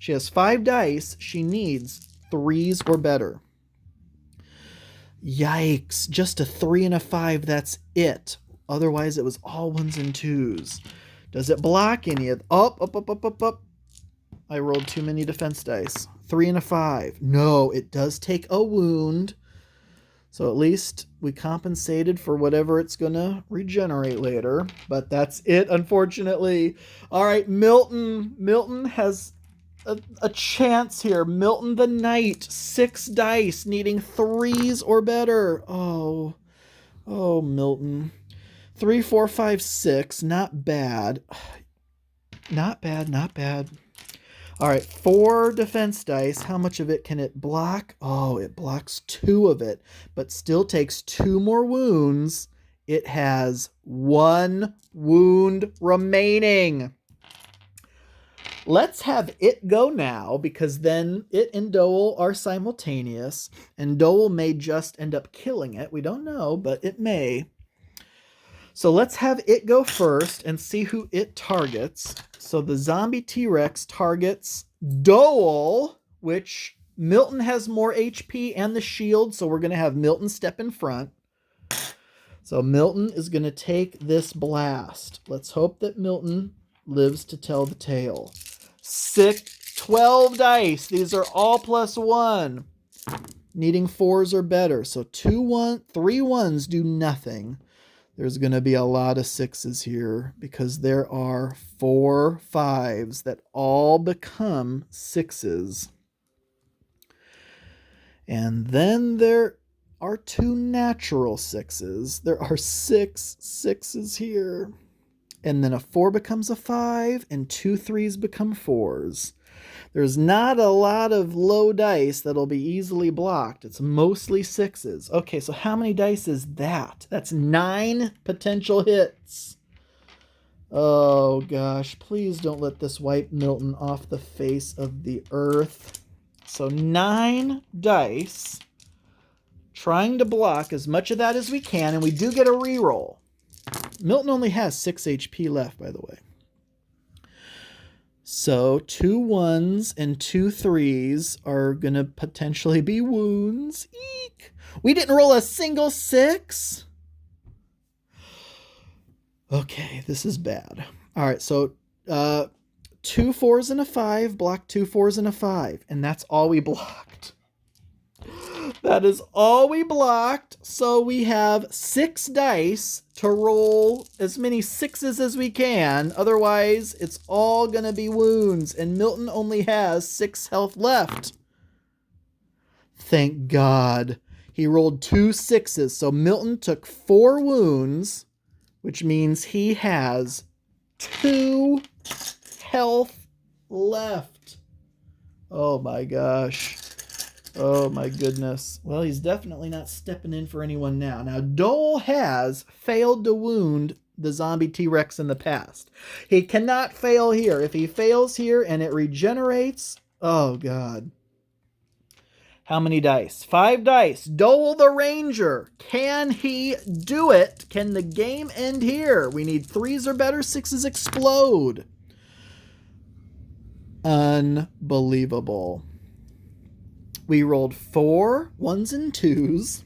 has 5 dice. She needs 3s or better. Yikes, just a 3 and a 5, that's it. Otherwise, it was all 1s and 2s. Does it block any of... Up. I rolled too many defense dice. 3 and a 5. No, it does take a wound. So at least we compensated for whatever it's going to regenerate later. But that's it, unfortunately. All right, Milton. Milton has a chance here. Milton the Knight. 6 dice, needing 3s or better. Oh, Milton. 3, 4, 5, 6. Not bad. Not bad. All right, 4 defense dice. How much of it can it block? Oh, it blocks 2 of it, but still takes 2 more wounds. It has 1 wound remaining. Let's have it go now, because then it and Dole are simultaneous, and Dole may just end up killing it. We don't know, but it may. So let's have it go first and see who it targets. So the zombie T-Rex targets Dole, which Milton has more HP and the shield, so we're going to have Milton step in front. So Milton is going to take this blast. Let's hope that Milton lives to tell the tale. 12 dice. These are all +1. Needing 4s or better. So 3 1s do nothing. There's going to be a lot of 6s here because there are 4 5s that all become 6s. And then there are 2 natural 6s. There are 6 6s here. And then a 4 becomes a 5, and 2 3s become 4s. There's not a lot of low dice that'll be easily blocked. It's mostly 6s. Okay, so how many dice is that? That's 9 potential hits. Oh gosh, please don't let this wipe Milton off the face of the earth. So 9 dice, trying to block as much of that as we can, and we do get a reroll. Milton only has 6 HP left, by the way. So 2 1s and 2 3s are going to potentially be wounds. Eek! We didn't roll a single 6? Okay, this is bad. All right, so 2 4s and a 5, block 2 4s and a 5, and that's all we blocked. That is all we blocked. So we have 6 dice to roll as many 6s as we can. Otherwise, it's all going to be wounds, and Milton only has 6 health left. Thank God. He rolled 2 6s, so Milton took 4 wounds, which means he has 2 health left. Oh my gosh. Oh my goodness. Well, he's definitely not stepping in for anyone now. Now, Dole has failed to wound the zombie T-Rex in the past. He cannot fail here. If he fails here and it regenerates, oh God. How many dice? 5 dice. Dole the Ranger. Can he do it? Can the game end here? We need 3s or better. 6s explode. Unbelievable. We rolled 4 1s and 2s.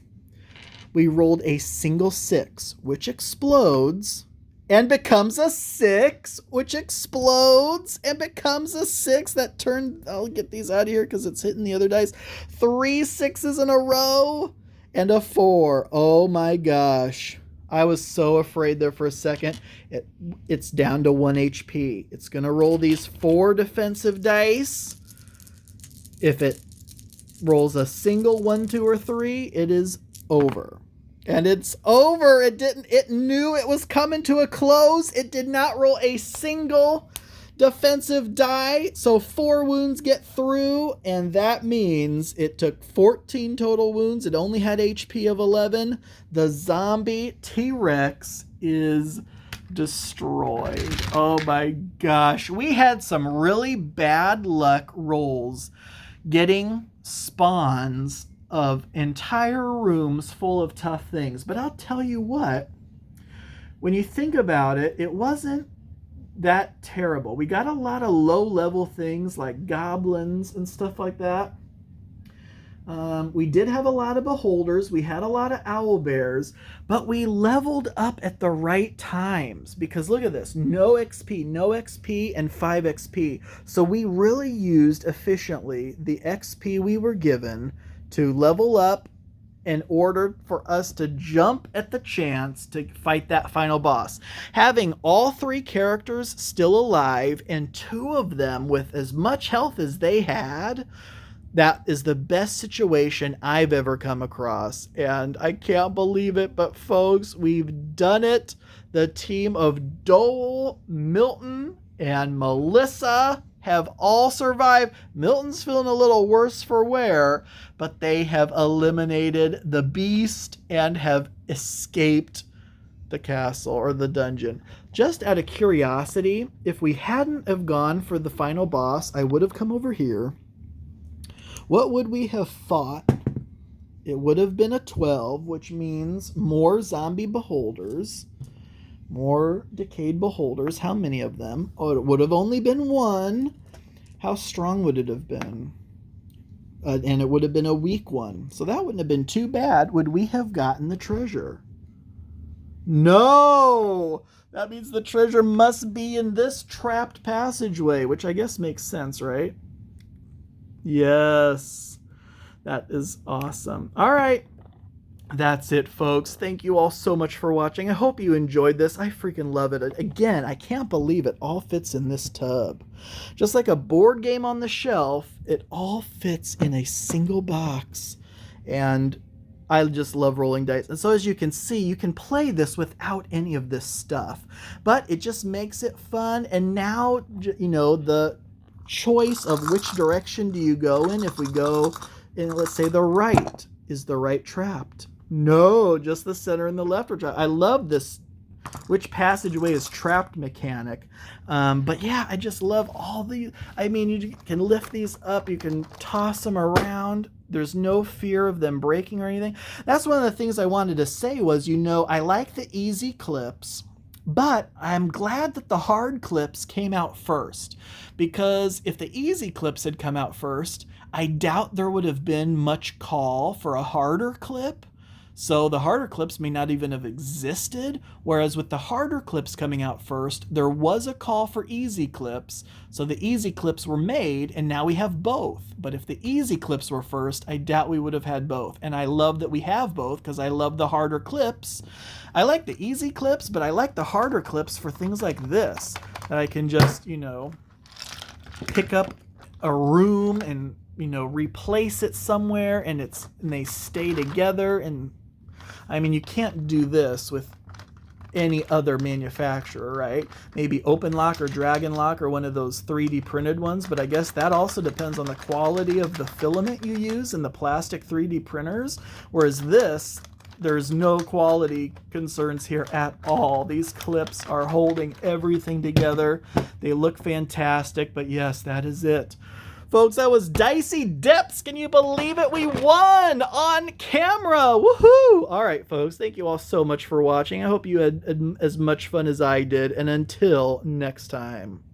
We rolled a single 6, which explodes and becomes a 6, which explodes and becomes a 6. That turned, I'll get these out of here because it's hitting the other dice. 3 6s in a row and a 4. Oh my gosh. I was so afraid there for a second. It's down to 1 HP. It's going to roll these 4 defensive dice. If it rolls a single 1, 2, or 3, it is over. And it's over. It knew it was coming to a close. It did not roll a single defensive die. So 4 wounds get through, and that means it took 14 total wounds. It only had HP of 11. The zombie T-Rex is destroyed. Oh my gosh. We had some really bad luck rolls getting spawns of entire rooms full of tough things. But I'll tell you what, when you think about it, it wasn't that terrible. We got a lot of low-level things like goblins and stuff like that. We did have a lot of beholders. We had a lot of owlbears, but we leveled up at the right times because look at this, no XP, and 5 XP. So we really used efficiently the XP we were given to level up in order for us to jump at the chance to fight that final boss. Having all 3 characters still alive and 2 of them with as much health as they had, that is the best situation I've ever come across. And I can't believe it, but folks, we've done it. The team of Dole, Milton, and Melissa have all survived. Milton's feeling a little worse for wear, but they have eliminated the beast and have escaped the castle or the dungeon. Just out of curiosity, if we hadn't have gone for the final boss, I would have come over here. What would we have fought? It would have been a 12, which means more zombie beholders, more decayed beholders. How many of them? Oh, it would have only been 1. How strong would it have been? And it would have been a weak one. So that wouldn't have been too bad. Would we have gotten the treasure? No! That means the treasure must be in this trapped passageway, which I guess makes sense, right? Yes. That is awesome. All right. That's it, folks. Thank you all so much for watching. I hope you enjoyed this. I freaking love it. Again, I can't believe it all fits in this tub. Just like a board game on the shelf, it all fits in a single box. And I just love rolling dice. And so as you can see, you can play this without any of this stuff. But it just makes it fun. And now, you know, the choice of which direction do you go in. If we go in, let's say, the right, is the right trapped? No, just the center and the left are trapped. I love this which passageway is trapped mechanic. But yeah, I just love all the, I mean, you can lift these up, you can toss them around. There's no fear of them breaking or anything. That's one of the things I wanted to say was, you know, I like the easy clips, but I'm glad that the hard clips came out first, because if the easy clips had come out first, I doubt there would have been much call for a harder clip. So the harder clips may not even have existed, whereas with the harder clips coming out first, there was a call for easy clips, so the easy clips were made, and now we have both. But if the easy clips were first, I doubt we would have had both. And I love that we have both, because I love the harder clips. I like the easy clips, but I like the harder clips for things like this, that I can just, you know, pick up a room and, you know, replace it somewhere, and they stay together. And I mean, you can't do this with any other manufacturer, right? Maybe OpenLock or DragonLock or one of those 3D printed ones, but I guess that also depends on the quality of the filament you use in the plastic 3D printers, whereas this, there's no quality concerns here at all. These clips are holding everything together. They look fantastic, but yes, that is it. Folks, that was Dicey Depths. Can you believe it? We won on camera. Woohoo! All right, folks. Thank you all so much for watching. I hope you had as much fun as I did. And until next time.